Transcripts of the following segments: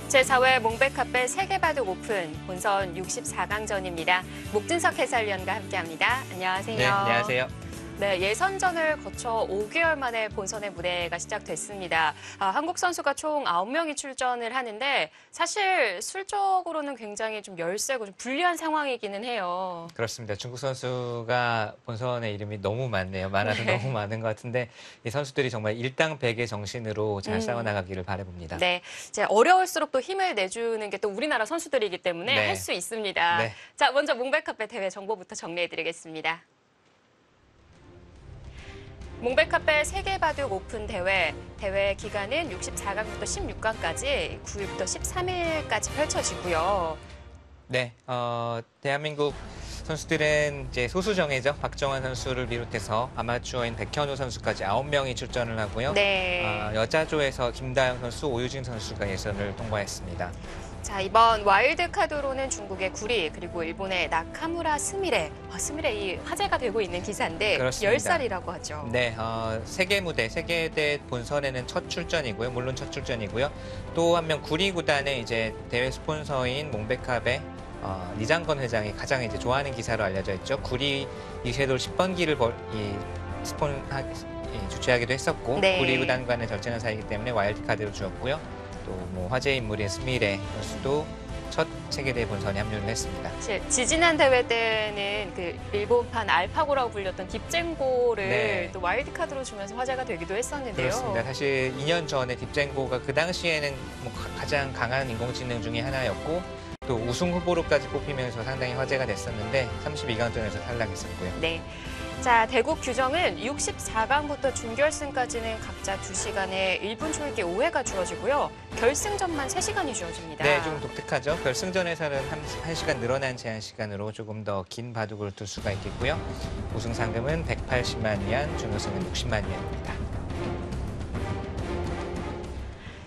제4회 몽백카페 세계바둑 오픈 본선 64강전입니다. 목진석 해설위원과 함께합니다. 안녕하세요. 네, 안녕하세요. 네, 예선전을 거쳐 5개월 만에 본선의 무대가 시작됐습니다. 한국 선수가 총 9명이 출전을 하는데 사실 술적으로는 굉장히 좀 열세고 좀 불리한 상황이기는 해요. 그렇습니다. 중국 선수가 본선에 이름이 너무 많네요. 많아서 네. 너무 많은 것 같은데 이 선수들이 정말 일당백의 정신으로 잘 싸워나가기를 바라봅니다. 네, 이제 어려울수록 또 힘을 내주는 게 또 우리나라 선수들이기 때문에 네. 할 수 있습니다. 네. 자, 먼저 몽백카페 대회 정보부터 정리해드리겠습니다. 몽백카페 세계바둑 오픈 대회 기간은 64강부터 16강까지 9일부터 13일까지 펼쳐지고요. 네, 대한민국 선수들은 이제 소수 정예죠. 박정환 선수를 비롯해서 아마추어인 백현우 선수까지 9명이 출전을 하고요. 네. 여자조에서 김다영 선수, 오유진 선수가 예선을 통과했습니다. 자, 이번 와일드카드로는 중국의 구리 그리고 일본의 나카무라 스미레. 스미레 이 화제가 되고 있는 기사인데 그렇습니다. 10살이라고 하죠. 네, 세계 무대, 세계대 본선에는 첫 출전이고요. 물론 첫 출전이고요. 또 한 명 구리 구단의 이제 대회 스폰서인 몽백캅의 리장건 회장이 가장 이제 좋아하는 기사로 알려져 있죠. 구리 이쉐돌 10번기를 주최하기도 했었고 네. 구리 구단과는 절친한 사이이기 때문에 와일드카드로 주었고요. 또 뭐 화제 인물인 스미레 선수도 첫 세계대회 본선에 합류를 했습니다. 지지난 대회 때는 그 일본판 알파고라고 불렸던 딥젠고를 네. 또 와일드카드로 주면서 화제가 되기도 했었는데요. 그렇습니다. 사실 2년 전에 딥젠고가 그 당시에는 뭐 가장 강한 인공지능 중에 하나였고 또 우승 후보로까지 뽑히면서 상당히 화제가 됐었는데 32강전에서 탈락했었고요. 네. 자, 대국 규정은 64강부터 준결승까지는 각자 2시간에 1분 초읽기 5회가 주어지고요. 결승전만 3시간이 주어집니다. 네, 좀 독특하죠. 결승전에서는 1시간 늘어난 제한 시간으로 조금 더 긴 바둑을 둘 수가 있겠고요. 우승 상금은 180만 위안, 준우승은 60만 위안입니다.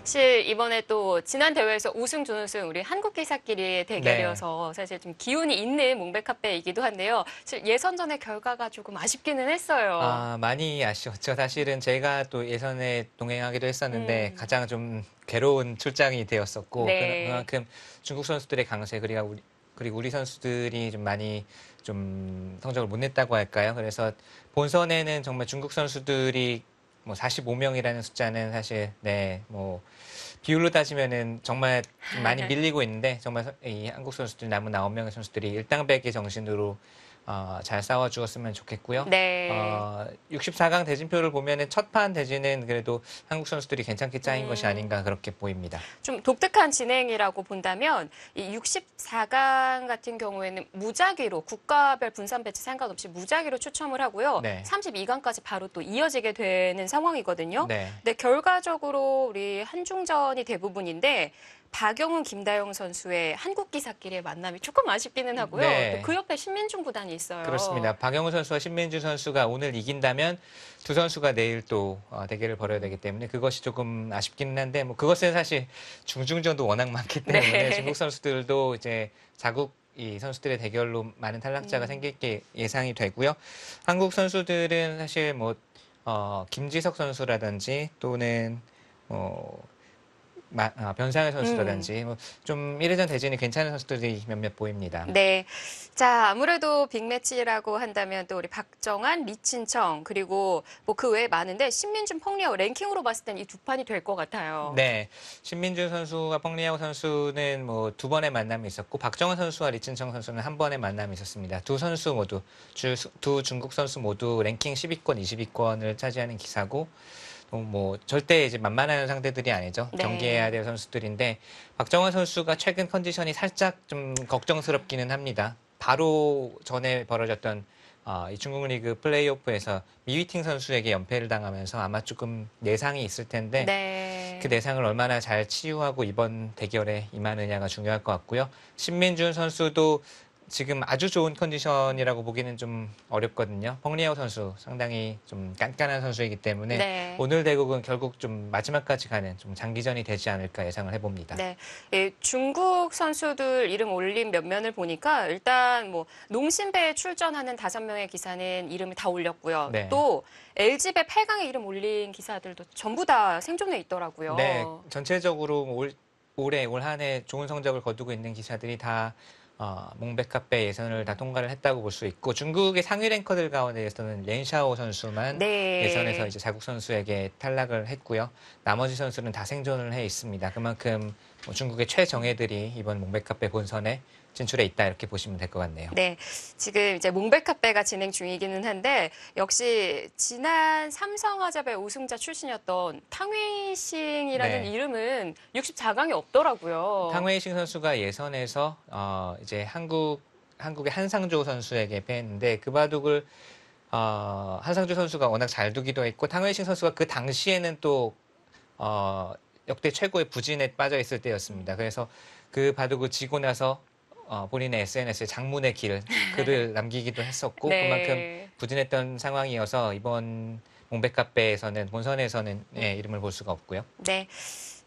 사실 이번에 또 지난 대회에서 우승, 준우승 우리 한국 기사끼리의 대결이어서 사실 좀 기운이 있는 몽백카페이기도 한데요. 사실 예선전의 결과가 조금 아쉽기는 했어요. 많이 아쉬웠죠. 사실은 제가 또 예선에 동행하기도 했었는데 가장 좀 괴로운 출장이 되었었고 네. 그만큼 중국 선수들의 강세 그리고 우리 선수들이 좀 많이 좀 성적을 못 냈다고 할까요? 그래서 본선에는 정말 중국 선수들이 뭐 45명이라는 숫자는 사실 뭐 비율로 따지면은 정말 좀 많이 밀리고 있는데 정말 이 한국 선수들 남은 9명의 선수들이 일당백의 정신으로 잘 싸워주었으면 좋겠고요. 네. 64강 대진표를 보면은 첫 판 대진은 그래도 한국 선수들이 괜찮게 짜인 것이 아닌가 그렇게 보입니다. 좀 독특한 진행이라고 본다면 이 64강 같은 경우에는 무작위로 국가별 분산 배치 상관없이 무작위로 추첨을 하고요. 네. 32강까지 바로 또 이어지게 되는 상황이거든요. 네. 근데 결과적으로 우리 한중전이 대부분인데 박영훈, 김다영 선수의 한국 기사끼리의 만남이 조금 아쉽기는 하고요. 네. 또 그 옆에 신민중 구단이 있어요. 그렇습니다. 박영훈 선수와 신민주 선수가 오늘 이긴다면 두 선수가 내일 또 대결을 벌여야 되기 때문에 그것이 조금 아쉽기는 한데 뭐 그것은 사실 중중전도 워낙 많기 때문에 네. 중국 선수들도 이제 자국 이 선수들의 대결로 많은 탈락자가 생길 게 예상이 되고요. 한국 선수들은 사실 뭐 김지석 선수라든지 또는 변상현 선수라든지 좀 1회전 대진이 괜찮은 선수들이 몇몇 보입니다. 네. 자, 아무래도 빅매치라고 한다면 또 우리 박정환, 리친청 그리고 뭐 그 외에 많은데 신민준, 펑리아오 랭킹으로 봤을 땐 이 두 판이 될 것 같아요. 네. 신민준 선수와 펑리아오 선수는 뭐 2번의 만남이 있었고 박정환 선수와 리친청 선수는 1번의 만남이 있었습니다. 두 선수 모두 두 중국 선수 모두 랭킹 10위권, 20위권을 차지하는 기사고 뭐 절대 이제 만만한 상대들이 아니죠. 네. 경기해야 될 선수들인데 박정환 선수가 최근 컨디션이 살짝 좀 걱정스럽기는 합니다. 바로 전에 벌어졌던 이 중국 리그 플레이오프에서 미위팅 선수에게 연패를 당하면서 아마 조금 내상이 있을 텐데 네. 그 내상을 얼마나 잘 치유하고 이번 대결에 임하느냐가 중요할 것 같고요. 신민준 선수도 지금 아주 좋은 컨디션이라고 보기는 좀 어렵거든요. 펑리아오 선수 상당히 좀 깐깐한 선수이기 때문에 네. 오늘 대국은 결국 좀 마지막까지 가는 좀 장기전이 되지 않을까 예상을 해봅니다. 네. 예, 중국 선수들 이름 올린 면면을 보니까 일단 뭐 농심배에 출전하는 5명의 기사는 이름을 다 올렸고요. 네. 또 LG배 8강에 이름 올린 기사들도 전부 다 생존해 있더라고요. 네, 전체적으로 올 한 해 좋은 성적을 거두고 있는 기사들이 다 몽백카페 예선을 다 통과를 했다고 볼 수 있고 중국의 상위 랭커들 가운데에서는 렌샤오 선수만 예선에서 네. 이제 자국 선수에게 탈락을 했고요. 나머지 선수는 다 생존을 해 있습니다. 그만큼 뭐 중국의 최정예들이 이번 몽백카페 본선에 진출해 있다 이렇게 보시면 될 것 같네요. 네, 지금 이제 몽백카페가 진행 중이기는 한데 역시 지난 삼성화재배 우승자 출신이었던 탕웨이싱이라는 네. 이름은 64강이 없더라고요. 탕웨이싱 선수가 예선에서 이제 한국의 한상조 선수에게 패했는데 그 바둑을 한상조 선수가 워낙 잘 두기도 했고 탕웨이싱 선수가 그 당시에는 또 역대 최고의 부진에 빠져 있을 때였습니다. 그래서 그 바둑을 지고 나서 본인의 SNS에 장문의 글을 남기기도 했었고 그만큼 네. 부진했던 상황이어서 이번 몽백카페에서는 본선에서는 이름을 볼 수가 없고요. 네.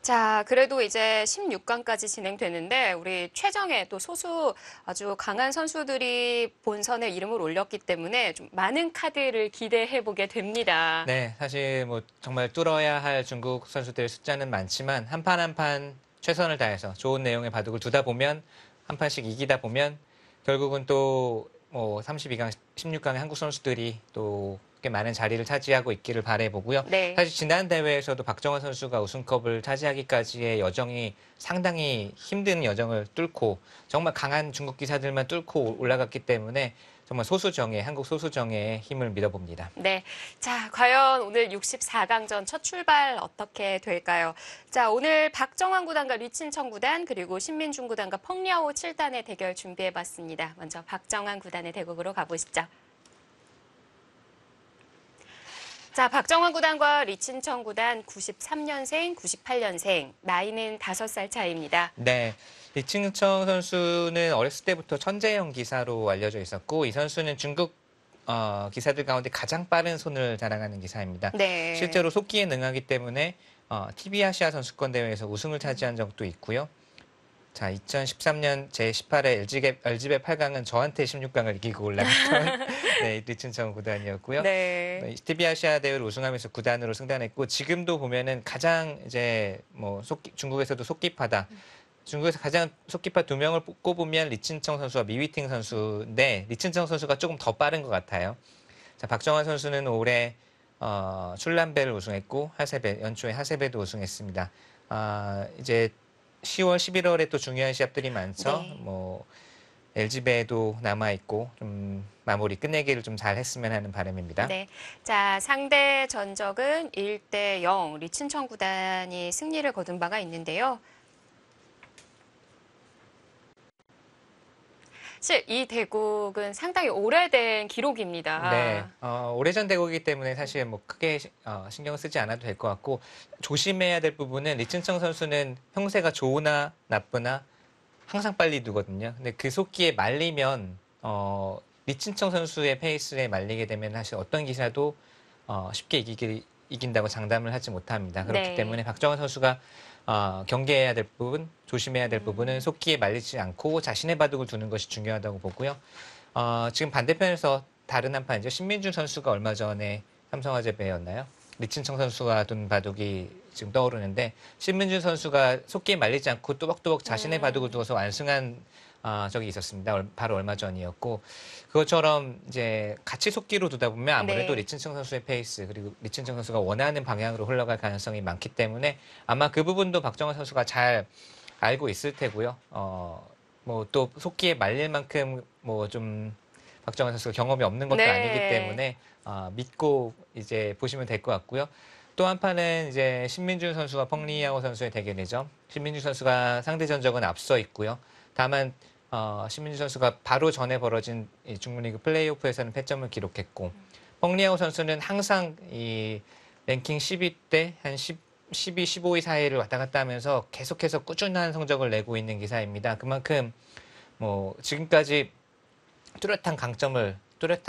자, 그래도 이제 16강까지 진행되는데 우리 최정예 또 소수 아주 강한 선수들이 본선에 이름을 올렸기 때문에 좀 많은 카드를 기대해 보게 됩니다. 네, 사실 뭐 정말 뚫어야 할 중국 선수들의 숫자는 많지만 한 판 한 판 최선을 다해서 좋은 내용의 바둑을 두다 보면 한 판씩 이기다 보면 결국은 또 뭐 32강, 16강의 한국 선수들이 또 꽤 많은 자리를 차지하고 있기를 바라보고요. 네. 사실 지난 대회에서도 박정환 선수가 우승컵을 차지하기까지의 여정이 상당히 힘든 여정을 뚫고 정말 강한 중국 기사들만 뚫고 올라갔기 때문에 정말 소수정예, 한국 소수정예의 힘을 믿어봅니다. 네. 자, 과연 오늘 64강전 첫 출발 어떻게 될까요? 자, 오늘 박정환 구단과 리친청 구단 그리고 신민중 구단과 펑리아오 7단의 대결 준비해봤습니다. 먼저 박정환 구단의 대국으로 가보시죠. 자, 박정환 구단과 리친청 구단 93년생, 98년생, 나이는 5살 차이입니다. 네. 리칭청 선수는 어렸을 때부터 천재형 기사로 알려져 있었고 이 선수는 중국 기사들 가운데 가장 빠른 손을 자랑하는 기사입니다. 네. 실제로 속기에 능하기 때문에 TV 아시아 선수권 대회에서 우승을 차지한 적도 있고요. 자, 2013년 제18회 LG배 8강은 저한테 16강을 이기고 올라갔던 네, 리춘청 구단이었고요. 네. TV 아시아 대회를 우승하면서 구단으로 승단했고 지금도 보면은 가장 이제 뭐 중국에서도 속기파다. 중국에서 가장 속기파 2명을 꼽으면 리친청 선수와 미위팅 선수인데 리친청 선수가 조금 더 빠른 것 같아요. 자, 박정환 선수는 올해 출란배를 우승했고 연초에 하세배도 우승했습니다. 이제 10월, 11월에 또 중요한 시합들이 많죠. 네. 뭐 LG배도 남아 있고 좀 마무리 끝내기를 좀 잘 했으면 하는 바람입니다. 네. 자, 상대 전적은 1대 0 리친청 구단이 승리를 거둔 바가 있는데요. 사실 이 대국은 상당히 오래된 기록입니다. 네, 오래전 대국이기 때문에 사실 뭐 크게 신경 쓰지 않아도 될 것 같고 조심해야 될 부분은 리춘청 선수는 형세가 좋으나 나쁘나 항상 빨리 두거든요. 근데 그 속기에 말리면 리춘청 선수의 페이스에 말리게 되면 사실 어떤 기사도 쉽게 이긴다고 장담을 하지 못합니다. 그렇기 네. 때문에 박정환 선수가 경계해야 될 부분, 조심해야 될 부분은 속기에 말리지 않고 자신의 바둑을 두는 것이 중요하다고 보고요. 지금 반대편에서 다른 한 판이죠. 신민준 선수가 얼마 전에 삼성화재배였나요? 리친청 선수가 둔 바둑이 지금 떠오르는데 신민준 선수가 속기에 말리지 않고 또박또박 자신의 바둑을 두어서 완승한 적이 있었습니다. 바로 얼마 전이었고 그것처럼 이제 같이 속기로 두다 보면 아무래도 네. 리친청 선수의 페이스 그리고 리친청 선수가 원하는 방향으로 흘러갈 가능성이 많기 때문에 아마 그 부분도 박정환 선수가 잘 알고 있을 테고요. 뭐 또 속기에 말릴 만큼 뭐 좀 박정환 선수가 경험이 없는 것도 네. 아니기 때문에 믿고 이제 보시면 될 것 같고요. 또 한 판은 이제 신민준 선수와 펑리야오 선수의 대결이죠. 신민준 선수가 상대 전적은 앞서 있고요. 다만 신민준 선수가 바로 전에 벌어진 이 중문리그 플레이오프에서는 패점을 기록했고 펑리야오 선수는 항상 이 랭킹 10위 한 12, 15위 사이를 왔다 갔다 하면서 계속해서 꾸준한 성적을 내고 있는 기사입니다. 그만큼 뭐 지금까지 뚜렷한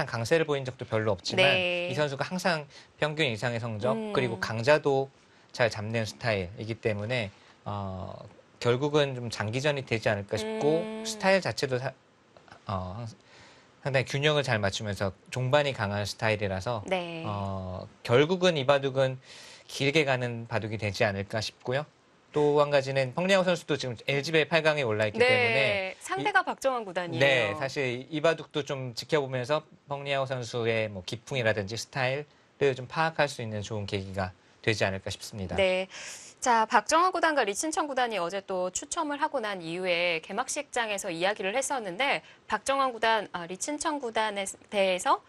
강세를 보인 적도 별로 없지만 네. 이 선수가 항상 평균 이상의 성적 그리고 강자도 잘 잡는 스타일이기 때문에 결국은 좀 장기전이 되지 않을까 싶고 스타일 자체도 상당히 균형을 잘 맞추면서 종반이 강한 스타일이라서 네. 결국은 이 바둑은 길게 가는 바둑이 되지 않을까 싶고요. 또 한 가지는 펑리아오 선수도 지금 LG배 8강에 올라 있기 때문에 상대가 박정환 구단이에요. 네, 사실 이바둑도 좀 지켜보면서 펑리아오 선수의 뭐 기풍이라든지 스타일을 좀 파악할 수 있는 좋은 계기가 되지 않을까 싶습니다. 네. 자, 박정환 구단과 리친청 구단이 어제 또 추첨을 하고 난 이후에 개막식장에서 이야기를 했었는데 박정환 구단, 리친청 구단에 대해서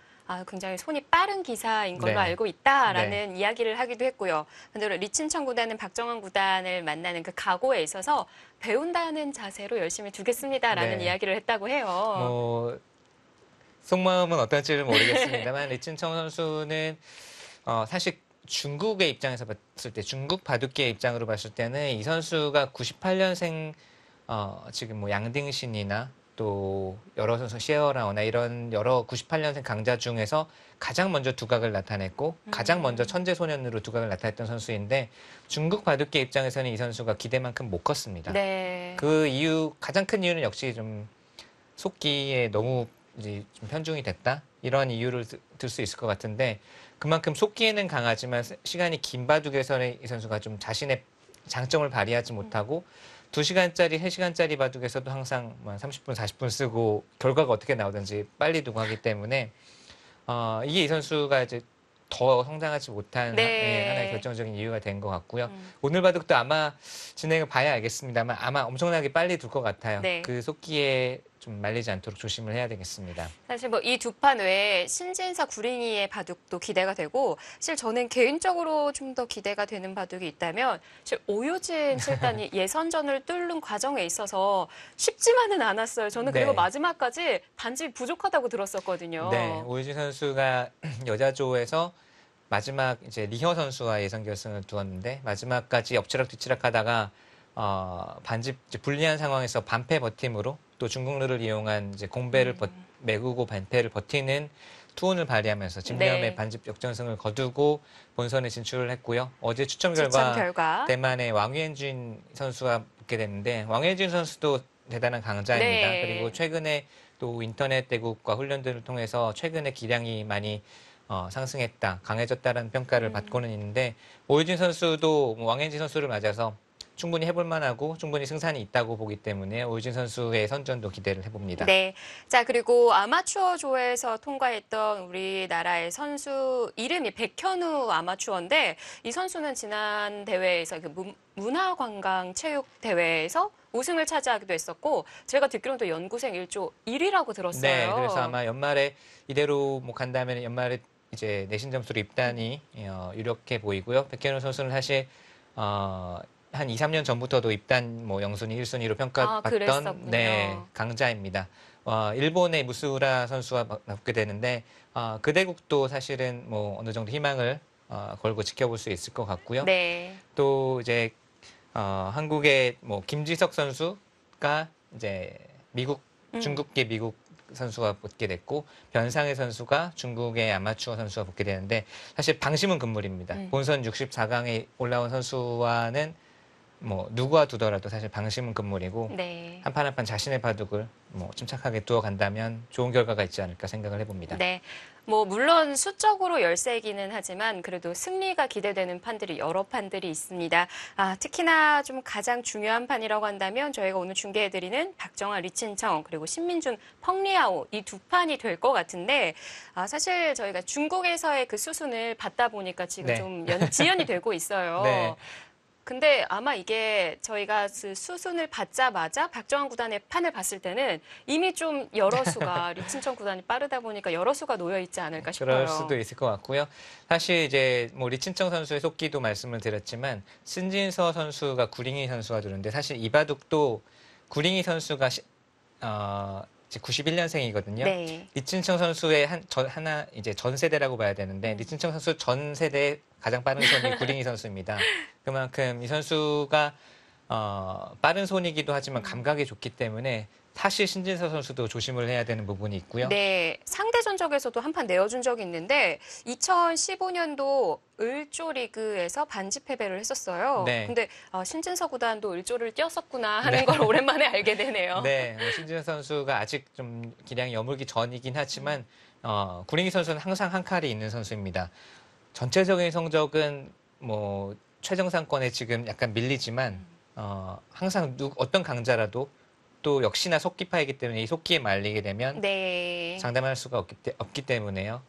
굉장히 손이 빠른 기사인 걸로 네. 알고 있다라는 이야기를 하기도 했고요. 반대로 리친청 구단은 박정환 구단을 만나는 그 각오에 있어서 배운다는 자세로 열심히 두겠습니다라는 네. 이야기를 했다고 해요. 뭐 속마음은 어떨지는 모르겠습니다만 리친청 선수는 사실 중국의 입장에서 봤을 때 중국 바둑계의 입장으로 봤을 때는 이 선수가 98년생 지금 뭐 양딩신이나 또 여러 선수 시에어라오나 이런 여러 98년생 강자 중에서 가장 먼저 두각을 나타냈고 가장 먼저 천재 소년으로 두각을 나타냈던 선수인데 중국 바둑계 입장에서는 이 선수가 기대만큼 못 컸습니다. 네. 그 이유 가장 큰 이유는 역시 좀 속기에 너무 이제 좀 편중이 됐다 이런 이유를 들 수 있을 것 같은데 그만큼 속기에는 강하지만 시간이 긴 바둑에서는 이 선수가 좀 자신의 장점을 발휘하지 못하고 2시간짜리, 3시간짜리 바둑에서도 항상 30분, 40분 쓰고 결과가 어떻게 나오든지 빨리 두고 하기 때문에 이게 이 선수가 이제 더 성장하지 못한 네. 하나의 결정적인 이유가 된 것 같고요. 오늘 바둑도 아마 진행을 봐야 알겠습니다만 아마 엄청나게 빨리 둘 것 같아요. 네. 그 속기에 좀 말리지 않도록 조심을 해야 되겠습니다. 사실 뭐 이 두 판 외에 신진사 구링이의 바둑도 기대가 되고 사실 저는 개인적으로 좀 더 기대가 되는 바둑이 있다면 사실 오유진 칠단이 예선전을 뚫는 과정에 있어서 쉽지만은 않았어요. 저는 그리고 네. 마지막까지 단지 부족하다고 들었었거든요. 네, 오유진 선수가 여자조에서 마지막 이제 리허 선수와 예선 결승을 두었는데 마지막까지 엎치락 뒤치락 하다가 반집 이제 불리한 상황에서 반패 버팀으로 또 중국 룰을 이용한 이제 공배를 메구고 반패를 버티는 투혼을 발휘하면서 집념의 네. 반집 역전승을 거두고 본선에 진출을 했고요. 어제 추첨 추첨 결과 결과. 대만의 왕유엔진 선수가 붙게 됐는데 왕유엔진 선수도 대단한 강자입니다. 네. 그리고 최근에 또 인터넷 대국과 훈련들을 통해서 최근에 기량이 많이 상승했다, 강해졌다라는 평가를 받고는 있는데 오유진 선수도 뭐 왕현진 선수를 맞아서 충분히 해볼 만하고 충분히 승산이 있다고 보기 때문에 오유진 선수의 선전도 기대를 해봅니다. 네. 자, 그리고 아마추어 조에서 통과했던 우리나라의 선수 이름이 백현우 아마추어인데 이 선수는 지난 대회에서 그 문화관광 체육 대회에서 우승을 차지하기도 했었고 제가 듣기로는 또 연구생 1조 1위라고 들었어요. 네, 그래서 아마 연말에 이대로 뭐 간다면 연말에 이제 내신 점수로 입단이 유력해 보이고요. 백현우 선수는 사실 한 2, 3년 전부터도 입단 뭐 영순위, 1순위로 평가받던 그랬었군요. 강자입니다. 일본의 무스우라 선수와 붙게 되는데 그 대국도 사실은 뭐 어느 정도 희망을 걸고 지켜볼 수 있을 것 같고요. 네. 또 이제 한국의 뭐 김지석 선수가 이제 중국계 미국 선수가 붙게 됐고 변상혜 선수가 중국의 아마추어 선수가 붙게 되는데 사실 방심은 금물입니다. 본선 64강에 올라온 선수와는 뭐 누구와 두더라도 사실 방심은 금물이고 네. 한 판 한 판 자신의 바둑을 뭐 침착하게 두어 간다면 좋은 결과가 있지 않을까 생각을 해봅니다. 네. 뭐 물론 수적으로 열세기는 하지만 그래도 승리가 기대되는 판들이 여러 판들이 있습니다. 특히나 좀 가장 중요한 판이라고 한다면 저희가 오늘 중계해드리는 박정환, 리친청 그리고 신민준, 펑리아오 이 두 판이 될 것 같은데 사실 저희가 중국에서의 그 수순을 받다 보니까 지금 네. 좀 지연이 되고 있어요. 네. 근데 아마 이게 저희가 그 수순을 받자마자 박정환 구단의 판을 봤을 때는 이미 좀 여러 수가 리친청 구단이 빠르다 보니까 여러 수가 놓여 있지 않을까 싶어요. 그럴 수도 있을 것 같고요. 사실 이제 뭐 리친청 선수의 속기도 말씀을 드렸지만 신진서 선수가 구링이 선수가 두는데 사실 이 바둑도 구링이 선수가 이제 91년생이거든요. 네. 리친청 선수의 하나 이제 전 세대라고 봐야 되는데 리친청 선수 전 세대 가장 빠른 손이 구링이 선수입니다. 그만큼 이 선수가 빠른 손이기도 하지만 감각이 좋기 때문에 사실 신진서 선수도 조심을 해야 되는 부분이 있고요. 네, 상대 전적에서도 한 판 내어준 적이 있는데 2015년도 을조 리그에서 반지 패배를 했었어요. 네. 근데 신진서 구단도 을조를 뛰었었구나 하는 걸 오랜만에 알게 되네요. 네, 뭐 신진서 선수가 아직 좀 기량이 여물기 전이긴 하지만 구링이 선수는 항상 한 칼이 있는 선수입니다. 전체적인 성적은 뭐 최정상권에 지금 약간 밀리지만 항상 어떤 강자라도 또 역시나 속기파이기 때문에 이 속기에 말리게 되면 네. 장담할 수가 없기 때문에요.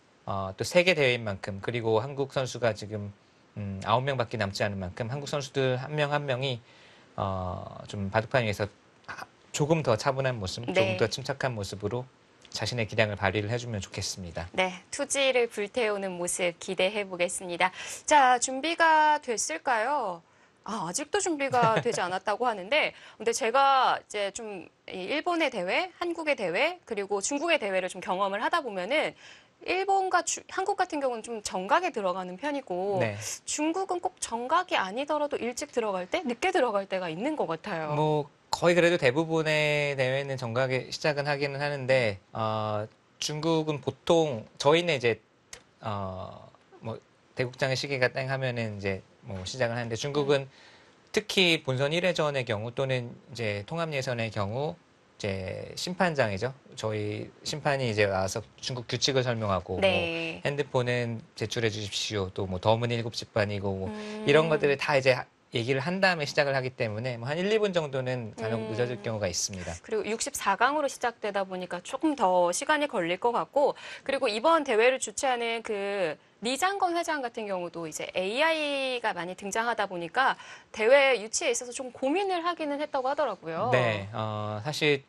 또 세계 대회인 만큼 그리고 한국 선수가 지금 9명밖에 남지 않은 만큼 한국 선수들 한 명 한 명이 좀 바둑판 위에서 조금 더 차분한 모습, 조금 네. 더 침착한 모습으로 자신의 기량을 발휘를 해주면 좋겠습니다. 네, 투지를 불태우는 모습 기대해 보겠습니다. 자, 준비가 됐을까요? 아직도 준비가 되지 않았다고 하는데, 근데 제가 이제 좀 일본의 대회, 한국의 대회, 그리고 중국의 대회를 좀 경험을 하다 보면은 일본과 한국 같은 경우는 좀 정각에 들어가는 편이고, 네. 중국은 꼭 정각이 아니더라도 일찍 들어갈 때, 늦게 들어갈 때가 있는 것 같아요. 뭐 거의 그래도 대부분의 대회는 정각에 시작은 하기는 하는데 중국은 보통 저희는 이제 뭐 대국장의 시기가 땡 하면은 이제 뭐 시작을 하는데 중국은 특히 본선 1회전의 경우 또는 이제 통합 예선의 경우 이제 심판장이죠. 저희 심판이 이제 와서 중국 규칙을 설명하고 네. 뭐 핸드폰은 제출해 주십시오. 또 뭐 덤은 7집반이고 뭐 이런 것들을 다 이제 얘기를 한 다음에 시작을 하기 때문에 뭐 한 1, 2분 정도는 간혹 늦어질 경우가 있습니다. 그리고 64강으로 시작되다 보니까 조금 더 시간이 걸릴 것 같고, 그리고 이번 대회를 주최하는 그 리장건 회장 같은 경우도 이제 AI가 많이 등장하다 보니까 대회 유치에 있어서 좀 고민을 하기는 했다고 하더라고요. 네, 사실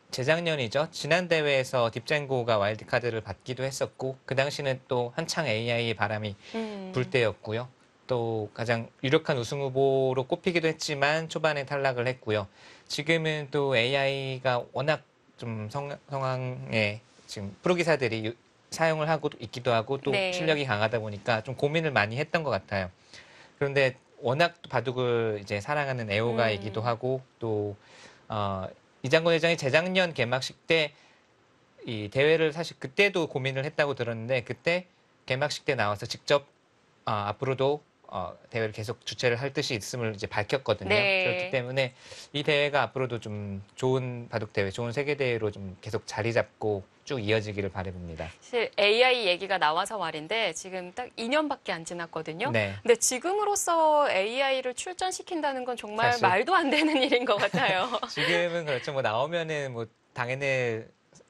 재작년이죠. 지난 대회에서 딥젠고가 와일드카드를 받기도 했었고 그 당시는 또 한창 AI 바람이 불 때였고요. 또 가장 유력한 우승 후보로 꼽히기도 했지만 초반에 탈락을 했고요. 지금은 또 AI가 워낙 좀 상황에 지금 프로기사들이 사용을 하고 있기도 하고 또 네. 실력이 강하다 보니까 좀 고민을 많이 했던 것 같아요. 그런데 워낙 또 바둑을 이제 사랑하는 애호가이기도 하고 또 이장권 회장이 재작년 개막식 때 이 대회를 사실 그때도 고민을 했다고 들었는데 그때 개막식 때 나와서 직접 앞으로도 대회를 계속 주최를 할 뜻이 있음을 이제 밝혔거든요. 네. 그렇기 때문에 이 대회가 앞으로도 좀 좋은 바둑 대회, 좋은 세계 대회로 좀 계속 자리 잡고 쭉 이어지기를 바라봅니다. 사실 AI 얘기가 나와서 말인데 지금 딱 2년밖에 안 지났거든요. 네. 근데 지금으로서 AI를 출전시킨다는 건 정말 사실. 말도 안 되는 일인 것 같아요. 지금은 그렇죠. 뭐 나오면은 뭐 당연히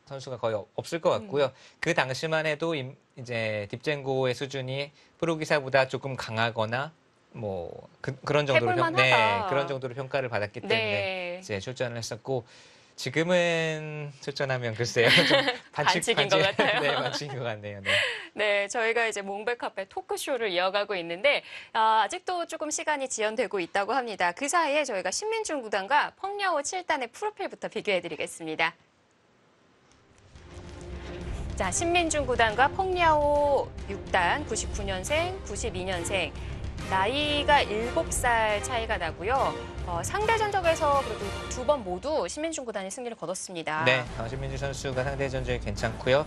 선수가 거의 없을 것 같고요. 그 당시만 해도 이제 딥젠고의 수준이 프로기사보다 조금 강하거나 뭐 그런 정도로 해볼만하다. 그런 정도로 평가를 받았기 때문에 네. 이제 출전을 했었고 지금은 출전하면 글쎄요 좀 반칙인 것 같아요. 네, 반칙인 것 같네요. 네. 네, 저희가 이제 몽벨카페 토크쇼를 이어가고 있는데 아직도 조금 시간이 지연되고 있다고 합니다. 그 사이에 저희가 신민중 구단과 펑야오 7단의 프로필부터 비교해드리겠습니다. 자, 신민중 구단과 펑야오 6단, 99년생, 92년생. 나이가 7살 차이가 나고요. 상대 전적에서 그래도 두 번 모두 신민중 구단이 승리를 거뒀습니다. 네, 신민주 선수가 상대 전적이 괜찮고요.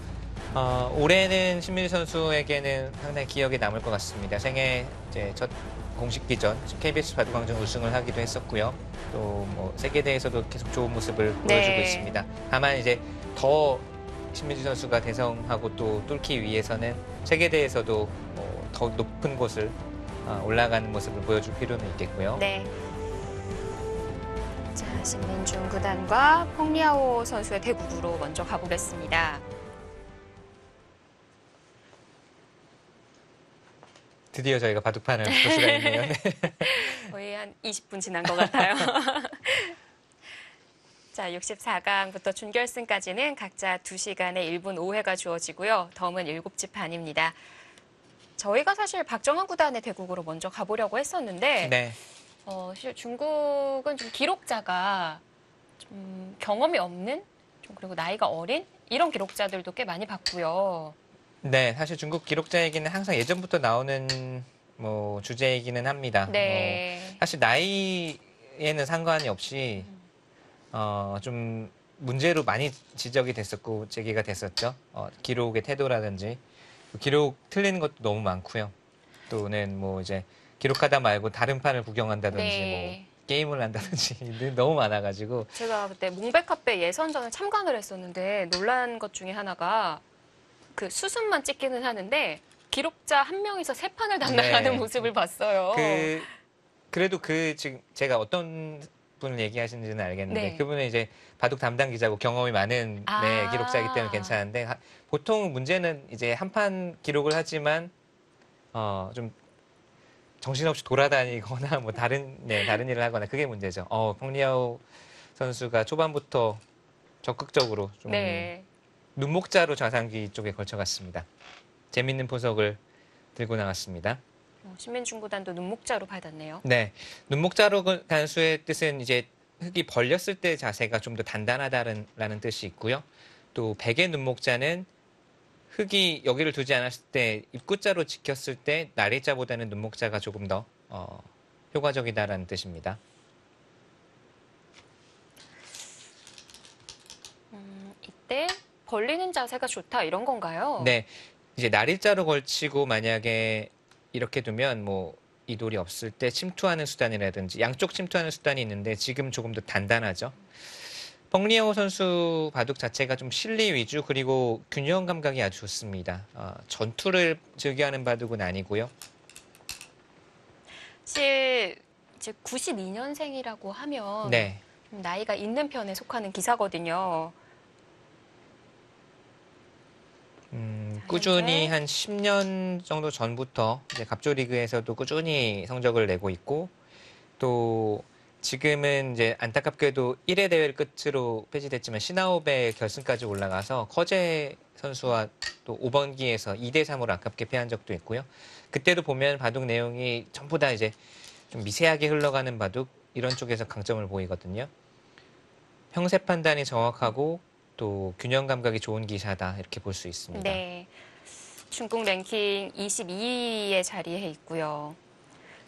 올해는 신민주 선수에게는 상당히 기억에 남을 것 같습니다. 생애 이제 첫 공식 비전, KBS 바둑왕전 우승을 하기도 했었고요. 또 뭐 세계대회에서도 계속 좋은 모습을 보여주고 네. 있습니다. 다만 이제 더 신민주 선수가 대성하고 또 뚫기 위해서는 세계대회에서도 더 높은 곳을 올라가는 모습을 보여줄 필요는 있겠고요. 네. 자, 신민중 구단과 펑리아오 선수의 대국으로 먼저 가보겠습니다. 드디어 저희가 바둑판을 볼 수가 있네요. 네. 거의 한 20분 지난 것 같아요. 자, 64강부터 준결승까지는 각자 2시간에 1분 5회가 주어지고요. 덤은 7집 반입니다. 저희가 사실 박정환 구단의 대국으로 먼저 가보려고 했었는데 네. 사실 중국은 좀 기록자가 좀 경험이 없는, 좀 그리고 나이가 어린 이런 기록자들도 꽤 많이 봤고요. 네, 사실 중국 기록자 얘기는 항상 예전부터 나오는 뭐 주제이기는 합니다. 네. 사실 나이에는 상관이 없이 좀 문제로 많이 지적이 됐었고 제기가 됐었죠. 기록의 태도라든지 기록 틀리는 것도 너무 많고요. 또는 뭐 이제 기록하다 말고 다른 판을 구경한다든지 네. 뭐 게임을 한다든지 너무 많아가지고 제가 그때 몽백카페 예선전을 참관을 했었는데 놀란 것 중에 하나가 그 수순만 찍기는 하는데 기록자 한 명이서 세 판을 담당하는 네. 모습을 봤어요. 그래도 지금 제가 어떤 분을 얘기하시는지는 알겠는데 네. 그분은 이제 바둑 담당 기자고 경험이 많은 네, 기록자이기 때문에 괜찮은데 보통 문제는 이제 한 판 기록을 하지만 좀 정신없이 돌아다니거나 뭐 다른 일을 하거나 그게 문제죠. 펑리아우 선수가 초반부터 적극적으로 좀 네. 눈목자로 좌상귀 쪽에 걸쳐갔습니다. 재밌는 포석을 들고 나왔습니다. 신민중구단도 눈목자로 받았네요. 네, 눈목자로 단수의 뜻은 이제 흙이 벌렸을 때 자세가 좀 더 단단하다라는 뜻이 있고요. 또 백의 눈목자는 흙이 여기를 두지 않았을 때 입구자로 지켰을 때 나리자보다는 눈목자가 조금 더 효과적이다라는 뜻입니다. 이때 벌리는 자세가 좋다 이런 건가요? 네, 이제 나리자로 걸치고 만약에 이렇게 두면 뭐 이돌이 없을 때 침투하는 수단이라든지 양쪽 침투하는 수단이 있는데 지금 조금 더 단단하죠. 펑리아오 선수 바둑 자체가 좀 실리 위주 그리고 균형 감각이 아주 좋습니다. 전투를 즐겨하는 바둑은 아니고요. 사실 이제 92년생이라고 하면 네, 좀 나이가 있는 편에 속하는 기사거든요. 꾸준히 현재 한 10년 정도 전부터 이제 갑조 리그에서도 꾸준히 성적을 내고 있고 또 지금은 이제 안타깝게도 1회 대회를 끝으로 폐지됐지만 시나오배 결승까지 올라가서 커제 선수와 또 5번기에서 2대 3으로 아깝게 패한 적도 있고요. 그때도 보면 바둑 내용이 전부 다 이제 좀 미세하게 흘러가는 바둑 이런 쪽에서 강점을 보이거든요. 형세 판단이 정확하고 또 균형 감각이 좋은 기사다 이렇게 볼 수 있습니다. 네. 중국 랭킹 22위에 자리해 있고요.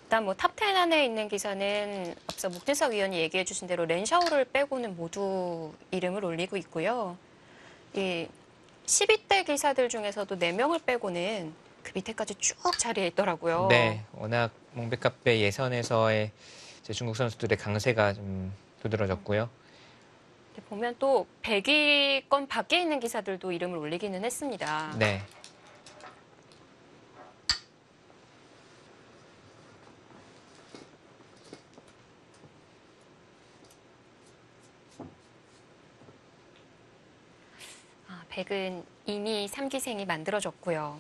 일단 뭐 탑10 안에 있는 기사는 앞서 목진석 위원이 얘기해 주신 대로 렌샤오를 빼고는 모두 이름을 올리고 있고요. 이 12대 기사들 중에서도 4명을 빼고는 그 밑에까지 쭉 자리해 있더라고요. 네, 워낙 몽백카페 예선에서의 이제 중국 선수들의 강세가 좀 두드러졌고요. 보면 또 100위권 밖에 있는 기사들도 이름을 올리기는 했습니다. 네. 백은 이미 3기생이 만들어졌고요.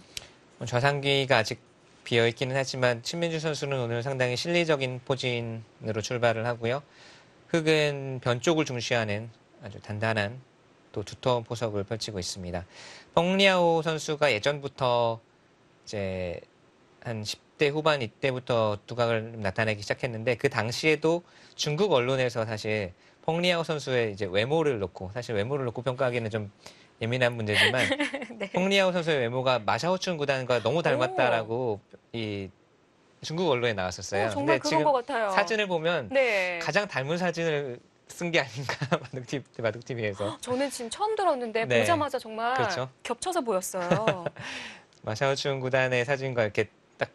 좌상귀가 아직 비어있기는 하지만 신민주 선수는 오늘 상당히 실리적인 포진으로 출발을 하고요. 흙은 변 쪽을 중시하는 아주 단단한 또 두터운 포석을 펼치고 있습니다. 펑리아오 선수가 예전부터 이제 한 10대 후반 이때부터 두각을 나타내기 시작했는데 그 당시에도 중국 언론에서 사실 펑리아오 선수의 이제 외모를 놓고 사실 외모를 놓고 평가하기는 좀 예민한 문제지만 네. 펑리아오 선수의 외모가 마샤오춘 구단과 너무 닮았다라고 이 중국 언론에 나왔었어요. 정말 근데 그런 지금 것 같아요. 사진을 보면 네. 가장 닮은 사진을 쓴 게 아닌가 바둑TV에서. 저는 지금 처음 들었는데 네. 보자마자 정말 그렇죠. 겹쳐서 보였어요. 마샤오춘 구단의 사진과 이렇게 딱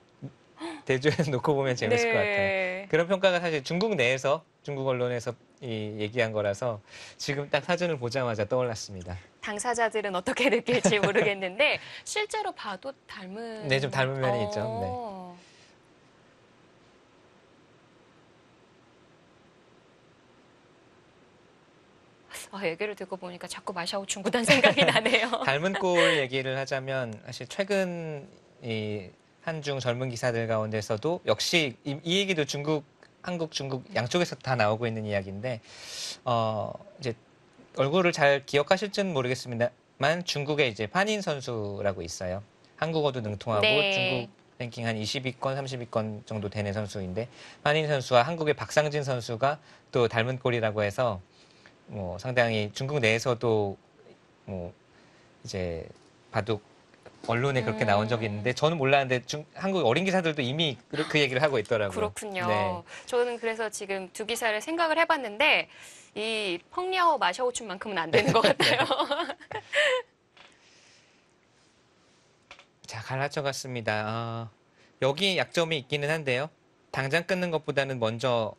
대조해서 놓고 보면 재밌을 것 같아요. 그런 평가가 사실 중국 내에서 중국 언론에서 얘기한 거라서 지금 딱 사진을 보자마자 떠올랐습니다. 당사자들은 어떻게 느낄지 모르겠는데 실제로 봐도 닮은. 네, 좀 닮은 면이 있죠. 네. 얘기를 듣고 보니까 자꾸 마샤오춘 구단 생각이 나네요. 닮은 꼴 얘기를 하자면 사실 최근 이 한중 젊은 기사들 가운데서도 역시 이 얘기도 한국, 중국 양쪽에서 다 나오고 있는 이야기인데 이제 얼굴을 잘 기억하실지는 모르겠습니다만 중국에 이제 판인 선수라고 있어요. 한국어도 능통하고 네. 중국 랭킹 한 20위권, 30위권 정도 되는 선수인데 판인 선수와 한국의 박상진 선수가 또 닮은 꼴이라고 해서 뭐 상당히 중국 내에서도 뭐 이제 바둑 언론에 그렇게 나온 적이 있는데 저는 몰랐는데 한국 어린 기사들도 이미 그 얘기를 하고 있더라고요. 그렇군요. 네. 저는 그래서 지금 두 기사를 생각을 해봤는데 이 펑리아오 마샤오춘만큼은 안 되는 것 같아요. 자, 갈라쳐갔습니다. 여기 약점이 있기는 한데요. 당장 끊는 것보다는 먼저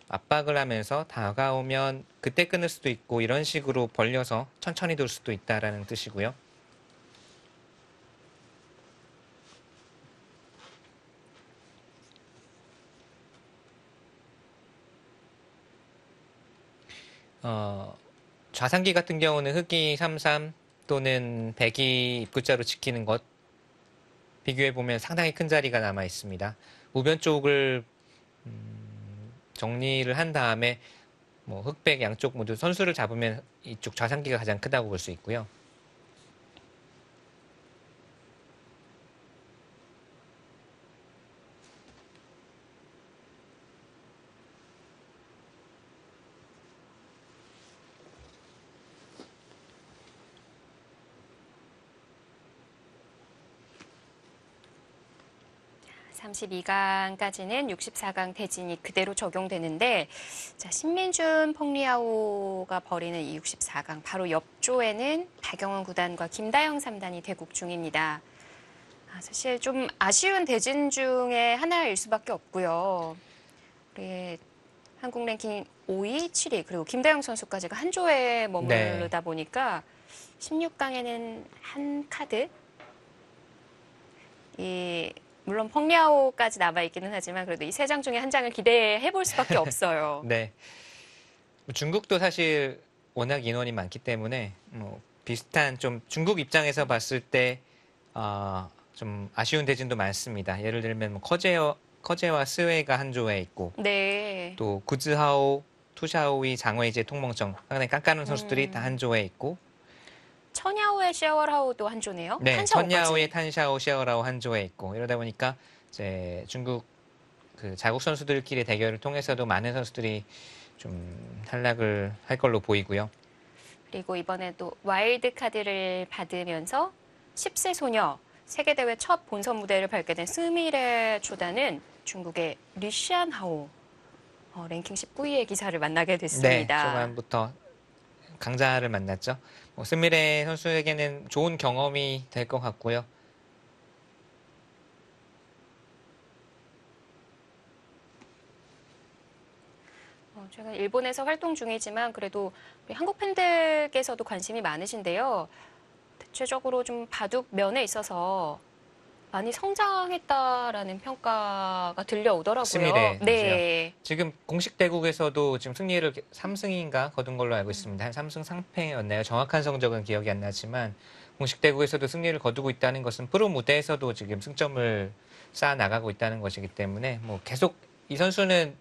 압박을 하면서 다가오면 그때 끊을 수도 있고 이런 식으로 벌려서 천천히 돌 수도 있다라는 뜻이고요. 좌상기 같은 경우는 흑이 3-3 또는 백이 입구자로 지키는 것 비교해 보면 상당히 큰 자리가 남아 있습니다. 우변 쪽을 정리를 한 다음에 뭐 흑백 양쪽 모두 선수를 잡으면 이쪽 좌상기가 가장 크다고 볼 수 있고요. 자, 32강까지는 64강 대진이 그대로 적용되는데 자, 신민준, 펑리아오가 벌이는 이 64강 바로 옆조에는 박영원 구단과 김다영 3단이 대국 중입니다. 사실 좀 아쉬운 대진 중에 하나일 수밖에 없고요. 우리 한국 랭킹 5위, 7위 그리고 김다영 선수까지가 한 조에 머무르다 보니까 16강에는 한 카드 물론 펑리아오까지 남아있기는 하지만 그래도 이 세 장 중에 한 장을 기대해 볼 수밖에 없어요. 네. 중국도 사실 워낙 인원이 많기 때문에 뭐 비슷한 좀 중국 입장에서 봤을 때 좀 아쉬운 대진도 많습니다. 예를 들면 뭐 커제와 스웨이가 한 조에 있고 네. 또 구즈하오, 투샤오이, 장웨이제, 통멍청 상당히 깐깐한 선수들이 다 한 조에 있고 천야오의 샤워라오도 한 조네요. 네, 탄샤오까지. 천야오의 탄샤오, 샤오라오 한 조에 있고 이러다 보니까 이제 중국 그 자국 선수들끼리 대결을 통해서도 많은 선수들이 좀 탈락을 할 걸로 보이고요. 그리고 이번에도 와일드 카드를 받으면서 10세 소녀 세계대회 첫 본선 무대를 밟게 된 스미레 초단은 중국의 리시안하오 랭킹 19위의 기사를 만나게 네, 됐습니다. 초반부터 강자를 만났죠. 뭐 스미레 선수에게는 좋은 경험이 될 것 같고요. 제가 일본에서 활동 중이지만 그래도 우리 한국 팬들께서도 관심이 많으신데요. 대체적으로 좀 바둑 면에 있어서 많이 성장했다라는 평가가 들려오더라고요. 스미레 네. 지금 공식 대국에서도 지금 승리를 3승인가 거둔 걸로 알고 있습니다. 한 3승 3패였나요? 정확한 성적은 기억이 안 나지만 공식 대국에서도 승리를 거두고 있다는 것은 프로 무대에서도 지금 승점을 쌓아 나가고 있다는 것이기 때문에 뭐 계속 이 선수는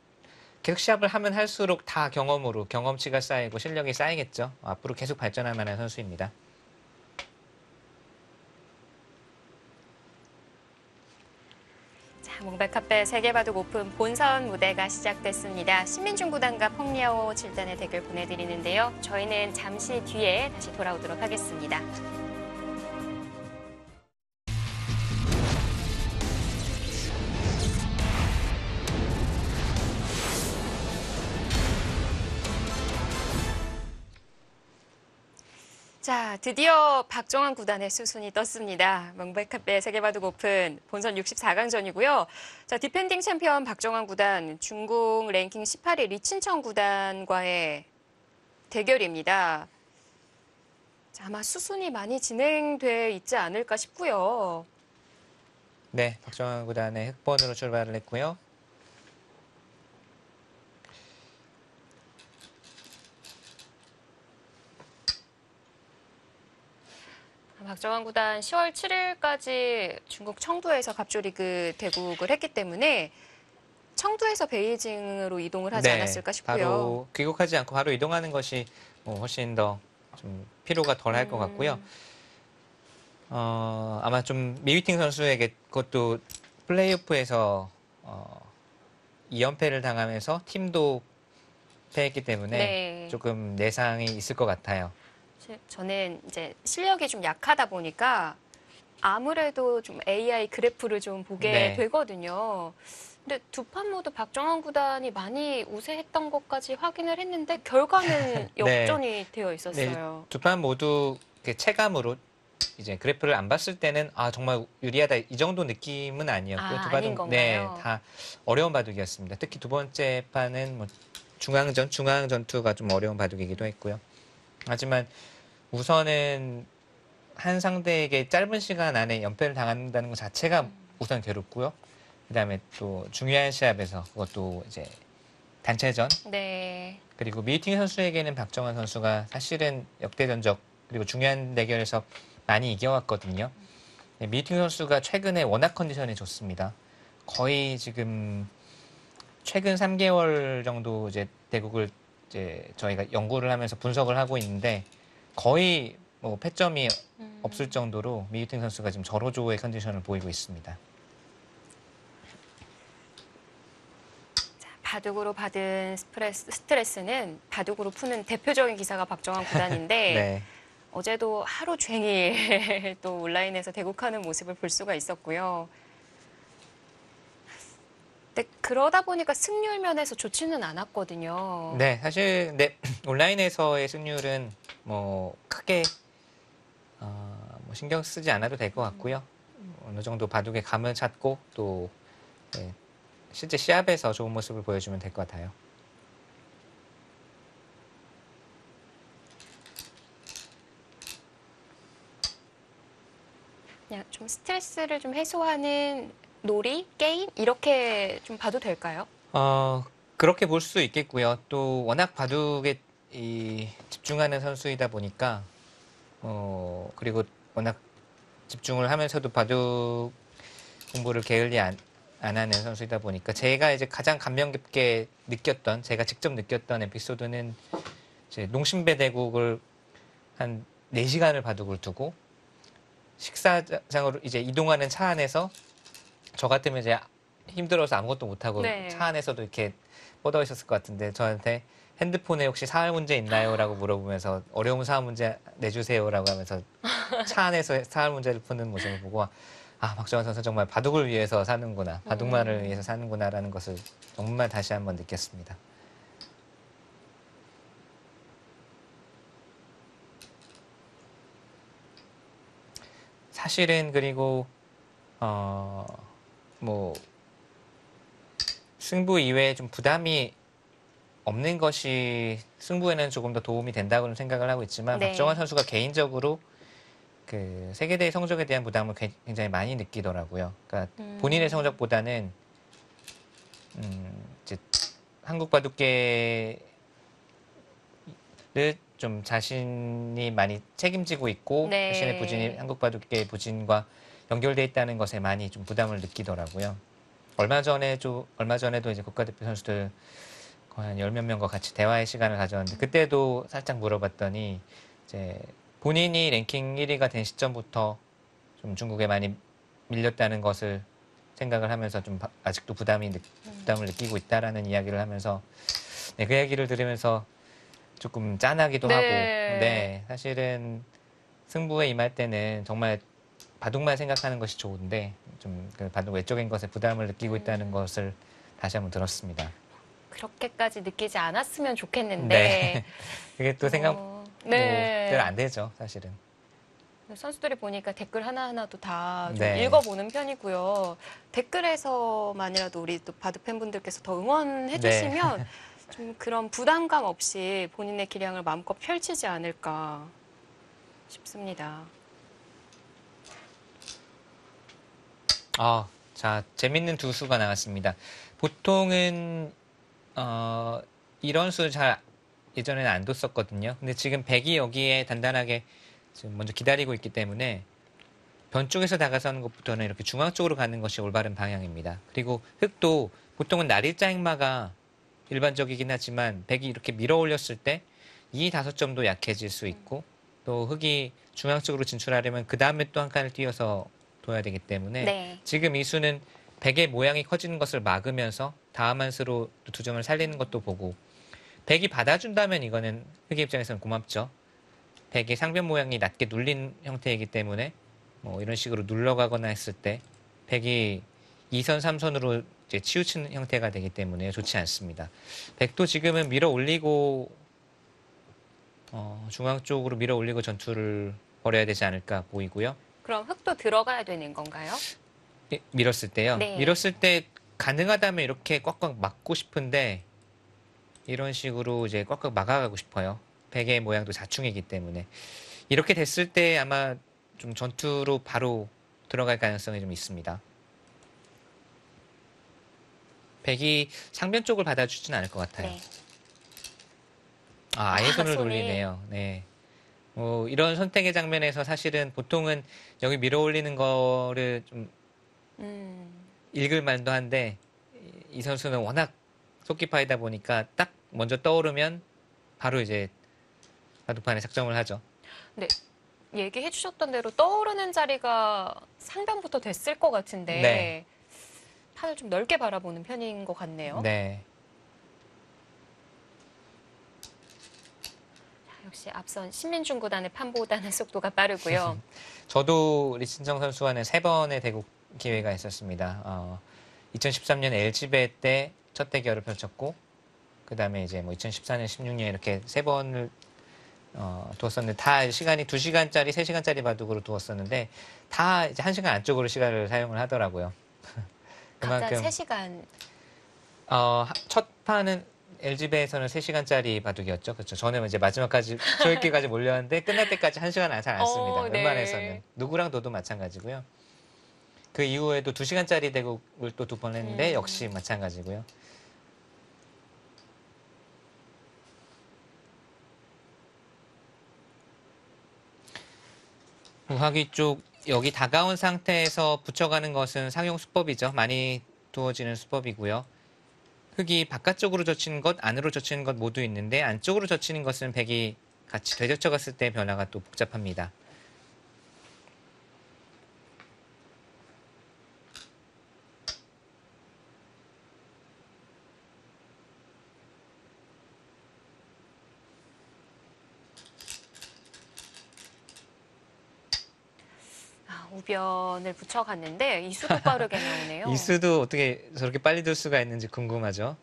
계속 시합을 하면 할수록 다 경험치가 쌓이고 실력이 쌓이겠죠. 앞으로 계속 발전할 만한 선수입니다. 몽벨카페 세계바둑 오픈 본선 무대가 시작됐습니다. 신민중 구단과 펑리아오 7단의 대결 보내드리는데요. 저희는 잠시 뒤에 다시 돌아오도록 하겠습니다. 자, 드디어 박정환 구단의 수순이 떴습니다. 몽벨카페 세계바둑 오픈 본선 64강전이고요. 자, 디펜딩 챔피언 박정환 구단, 중국 랭킹 18위 리친청 구단과의 대결입니다. 자, 아마 수순이 많이 진행돼 있지 않을까 싶고요. 네, 박정환 구단의 흑번으로 출발을 했고요. 박정환 구단 10월 7일까지 중국 청두에서 갑조리그 대국을 했기 때문에 청두에서 베이징으로 이동을 하지 않았을까 싶고요. 바로 귀국하지 않고 바로 이동하는 것이 뭐 훨씬 더 좀 피로가 덜 할 것 같고요. 아마 좀 미위팅 선수에게 그것도 플레이오프에서 2연패를 당하면서 팀도 패했기 때문에 네. 조금 내상이 있을 것 같아요. 저는 이제 실력이 좀 약하다 보니까 아무래도 좀 AI 그래프를 좀 보게 네. 되거든요. 근데 두 판 모두 박정환 구단이 많이 우세했던 것까지 확인을 했는데 결과는 역전이 되어 있었어요. 두 판 모두 체감으로 이제 그래프를 안 봤을 때는 정말 유리하다 이 정도 느낌은 아니었고요. 두 아닌 판은 건가요? 다 어려운 바둑이었습니다. 특히 두 번째 판은 뭐 중앙 전투가 좀 어려운 바둑이기도 했고요. 하지만 우선은 한 상대에게 짧은 시간 안에 연패를 당한다는 것 자체가 우선 괴롭고요. 그다음에 또 중요한 시합에서 그것도 이제 단체전 네. 그리고 미팅 선수에게는 박정환 선수가 사실은 역대 전적 그리고 중요한 대결에서 많이 이겨왔거든요. 네, 미팅 선수가 최근에 워낙 컨디션이 좋습니다. 거의 지금 최근 3개월 정도 이제 대국을 이제 저희가 연구를 하면서 분석을 하고 있는데 거의 뭐 패점이 없을 정도로 미팅 선수가 지금 절호조의 컨디션을 보이고 있습니다. 바둑으로 받은 스트레스는 바둑으로 푸는 대표적인 기사가 박정환 구단인데 네. 어제도 하루 종일 또 온라인에서 대국하는 모습을 볼 수가 있었고요. 근데 그러다 보니까 승률 면에서 좋지는 않았거든요. 네, 사실 네, 온라인에서의 승률은 뭐 크게 뭐 신경 쓰지 않아도 될 것 같고요. 어느 정도 바둑의 감을 찾고 또 네, 실제 시합에서 좋은 모습을 보여주면 될 것 같아요. 그냥 좀 스트레스를 좀 해소하는 놀이, 게임 이렇게 좀 봐도 될까요? 그렇게 볼 수 있겠고요. 또 워낙 바둑에 집중하는 선수이다 보니까 그리고 워낙 집중을 하면서도 바둑 공부를 게을리 안 하는 선수이다 보니까 제가 이제 가장 감명 깊게 느꼈던 제가 직접 느꼈던 에피소드는 이제 농심배 대국을 한 4시간을 바둑을 두고 식사장으로 이제 이동하는 차 안에서 저 같으면 이제 힘들어서 아무것도 못하고 네. 차 안에서도 이렇게 뻗어 있었을 것 같은데 저한테 핸드폰에 혹시 사활 문제 있나요? 라고 물어보면서 어려운 사활 문제 내주세요라고 하면서 차 안에서 사활 문제를 푸는 모습을 보고 아, 박정환 선수 정말 바둑을 위해서 사는구나. 바둑만을 위해서 사는구나라는 것을 정말 다시 한번 느꼈습니다. 사실은 그리고 뭐 승부 이외에 좀 부담이 없는 것이 승부에는 조금 더 도움이 된다고는 생각을 하고 있지만 네. 박정환 선수가 개인적으로 그 세계대회 성적에 대한 부담을 굉장히 많이 느끼더라고요. 그러니까 본인의 성적보다는 이제 한국 바둑계를 좀 자신이 많이 책임지고 있고 네. 자신의 부진이 한국 바둑계의 부진과 연결돼 있다는 것에 많이 좀 부담을 느끼더라고요. 얼마 전에도 이제 국가대표 선수들 거의 한 10몇 명과 같이 대화의 시간을 가졌는데 그때도 살짝 물어봤더니 이제 본인이 랭킹 1위가 된 시점부터 좀 중국에 많이 밀렸다는 것을 생각을 하면서 좀 아직도 부담을 느끼고 있다라는 이야기를 하면서 네, 그 이야기를 들으면서 조금 짠하기도 네. 하고 네, 사실은 승부에 임할 때는 정말 바둑만 생각하는 것이 좋은데 좀 그 바둑 외적인 것에 부담을 느끼고 있다는 것을 다시 한번 들었습니다. 그렇게까지 느끼지 않았으면 좋겠는데. 네. 그게 또 네. 잘 안 되죠, 사실은. 선수들이 보니까 댓글 하나하나도 다 좀 네. 읽어보는 편이고요. 댓글에서만이라도 우리 또 바둑 팬분들께서 더 응원해 네. 주시면 좀 그런 부담감 없이 본인의 기량을 마음껏 펼치지 않을까 싶습니다. 자, 재밌는 두 수가 나왔습니다. 보통은 이런 수 잘 예전에는 안 뒀었거든요. 근데 지금 백이 여기에 단단하게 지금 먼저 기다리고 있기 때문에 변 쪽에서 다가서는 것부터는 이렇게 중앙 쪽으로 가는 것이 올바른 방향입니다. 그리고 흑도 보통은 날일자 행마가 일반적이긴 하지만 백이 이렇게 밀어 올렸을 때 이 5점도 약해질 수 있고 또 흑이 중앙 쪽으로 진출하려면 그 다음에 또 한 칸을 띄어서 둬야 되기 때문에 네. 지금 이 수는 백의 모양이 커지는 것을 막으면서 다음 한 수로 2점을 살리는 것도 보고 백이 받아준다면 이거는 흑의 입장에서는 고맙죠. 백의 상변 모양이 낮게 눌린 형태이기 때문에 뭐 이런 식으로 눌러가거나 했을 때 백이 2선, 3선으로 이제 치우치는 형태가 되기 때문에 좋지 않습니다. 백도 지금은 밀어 올리고 중앙 쪽으로 밀어 올리고 전투를 벌여야 되지 않을까 보이고요. 그럼 흑도 들어가야 되는 건가요? 밀었을 때요. 네. 밀었을 때 가능하다면 이렇게 꽉꽉 막고 싶은데 이런 식으로 이제 꽉꽉 막아가고 싶어요. 백의 모양도 자충이기 때문에 이렇게 됐을 때 아마 좀 전투로 바로 들어갈 가능성이 좀 있습니다. 백이 상변 쪽을 받아주진 않을 것 같아요. 네. 아예 손을 손이. 돌리네요. 네. 이런 선택의 장면에서 사실은 보통은 여기 밀어 올리는 거를 좀 음. 읽을 만도 한데 이 선수는 워낙 속기파이다 보니까 딱 먼저 떠오르면 바로 이제 바둑판에 작정을 하죠. 네. 얘기해 주셨던 대로 떠오르는 자리가 상변부터 됐을 것 같은데 네. 판을 좀 넓게 바라보는 편인 것 같네요. 네. 역시 앞선 신민중 구단의 판보다는 속도가 빠르고요. 저도 리친정 선수와는 3번의 대국 기회가 있었습니다. 2013년 LG배 때 첫 대결을 펼쳤고, 그 다음에 이제 뭐 2014년, 16년 이렇게 3번을 두었었는데, 다 시간이 2시간짜리, 3시간짜리 바둑으로 두었었는데, 다 이제 1시간 안쪽으로 시간을 사용을 하더라고요. 각각 그만큼, 3시간. 첫 판은 LG배에서는 3시간짜리 바둑이었죠. 그렇죠. 저는 이제 마지막까지, 초읽기까지 몰렸는데, 끝날 때까지 1시간은 잘 안 씁니다. 네. 웬만해서는. 누구랑 둬도 마찬가지고요. 그 이후에도 2시간짜리 대국을 또 2번 했는데, 역시 마찬가지고요. 우하기 쪽 여기 다가온 상태에서 붙여가는 것은 상용 수법이죠. 많이 두어지는 수법이고요. 흙이 바깥쪽으로 젖히는 것, 안으로 젖히는 것 모두 있는데 안쪽으로 젖히는 것은 백이 같이 되젖혀 갔을 때 변화가 또 복잡합니다. 우변을 붙여갔는데 이수도 빠르게 나오네요. 이수도 어떻게 저렇게 빨리 둘 수가 있는지 궁금하죠.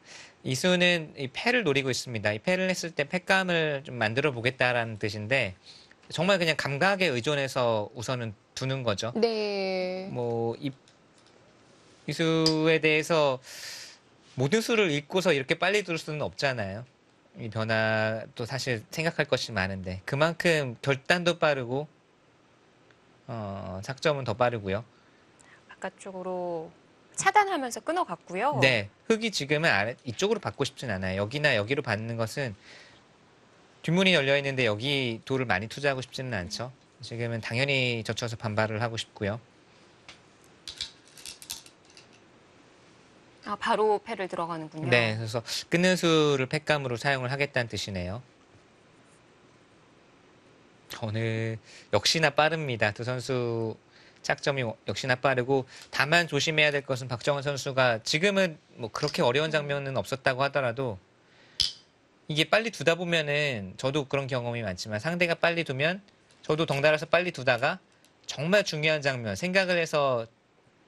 이수는 이 패를 노리고 있습니다. 이 패를 했을 때 패감을 좀 만들어 보겠다라는 뜻인데 정말 그냥 감각에 의존해서 우선은 두는 거죠. 네. 뭐 이수에 대해서 모든 수를 읽고서 이렇게 빨리 둘 수는 없잖아요. 이 변화도 사실 생각할 것이 많은데 그만큼 결단도 빠르고 작점은 더 빠르고요. 바깥쪽으로 차단하면서 끊어갔고요. 네, 흙이 지금은 이쪽으로 받고 싶진 않아요. 여기나 여기로 받는 것은 뒷문이 열려 있는데 여기 돌을 많이 투자하고 싶지는 않죠. 지금은 당연히 젖혀서 반발을 하고 싶고요. 바로 패를 들어가는군요. 네, 그래서 끊는 수를 패감으로 사용을 하겠다는 뜻이네요. 오늘 역시나 빠릅니다. 두 선수 착점이 역시나 빠르고 다만 조심해야 될 것은 박정은 선수가 지금은 뭐 그렇게 어려운 장면은 없었다고 하더라도 이게 빨리 두다 보면은 저도 그런 경험이 많지만 상대가 빨리 두면 저도 덩달아서 빨리 두다가 정말 중요한 장면 생각을 해서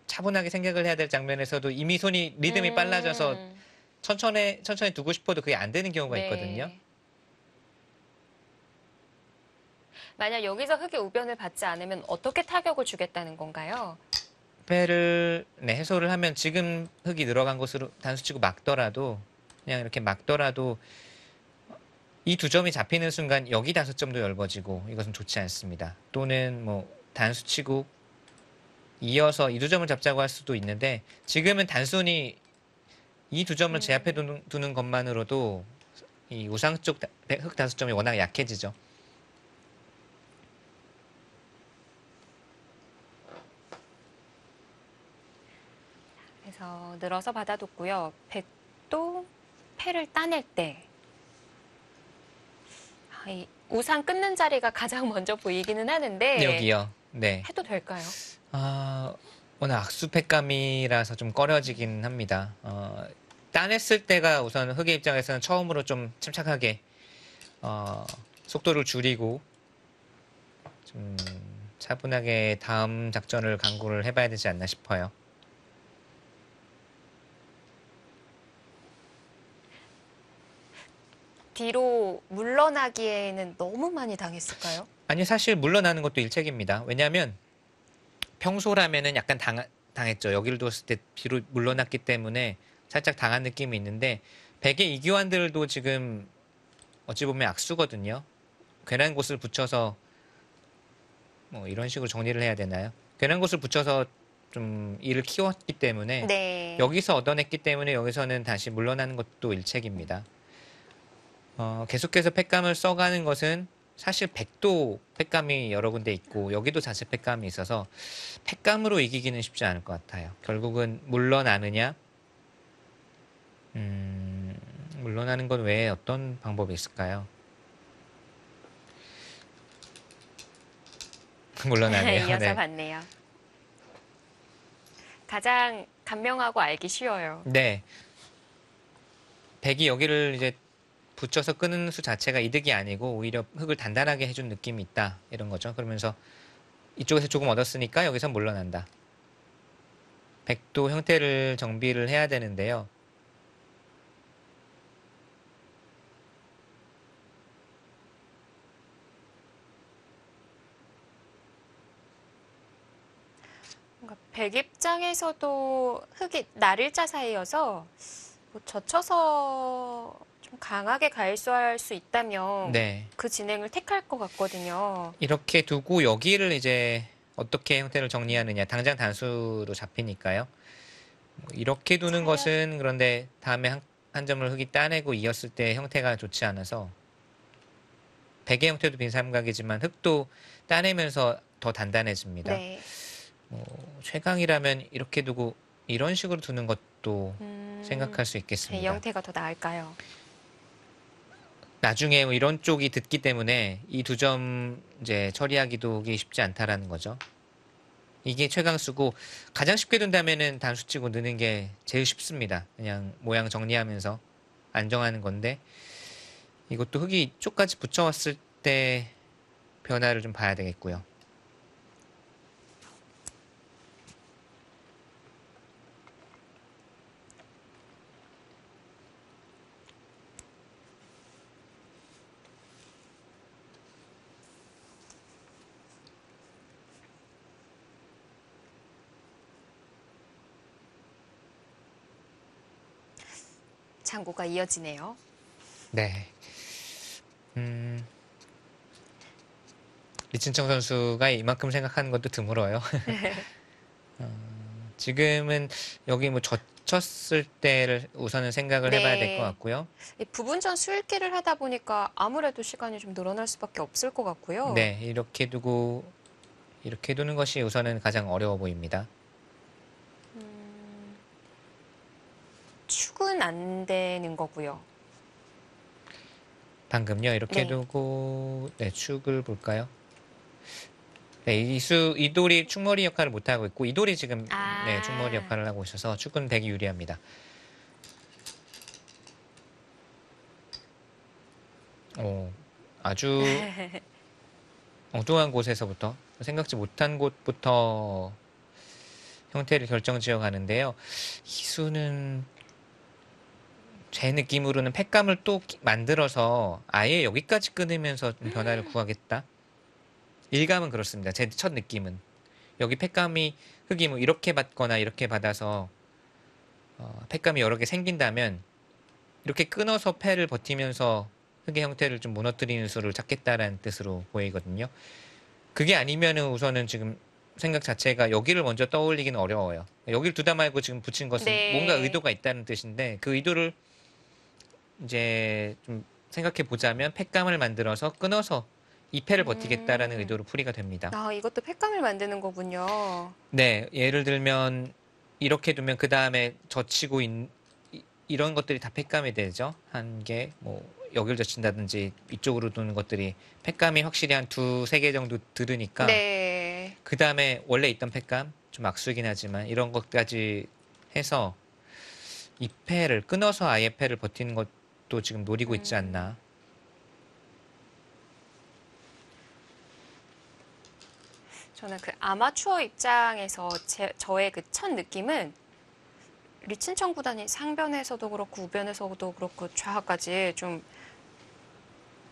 차분하게 생각을 해야 될 장면에서도 이미 손이 리듬이 빨라져서 천천히 두고 싶어도 그게 안 되는 경우가 있거든요. 만약 여기서 흙의 우변을 받지 않으면 어떻게 타격을 주겠다는 건가요? 패를 해소를 하면 지금 흙이 늘어간 곳으로 단수치고 막더라도 그냥 이렇게 막더라도 이 두 점이 잡히는 순간 여기 5점도 엷어지고 이것은 좋지 않습니다. 또는 뭐 단수치고 이어서 이 2점을 잡자고 할 수도 있는데 지금은 단순히 이 2점을 제압해 두는 것만으로도 이 우상 쪽 흙 5점이 워낙 약해지죠. 그래서 늘어서 받아뒀고요. 백도 패를 따낼 때 이 우상 끊는 자리가 가장 먼저 보이기는 하는데 여기요. 네. 해도 될까요? 워낙 악수패감이라서 좀 꺼려지긴 합니다. 따냈을 때가 우선 흙의 입장에서는 처음으로 좀 침착하게 속도를 줄이고 좀 차분하게 다음 작전을 강구를 해봐야 되지 않나 싶어요. 뒤로 물러나기에는 너무 많이 당했을까요? 아니 사실 물러나는 것도 일책입니다. 왜냐하면 평소라면은 약간 당했죠. 여기를 뒀을 때 뒤로 물러났기 때문에 살짝 당한 느낌이 있는데 백의 이교환들도 지금 어찌 보면 악수거든요. 괜한 곳을 붙여서 뭐 이런 식으로 정리를 해야 되나요? 괜한 곳을 붙여서 좀 일을 키웠기 때문에 네. 여기서 얻어냈기 때문에 여기서는 다시 물러나는 것도 일책입니다. 계속해서 횟감을 써가는 것은 사실 백도 횟감이 여러 군데 있고 여기도 자체 횟감이 있어서 횟감으로 이기기는 쉽지 않을 것 같아요. 결국은 물러나느냐, 물러나는 것 외에 어떤 방법이 있을까요? 물러나네요. 이어서 네. 봤네요. 가장 간명하고 알기 쉬워요. 네. 백이 여기를 이제 붙여서 끄는 수 자체가 이득이 아니고 오히려 흙을 단단하게 해준 느낌이 있다. 이런 거죠. 그러면서 이쪽에서 조금 얻었으니까 여기서 물러난다. 백도 형태를 정비를 해야 되는데요. 뭔가 백 입장에서도 흙이 날일자 사이여서 뭐 젖혀서 좀 강하게 가일수할 수 있다면 네. 그 진행을 택할 것 같거든요. 이렇게 두고 여기를 이제 어떻게 형태를 정리하느냐. 당장 단수로 잡히니까요. 이렇게 두는 차라리 것은 그런데 다음에 한 점을 흙이 따내고 이었을 때 형태가 좋지 않아서 백의 형태도 빈삼각이지만 흙도 따내면서 더 단단해집니다. 네. 최강이라면 이렇게 두고 이런 식으로 두는 것도 생각할 수 제 있겠습니다. 형태가 더 나을까요? 나중에 뭐 이런 쪽이 듣기 때문에 이 두 점 이제 처리하기도 쉽지 않다라는 거죠. 이게 최강수고 가장 쉽게 둔다면은 단수 치고 넣는 게 제일 쉽습니다. 그냥 모양 정리하면서 안정하는 건데 이것도 흙이 이쪽까지 붙여왔을 때 변화를 좀 봐야 되겠고요. 장고가 이어지네요. 네. 리춘청 선수가 이만큼 생각하는 것도 드물어요. 지금은 여기 뭐 젖혔을 때를 우선은 생각을 해봐야 될 것 네. 같고요. 이 부분전 수읽기를 하다 보니까 아무래도 시간이 좀 늘어날 수밖에 없을 것 같고요. 네, 이렇게 두고 이렇게 두는 것이 우선은 가장 어려워 보입니다. 축은 안 되는 거고요. 방금요, 이렇게 네. 두고 네, 축을 볼까요? 네, 이 돌이 축머리 역할을 못 하고 있고 이 돌이 지금 네, 축머리 역할을 하고 있어서 축은 백이 유리합니다. 아주 엉뚱한 곳에서부터 생각지 못한 곳부터 형태를 결정지어 가는데요. 희수는 제 느낌으로는 팩감을 또 만들어서 아예 여기까지 끊으면서 좀 변화를 구하겠다. 일감은 그렇습니다. 제 첫 느낌은 여기 팩감이 흙이 뭐 이렇게 받거나 이렇게 받아서 팩감이 여러 개 생긴다면 이렇게 끊어서 패를 버티면서 흙의 형태를 좀 무너뜨리는 수를 찾겠다라는 뜻으로 보이거든요. 그게 아니면은 우선은 지금 생각 자체가 여기를 먼저 떠올리기는 어려워요. 여기를 두다 말고 지금 붙인 것은 네. 뭔가 의도가 있다는 뜻인데 그 의도를 이제 좀 생각해 보자면 팩감을 만들어서 끊어서 이 패를 버티겠다라는 의도로 풀이가 됩니다. 아, 이것도 팩감을 만드는 거군요. 네, 예를 들면 이렇게 두면 그 다음에 젖히고 이런 것들이 다 팩감이 되죠. 한 개, 뭐 여기를 젖힌다든지 이쪽으로 두는 것들이 팩감이 확실히 한 두세 개 정도 들으니까 네. 그 다음에 원래 있던 팩감 좀 악수이긴 하지만 이런 것까지 해서 이 패를 끊어서 아예 패를 버티는 것도 지금 노리고 있지 않나. 저는 그 아마추어 입장에서 저의 그 첫 느낌은 리춘청 구단이 상변에서도 그렇고 우변에서도 그렇고 좌하까지 좀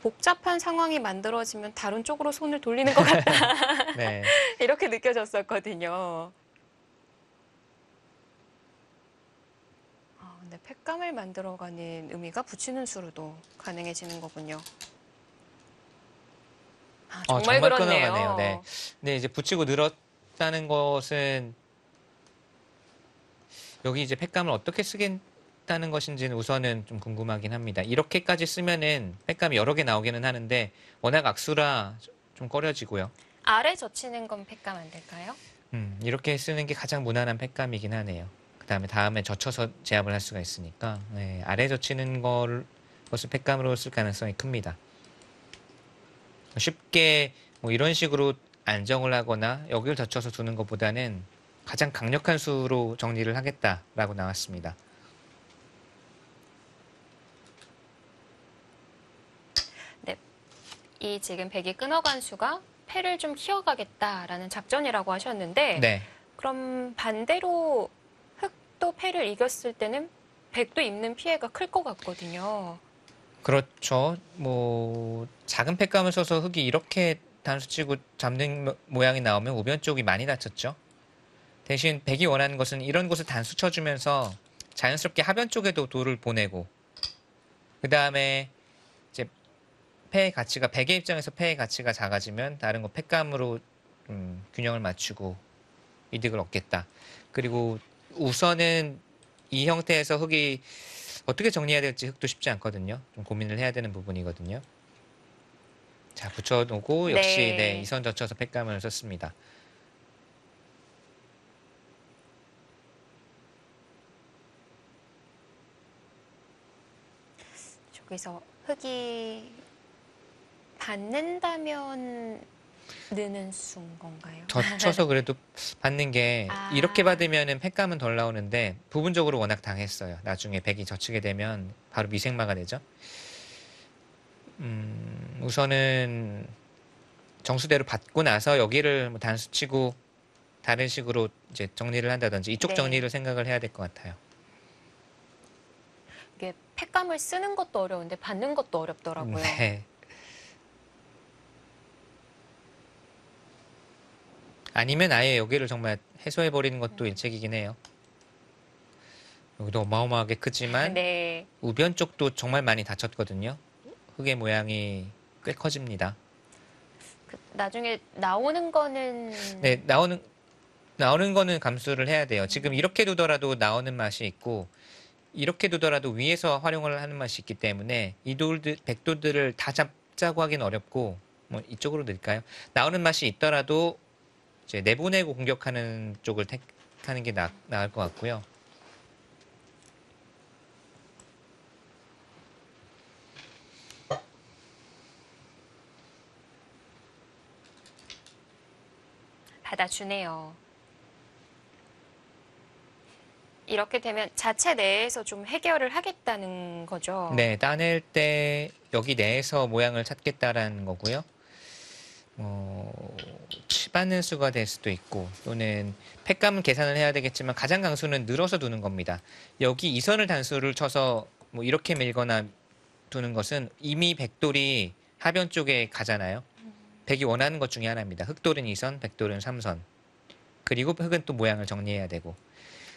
복잡한 상황이 만들어지면 다른 쪽으로 손을 돌리는 것 같다. 네. 이렇게 느껴졌었거든요. 근데 팩감을 만들어가는 의미가 붙이는 수로도 가능해지는 거군요. 정말 정말 그렇네요. 끊어가네요. 네. 근데 이제 붙이고 늘었다는 것은 여기 이제 팩감을 어떻게 쓰겠다는 것인지는 우선은 좀 궁금하긴 합니다. 이렇게까지 쓰면은 팩감이 여러 개 나오기는 하는데 워낙 악수라 좀 꺼려지고요. 아래 젖히는 건 팩감 안 될까요? 이렇게 쓰는 게 가장 무난한 팩감이긴 하네요. 그다음에 다음에 젖혀서 제압을 할 수가 있으니까 네, 아래 젖히는 것을 팩감으로 쓸 가능성이 큽니다. 쉽게 뭐 이런 식으로 안정을 하거나 여기를 젖혀서 두는 것보다는 가장 강력한 수로 정리를 하겠다라고 나왔습니다. 네, 이 지금 백이 끊어간 수가 패를 좀 키워가겠다라는 작전이라고 하셨는데 네. 그럼 반대로 흑도 패를 이겼을 때는 백도 입는 피해가 클 것 같거든요. 그렇죠. 뭐 작은 팩감을 써서 흙이 이렇게 단수 치고 잡는 모양이 나오면 우변 쪽이 많이 다쳤죠. 대신 백이 원하는 것은 이런 곳을 단수 쳐주면서 자연스럽게 하변 쪽에도 돌을 보내고 그 다음에 이제 패의 가치가 백의 입장에서 패의 가치가 작아지면 다른 거 팩감으로 균형을 맞추고 이득을 얻겠다. 그리고 우선은 이 형태에서 흙이 어떻게 정리해야 될지 흙도 쉽지 않거든요. 좀 고민을 해야 되는 부분이거든요. 자, 붙여놓고 역시 네, 이선 젖혀서 팩감을 썼습니다. 저기서 흙이 받는다면 느는 수인 건가요? 젖혀서 그래도 받는 게 이렇게 받으면은 팩감은 덜 나오는데 부분적으로 워낙 당했어요. 나중에 백이 젖히게 되면 바로 미생마가 되죠. 우선은 정수대로 받고 나서 여기를 뭐 단수치고 다른 식으로 이제 정리를 한다든지 이쪽 네. 정리를 생각을 해야 될 것 같아요. 이게 팩감을 쓰는 것도 어려운데 받는 것도 어렵더라고요. 네. 아니면 아예 여기를 정말 해소해버리는 것도 일책이긴 해요. 여기도 어마어마하게 크지만 네. 우변 쪽도 정말 많이 다쳤거든요. 흙의 모양이 꽤 커집니다. 나중에 나오는 거는 네, 나오는 거는 감수를 해야 돼요. 지금 이렇게 두더라도 나오는 맛이 있고 이렇게 두더라도 위에서 활용을 하는 맛이 있기 때문에 이 백돌들을 다 잡자고 하긴 어렵고 뭐 이쪽으로 넣을까요? 나오는 맛이 있더라도 이제 내보내고 공격하는 쪽을 택하는 게 나을 것 같고요. 받아주네요. 이렇게 되면 자체 내에서 좀 해결을 하겠다는 거죠. 네, 따낼 때 여기 내에서 모양을 찾겠다라는 거고요. 치받는 수가 될 수도 있고 또는 팩감은 계산을 해야 되겠지만 가장 강수는 늘어서 두는 겁니다. 여기 이선을 단수를 쳐서 뭐 이렇게 밀거나 두는 것은 이미 백돌이 하변 쪽에 가잖아요. 백이 원하는 것 중에 하나입니다. 흑돌은 2선, 백돌은 3선. 그리고 흑은 또 모양을 정리해야 되고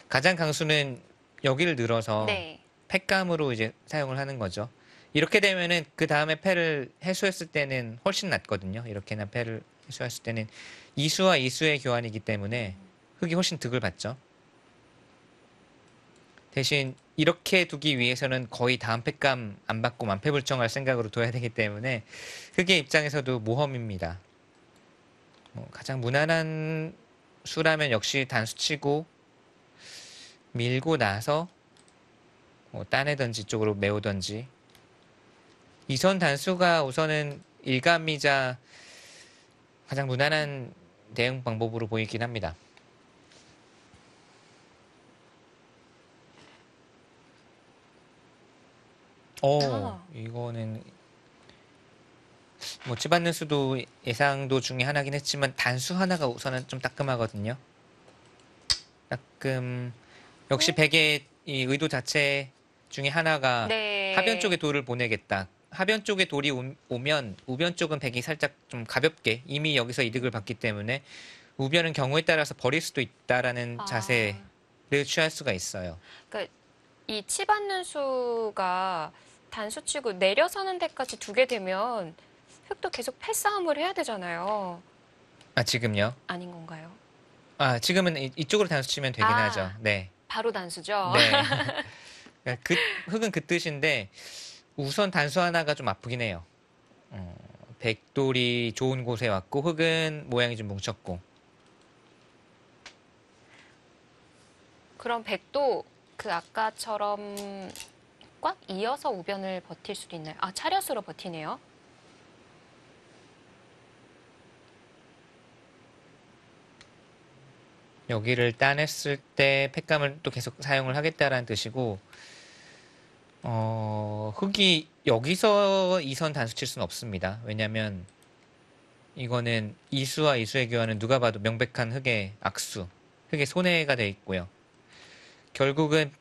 가장 강수는 여기를 늘어서 네. 팩감으로 이제 사용을 하는 거죠. 이렇게 되면은 그 다음에 패를 해소했을 때는 훨씬 낫거든요. 이렇게나 패를 해소했을 때는 이수와 이수의 교환이기 때문에 흙이 훨씬 득을 받죠. 대신 이렇게 두기 위해서는 거의 다음 팩감 안 받고 만패불청할 생각으로 둬야 되기 때문에 흙의 입장에서도 모험입니다. 가장 무난한 수라면 역시 단수치고 밀고 나서 따내든지 쪽으로 메우든지 이선 단수가 우선은 일감이자 가장 무난한 대응 방법으로 보이긴 합니다. 이거는 뭐 치받는 수도 예상도 중에 하나긴 했지만 단수 하나가 우선은 좀 따끔하거든요. 따끔 역시 백의 이 의도 자체 중에 하나가 네. 하변 쪽에 돌을 보내겠다. 하변 쪽에 돌이 오면 우변 쪽은 백이 살짝 좀 가볍게 이미 여기서 이득을 받기 때문에 우변은 경우에 따라서 버릴 수도 있다라는 자세를 취할 수가 있어요. 그러니까 이 치받는 수가 단수치고 내려서는 데까지 두게 되면 흑도 계속 패싸움을 해야 되잖아요. 지금요? 아닌 건가요? 지금은 이쪽으로 단수 치면 되긴 하죠. 네. 바로 단수죠. 네. 그러니까 흙은 그 뜻인데 우선 단수 하나가 좀 아프긴 해요. 백돌이 좋은 곳에 왔고 흙은 모양이 좀 뭉쳤고. 그럼 백도 그 아까처럼 꽉 이어서 우변을 버틸 수도 있나요? 아, 차렷으로 버티네요. 여기를 따냈을 때 팩감을 또 계속 사용을 하겠다라는 뜻이고, 흙이 여기서 2선 단수 칠 수는 없습니다. 왜냐면 이거는 이수와 이수의 교환은 누가 봐도 명백한 흙의 악수, 흙의 손해가 돼 있고요. 결국은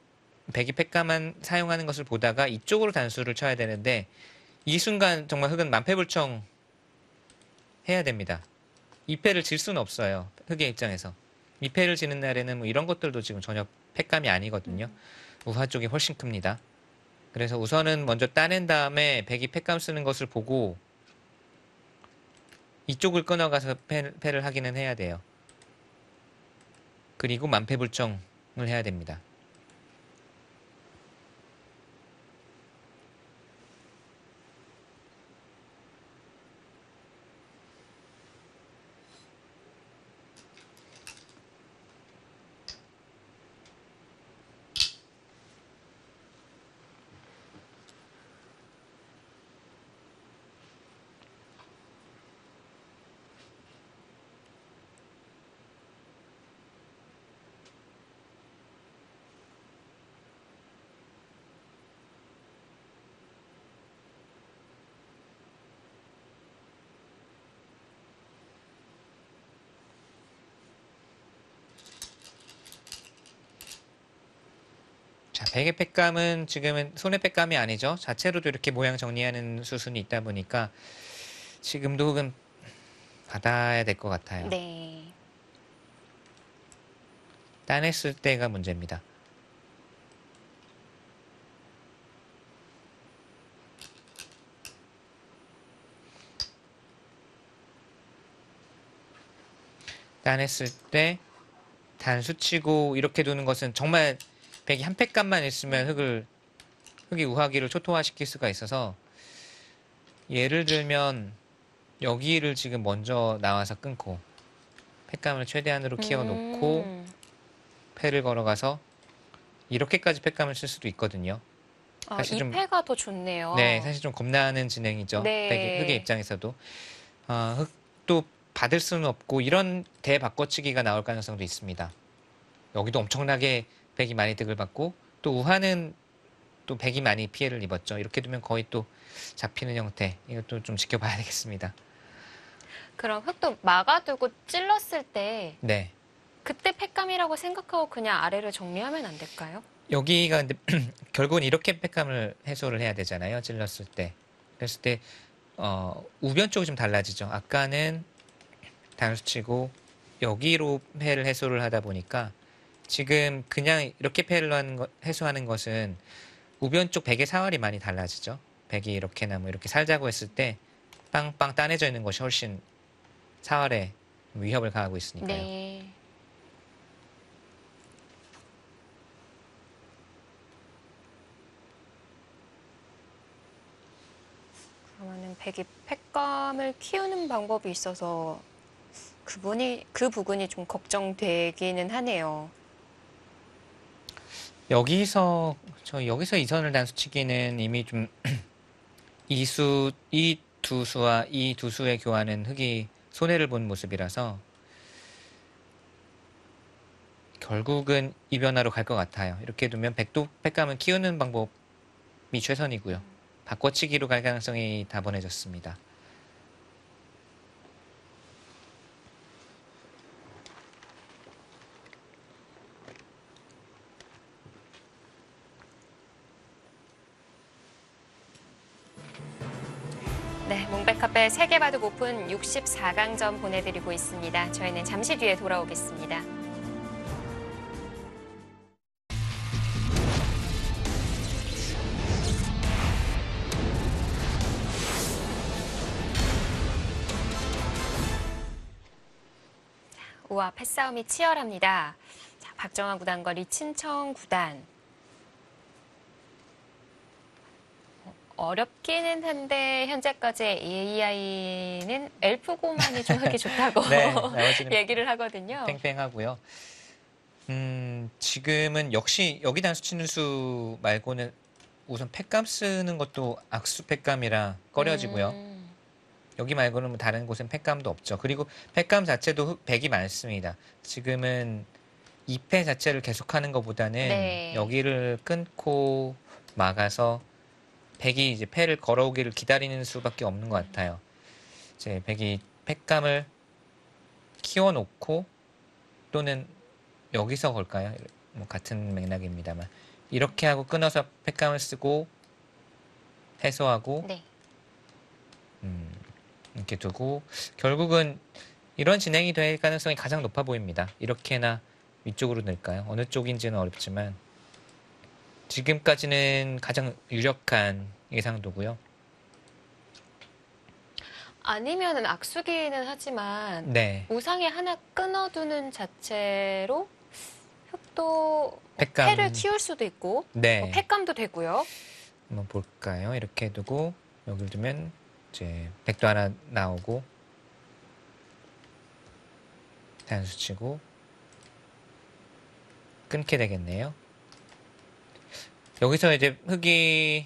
백이 팩감만 사용하는 것을 보다가 이쪽으로 단수를 쳐야 되는데 이 순간 정말 흙은 만패불청 해야 됩니다. 2패를 질 수는 없어요. 흙의 입장에서. 2패를 지는 날에는 뭐 이런 것들도 지금 전혀 팩감이 아니거든요. 우하 쪽이 훨씬 큽니다. 그래서 우선은 먼저 따낸 다음에 백이 팩감 쓰는 것을 보고 이쪽을 끊어가서 패를 하기는 해야 돼요. 그리고 만패불청을 해야 됩니다. 자, 백의 팩감은 지금은 손의 팩감이 아니죠. 자체로도 이렇게 모양 정리하는 수순이 있다 보니까 지금도 흙은 받아야 될 것 같아요. 네. 따냈을 때가 문제입니다. 따냈을 때 단수치고 이렇게 두는 것은 정말 백이 한 팩감만 있으면 흙이 우하기를 초토화시킬 수가 있어서 예를 들면 여기를 지금 먼저 나와서 끊고 팩감을 최대한으로 키워놓고 패를 걸어가서 이렇게까지 팩감을 쓸 수도 있거든요. 아, 사실 좀- 2패가 더 좋네요. 네, 사실 좀 겁나는 진행이죠. 네. 흙의 입장에서도. 흙도 받을 수는 없고 이런 대바꿔치기가 나올 가능성도 있습니다. 여기도 엄청나게 백이 많이 득을 받고 또 우하는 또 백이 많이 피해를 입었죠. 이렇게 두면 거의 또 잡히는 형태. 이것도 좀 지켜봐야 되겠습니다. 그럼 흙도 막아두고 찔렀을 때 네. 그때 팩감이라고 생각하고 그냥 아래를 정리하면 안 될까요? 여기가 근데 결국은 이렇게 팩감을 해소를 해야 되잖아요. 찔렀을 때. 그랬을 때 우변 쪽이 좀 달라지죠. 아까는 단수치고 여기로 패를 해소를 하다 보니까 지금 그냥 이렇게 패를 해소하는 것은 우변 쪽 백의 사활이 많이 달라지죠. 백이 이렇게나 뭐 이렇게 살자고 했을 때 빵빵 따내져 있는 것이 훨씬 사활에 위협을 가하고 있으니까요. 네. 그러면은 백이 팩감을 키우는 방법이 있어서 그 부분이 좀 걱정되기는 하네요. 여기서 이선을 단수치기는 이미 좀 이 두 수와 이 두 수의 교환은 흙이 손해를 본 모습이라서 결국은 이 변화로 갈 것 같아요. 이렇게 두면 팩감은 키우는 방법이 최선이고요. 바꿔치기로 갈 가능성이 다분해졌습니다. 네, 몽백카페 세계바둑 오픈 64강전 보내드리고 있습니다. 저희는 잠시 뒤에 돌아오겠습니다. 우와, 패싸움이 치열합니다. 자, 박정환 구단과 리친청 구단. 어렵기는 한데 현재까지 AI는 엘프고만이 좀 하기 좋다고 네, 나머지는 얘기를 하거든요. 팽팽하고요. 지금은 역시 여기 단수 치는 수 말고는 우선 팩감 쓰는 것도 악수 팩감이라 꺼려지고요. 여기 말고는 뭐 다른 곳은 팩감도 없죠. 그리고 팩감 자체도 백이 많습니다. 지금은 2패 자체를 계속하는 것보다는 네. 여기를 끊고 막아서 백이 이제 패를 걸어오기를 기다리는 수밖에 없는 것 같아요. 이제 백이 팩감을 키워놓고 또는 여기서 걸까요? 뭐 같은 맥락입니다만 이렇게 하고 끊어서 팩감을 쓰고 해소하고 네. 이렇게 두고 결국은 이런 진행이 될 가능성이 가장 높아 보입니다. 이렇게나 위쪽으로 넣을까요? 어느 쪽인지는 어렵지만 지금까지는 가장 유력한 예상도고요. 아니면은 악수기는 하지만 네, 우상에 하나 끊어두는 자체로 흑도 팩감. 패를 키울 수도 있고 네. 팩감도 되고요. 한번 볼까요? 이렇게 두고 여기를 두면 이제 백도 하나 나오고 단수 치고 끊게 되겠네요. 여기서 이제 흑이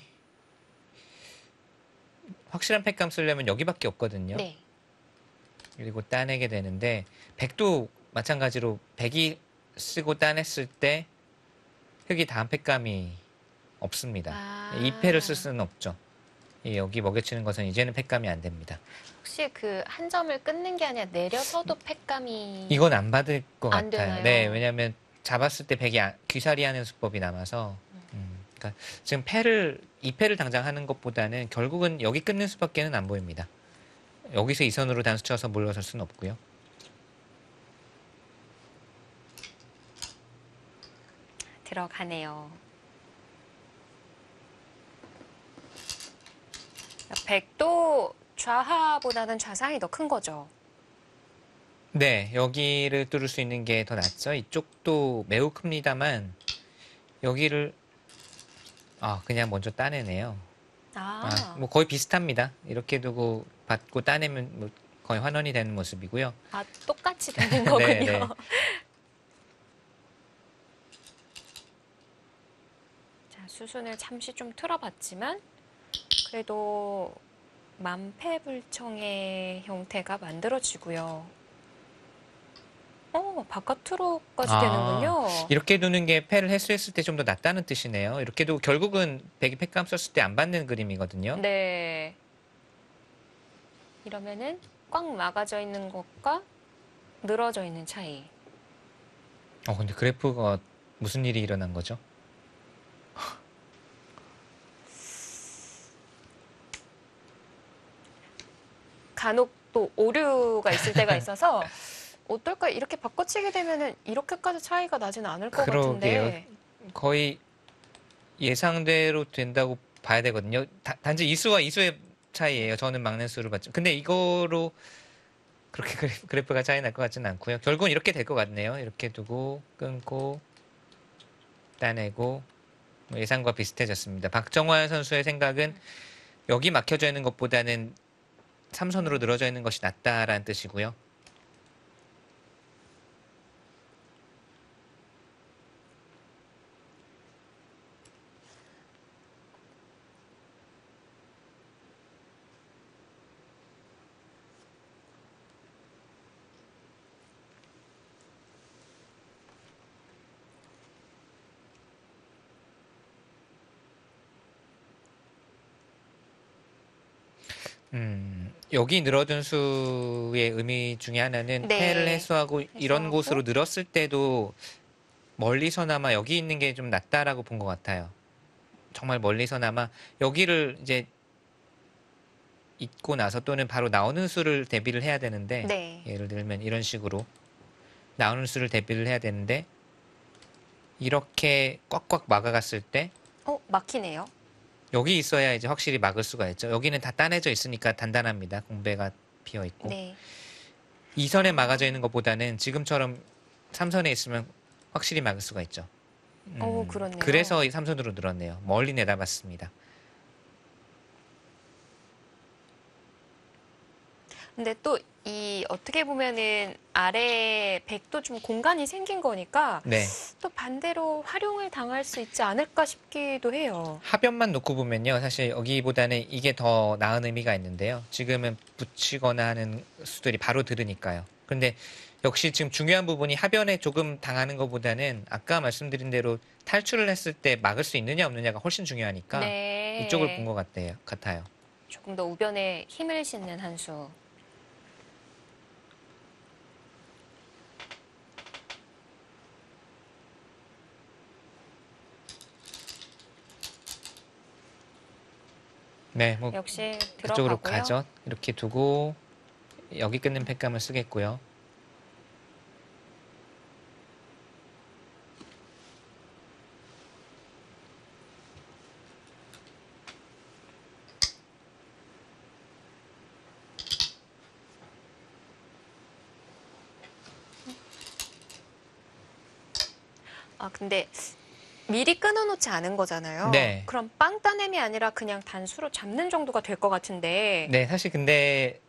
확실한 팩감 쓰려면 여기밖에 없거든요. 네. 그리고 따내게 되는데 백도 마찬가지로 백이 쓰고 따냈을 때 흑이 다음 팩감이 없습니다. 아. 2패를 쓸 수는 없죠. 여기 먹여치는 것은 이제는 팩감이 안 됩니다. 혹시 그 한 점을 끊는 게 아니라 내려서도 팩감이 이건 안 받을 것 안 같아요. 되나요? 네, 왜냐하면 잡았을 때 백이 귀살이하는 수법이 남아서 그러니까 지금 2패를 당장 하는 것보다는 결국은 여기 끊는 수밖에는 안 보입니다. 여기서 2선으로 단수 쳐서 물러설 수는 없고요. 들어가네요. 백도 좌하보다는 좌상이 더 큰 거죠. 네, 여기를 뚫을 수 있는 게 더 낫죠. 이쪽도 매우 큽니다만 여기를 그냥 먼저 따내네요. 뭐 거의 비슷합니다. 이렇게 두고 받고 따내면 뭐 거의 환원이 되는 모습이고요. 똑같이 되는 거군요. 네, 네. 자, 수순을 잠시 좀 틀어봤지만 그래도 만패불청의 형태가 만들어지고요. 바깥으로까지 되는군요. 이렇게 두는 게 패를 해소했을 때 좀 더 낫다는 뜻이네요. 이렇게 두고 결국은 백이 팩감 썼을 때 안 받는 그림이거든요. 네. 이러면은 꽉 막아져 있는 것과 늘어져 있는 차이. 근데 그래프가 무슨 일이 일어난 거죠? 간혹 또 오류가 있을 때가 있어서 어떨까? 이렇게 바꿔치게 되면은 이렇게까지 차이가 나지는 않을 것 그러게요. 같은데. 거의 예상대로 된다고 봐야 되거든요. 단지 이수와 이수의 차이예요. 저는 막는 수를 봤죠. 근데 이거로 그렇게 그래프가 차이 날 것 같지는 않고요. 결국은 이렇게 될 것 같네요. 이렇게 두고 끊고 따내고 뭐 예상과 비슷해졌습니다. 박정환 선수의 생각은 여기 막혀져 있는 것보다는 3선으로 늘어져 있는 것이 낫다라는 뜻이고요. 여기 늘어든 수의 의미 중에 하나는 네. 패를 해소하고 이런 해소하고. 곳으로 늘었을 때도 멀리서나마 여기 있는 게 좀 낫다라고 본 것 같아요. 정말 멀리서나마 여기를 이제 있고 나서 또는 바로 나오는 수를 대비를 해야 되는데 네. 예를 들면 이런 식으로 나오는 수를 대비를 해야 되는데 이렇게 꽉꽉 막아갔을 때 막히네요. 여기 있어야 이제 확실히 막을 수가 있죠. 여기는 다 따내져 있으니까 단단합니다. 공배가 비어 있고. 네. 2선에 막아져 있는 것보다는 지금처럼 3선에 있으면 확실히 막을 수가 있죠. 그렇네요. 그래서 이 삼선으로 늘었네요. 멀리 내다봤습니다. 근데 또 이 어떻게 보면은 아래 백도 좀 공간이 생긴 거니까 네. 또 반대로 활용을 당할 수 있지 않을까 싶기도 해요. 하변만 놓고 보면요. 사실 여기보다는 이게 더 나은 의미가 있는데요. 지금은 붙이거나 하는 수들이 바로 들으니까요. 근데 역시 지금 중요한 부분이 하변에 조금 당하는 것보다는 아까 말씀드린 대로 탈출을 했을 때 막을 수 있느냐 없느냐가 훨씬 중요하니까 이쪽을 본 네. 것 같아요. 조금 더 우변에 힘을 싣는 한 수. 네, 뭐 역시 그쪽으로 들어가고요. 가죠. 이렇게 두고 여기 끊는 팩감을 쓰겠고요. 근데 미리 끊어놓지 않은 거잖아요. 네. 그럼 빵 따냄이 아니라 그냥 단수로 잡는 정도가 될 것 같은데. 네, 사실 근데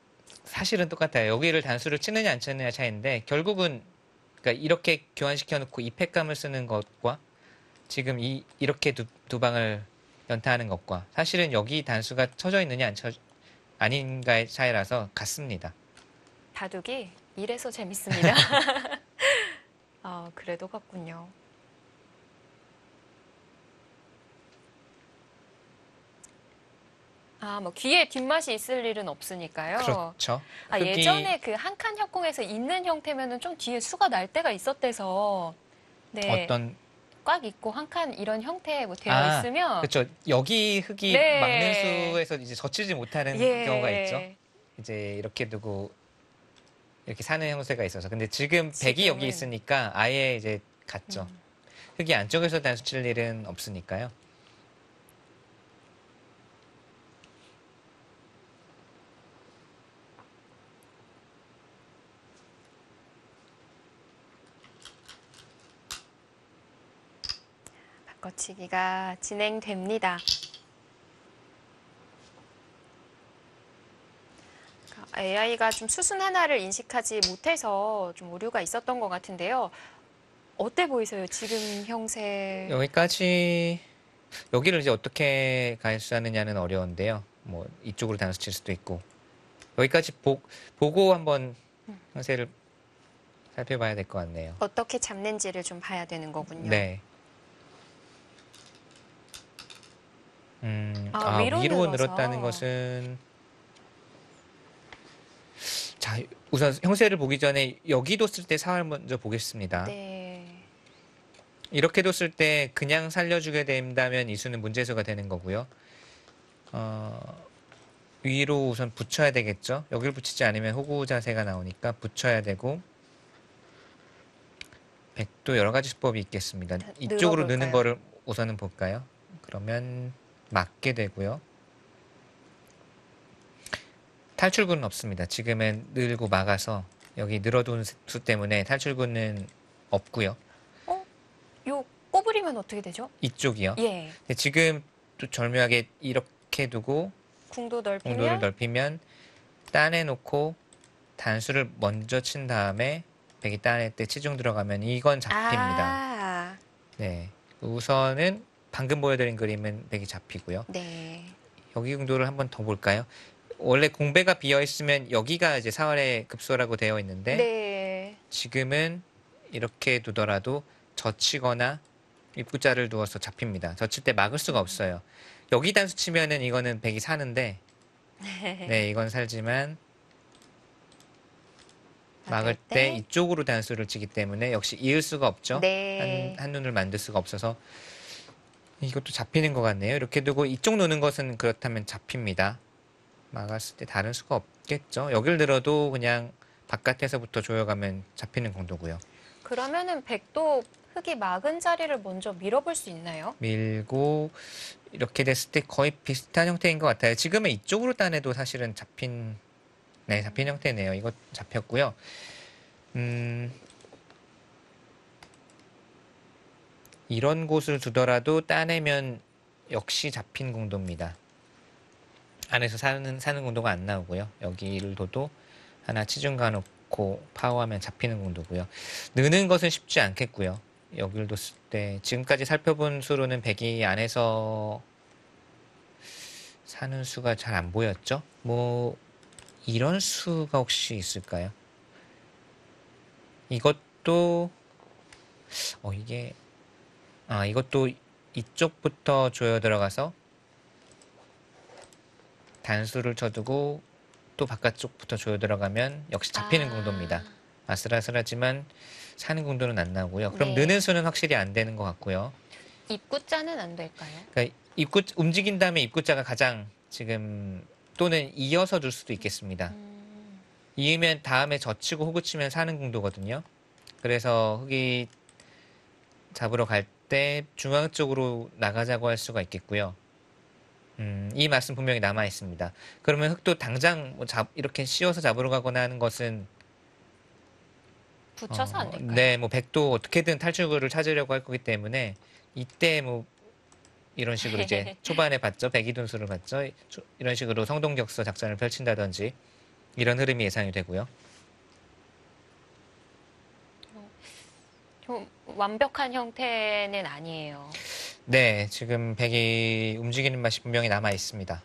사실은 똑같아요. 여기를 단수를 치느냐 안 치느냐 차이인데 결국은 그러니까 이렇게 교환시켜 놓고 이 팩감을 쓰는 것과 지금 이렇게 두 방을 연타하는 것과 사실은 여기 단수가 쳐져 있느냐 아닌가의 차이라서 같습니다. 바둑이 이래서 재밌습니다. 그래도 같군요. 뭐 귀에 뒷맛이 있을 일은 없으니까요. 그렇죠. 흙이 예전에 그 한 칸 협공에서 있는 형태면은 좀 뒤에 수가 날 때가 있었대서 네, 어떤 꽉 있고 한 칸 이런 형태 뭐 되어 있으면 그렇죠. 여기 흙이 네. 막는 수에서 이제 젖히지 못하는 예. 경우가 있죠. 이제 이렇게 두고 이렇게 사는 형태가 있어서. 근데 지금 백이 여기 지금은 있으니까 아예 이제 갔죠. 흙이 안쪽에서 단수 칠 일은 없으니까요. 바꿔치기가 진행됩니다. AI가 좀 수순 하나를 인식하지 못해서 좀 오류가 있었던 것 같은데요. 어때 보이세요? 지금 형세. 여기를 이제 어떻게 가수하느냐는 어려운데요. 뭐 이쪽으로 단수 칠 수도 있고 여기까지 보고 한번 형세를 살펴봐야 될 것 같네요. 어떻게 잡는지를 좀 봐야 되는 거군요. 네. 위로 위로 늘어서. 늘었다는 것은 자, 우선 형세를 보기 전에 여기 뒀을 때 상황을 먼저 보겠습니다. 네. 이렇게 뒀을 때 그냥 살려주게 된다면 이 수는 문제수가 되는 거고요. 위로 우선 붙여야 되겠죠. 여기를 붙이지 않으면 호구 자세가 나오니까 붙여야 되고 백도 여러 가지 수법이 있겠습니다. 이쪽으로 늘어볼까요? 느는 거를 우선은 볼까요? 그러면 맞게 되고요. 탈출구는 없습니다. 지금은 늘고 막아서 여기 늘어둔 수 때문에 탈출구는 없고요. 요 꼬부리면 어떻게 되죠? 이쪽이요. 예. 근데 지금 또 절묘하게 이렇게 두고 궁도 넓히면 공도를 넓히면 따내놓고 단수를 먼저 친 다음에 백이 따낼 때 치중 들어가면 이건 잡힙니다. 네, 우선은 방금 보여드린 그림은 백이 잡히고요. 네. 여기 궁도를 한번 더 볼까요? 원래 공배가 비어 있으면 여기가 이제 사활의 급소라고 되어 있는데 네. 지금은 이렇게 두더라도 젖히거나 입구자를 두어서 잡힙니다. 젖힐 때 막을 수가 없어요. 여기 단수 치면은 이거는 백이 사는데 네, 이건 살지만 막을 때 이쪽으로 단수를 치기 때문에 역시 이을 수가 없죠. 네. 한 눈을 만들 수가 없어서 이것도 잡히는 것 같네요. 이렇게 두고 이쪽 노는 것은 그렇다면 잡힙니다. 막았을 때 다른 수가 없겠죠. 여길 들어도 그냥 바깥에서부터 조여가면 잡히는 정도고요. 그러면은 백도 흙이 막은 자리를 먼저 밀어볼 수 있나요? 밀고 이렇게 됐을 때 거의 비슷한 형태인 것 같아요. 지금은 이쪽으로 따내도 사실은 잡힌 형태네요. 이거 잡혔고요. 이런 곳을 두더라도 따내면 역시 잡힌 공도입니다. 안에서 사는 공도가 안 나오고요. 여기를 둬도 하나 치중 가놓고 파워하면 잡히는 공도고요. 느는 것은 쉽지 않겠고요. 여기를 뒀을 때 지금까지 살펴본 수로는 백이 안에서 사는 수가 잘 안 보였죠? 뭐 이런 수가 혹시 있을까요? 이것도 이게 이것도 이쪽부터 조여 들어가서 단수를 쳐두고 또 바깥쪽부터 조여 들어가면 역시 잡히는 공도입니다. 아슬아슬하지만 사는 공도는 안 나오고요. 그럼 네. 느는 수는 확실히 안 되는 것 같고요. 입구자는 안 될까요? 그러니까 움직인 다음에 입구자가 가장 지금 또는 이어서 둘 수도 있겠습니다. 이으면 다음에 젖히고 호구 치면 사는 공도거든요. 그래서 흑이 잡으러 갈 때 중앙 쪽으로 나가자고 할 수가 있겠고요. 이 말씀 분명히 남아 있습니다. 그러면 흑도 당장 이렇게 씌워서 잡으러 가거나 하는 것은 붙여서 안 될까요? 네, 뭐 백도 어떻게든 탈출구를 찾으려고 할 거기 때문에 이때 뭐 이런 식으로 이제 초반에 봤죠. 백이둔수를 봤죠. 이런 식으로 성동격서 작전을 펼친다든지 이런 흐름이 예상이 되고요. 좀 완벽한 형태는 아니에요. 네, 지금 백이 움직이는 맛이 분명히 남아 있습니다.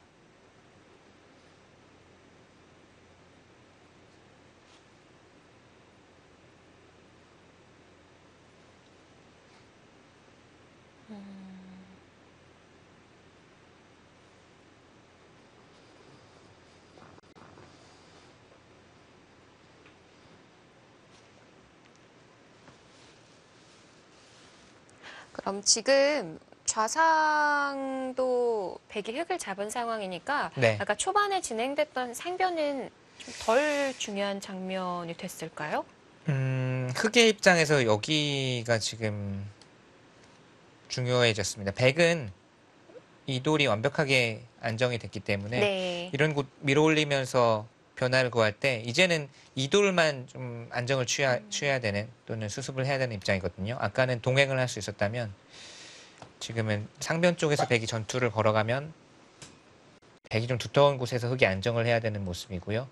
그럼 지금 좌상도 백이 흑을 잡은 상황이니까 네. 아까 초반에 진행됐던 상변은 좀 덜 중요한 장면이 됐을까요? 흑의 입장에서 여기가 지금 중요해졌습니다. 백은 이 돌이 완벽하게 안정이 됐기 때문에 네. 이런 곳 밀어올리면서 변화를 구할 때 이제는 이 돌만 좀 안정을 취해야 되는 또는 수습을 해야 되는 입장이거든요. 아까는 동행을 할 수 있었다면 지금은 상변 쪽에서 백이 전투를 걸어가면 백이 좀 두터운 곳에서 흑이 안정을 해야 되는 모습이고요.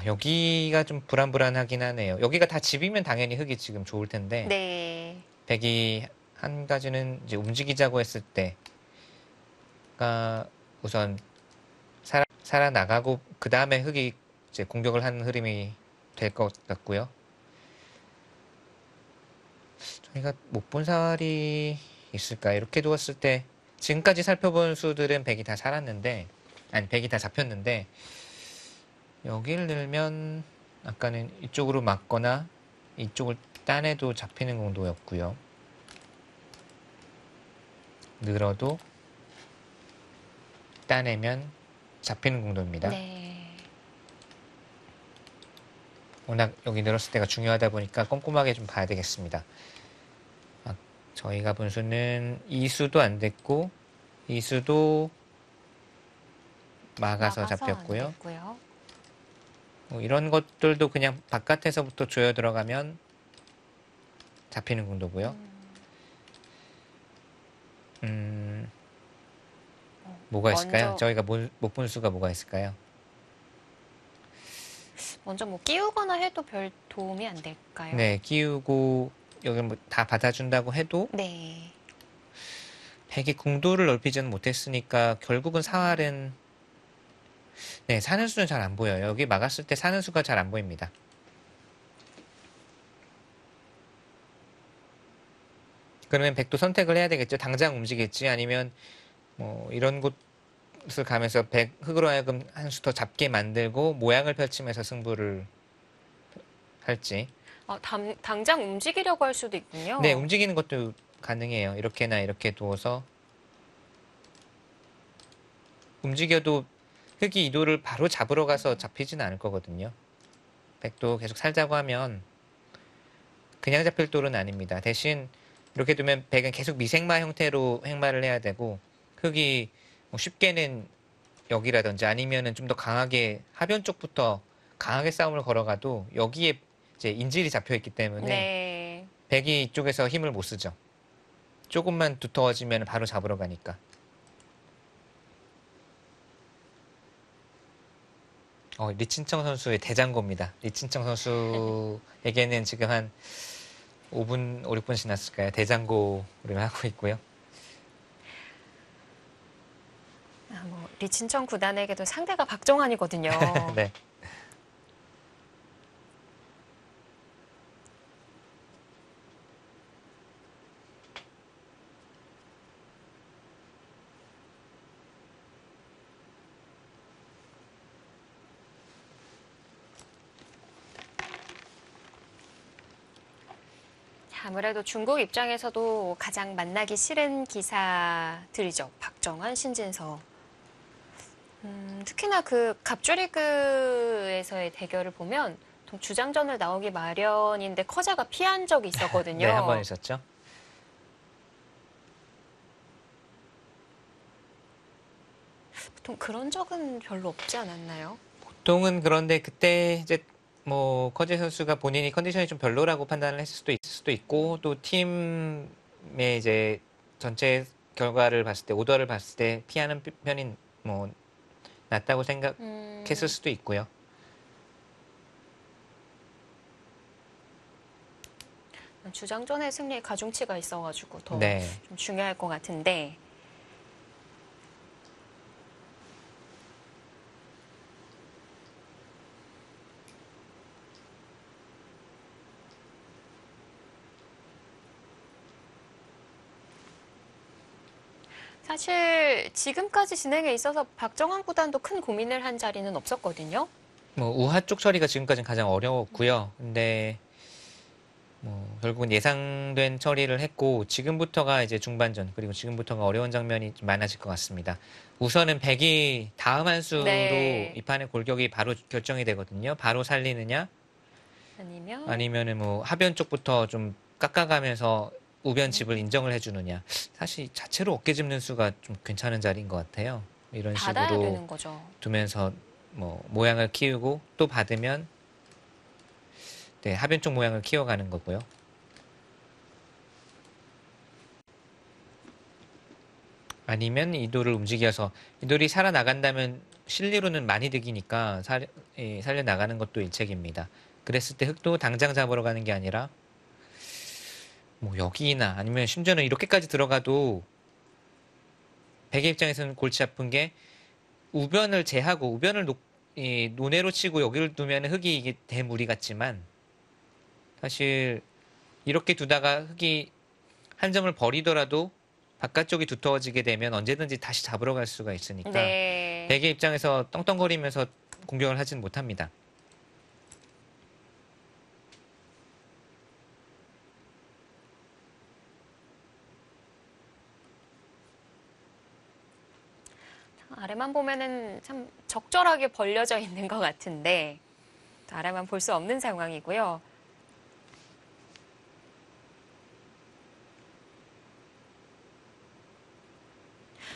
여기가 좀 불안불안하긴 하네요. 여기가 다 집이면 당연히 흑이 지금 좋을 텐데 네. 백이 한 가지는 이제 움직이자고 했을 때가 우선 살아나가고 그 다음에 흑이 이제 공격을 하는 흐름이 될 것 같고요. 저희가 못 본 사활이 있을까요? 이렇게 두었을 때 지금까지 살펴본 수들은 백이 다 살았는데 백이 다 잡혔는데 여기를 늘면 아까는 이쪽으로 막거나 이쪽을 따내도 잡히는 공도였고요. 늘어도 따내면 잡히는 공도입니다. 네. 워낙 여기 늘었을 때가 중요하다 보니까 꼼꼼하게 좀 봐야 되겠습니다. 저희가 본 수는 이 수도 안 됐고 이 수도 막아서 잡혔고요. 안 됐고요. 뭐 이런 것들도 그냥 바깥에서부터 조여 들어가면 잡히는 공도고요. 뭐가 있을까요? 먼저- 저희가 못 본 수가 뭐가 있을까요? 먼저 뭐 끼우거나 해도 별 도움이 안 될까요? 네, 끼우고 여기 뭐 다 받아준다고 해도 네. 백이 궁도를 넓히지는 못했으니까 결국은 사활은 네, 사는 수는 잘 안 보여요. 여기 막았을 때 사는 수가 잘 안 보입니다. 그러면 백도 선택을 해야 되겠죠. 당장 움직일지 아니면 뭐 이런 곳을 가면서 백 흑으로 하여금 한 수 더 잡게 만들고 모양을 펼치면서 승부를 할지. 당장 움직이려고 할 수도 있군요. 네, 움직이는 것도 가능해요. 이렇게나 이렇게 두어서 움직여도 흑이 이도를 바로 잡으러 가서 잡히지는 않을 거거든요. 백도 계속 살자고 하면 그냥 잡힐 돌은 아닙니다. 대신 이렇게 두면 백은 계속 미생마 형태로 행마를 해야 되고 흑이 뭐 쉽게는 여기라든지 아니면은 좀 더 강하게 하변 쪽부터 강하게 싸움을 걸어가도 여기에 이제 인질이 잡혀 있기 때문에 네. 백이 이쪽에서 힘을 못 쓰죠. 조금만 두터워지면 바로 잡으러 가니까. 리친청 선수의 대장고입니다. 리친청 선수에게는 지금 한 5분, 5, 6분 지났을까요? 대장고를 하고 있고요. 리친청 구단에게도 상대가 박정환이거든요. 네. 아무래도 중국 입장에서도 가장 만나기 싫은 기사들이죠. 박정환, 신진서. 특히나 그 갑주리그에서의 대결을 보면 주장전을 나오기 마련인데 커자가 피한 적이 있었거든요. 네, 한 번 있었죠. 보통 그런 적은 별로 없지 않았나요? 보통은 그런데 그때 이제 커제 선수가 본인이 컨디션이 좀 별로라고 판단을 했을 수도 있을 수도 있고 또 팀의 이제 전체 결과를 봤을 때 오더를 봤을 때 피하는 편이 낫다고 생각했을 수도 있고요. 주장전의 승리에 가중치가 있어가지고 더 네. 좀 중요할 것 같은데. 사실 지금까지 진행에 있어서 박정환 구단도 큰 고민을 한 자리는 없었거든요. 우하 쪽 처리가 지금까지는 가장 어려웠고요. 근데 결국은 예상된 처리를 했고 지금부터가 이제 중반전 그리고 지금부터가 어려운 장면이 좀 많아질 것 같습니다. 우선은 백이 다음 한 수로 네. 이 판의 골격이 바로 결정이 되거든요. 바로 살리느냐 아니면은 하변 쪽부터 좀 깎아가면서 우변 집을 인정을 해주느냐. 사실 자체로 어깨 짚는 수가 좀 괜찮은 자리인 것 같아요. 이런 받아야 식으로 되는 거죠. 두면서 모양을 키우고 또 받으면 네, 하변 쪽 모양을 키워가는 거고요. 아니면 이 돌을 움직여서 이 돌이 살아나간다면 실리로는 많이 득이니까 살려나가는 것도 일책입니다. 그랬을 때 흑도 당장 잡으러 가는 게 아니라 여기나 아니면 심지어는 이렇게까지 들어가도 백의 입장에서는 골치 아픈 게 우변을 제하고 우변을 논외로 치고 여기를 두면 흑이 이게 대무리 같지만 사실 이렇게 두다가 흑이 한 점을 버리더라도 바깥쪽이 두터워지게 되면 언제든지 다시 잡으러 갈 수가 있으니까 네. 백의 입장에서 떵떵거리면서 공격을 하진 못합니다. 아래만 보면은 참 적절하게 벌려져 있는 것 같은데 아래만 볼 수 없는 상황이고요.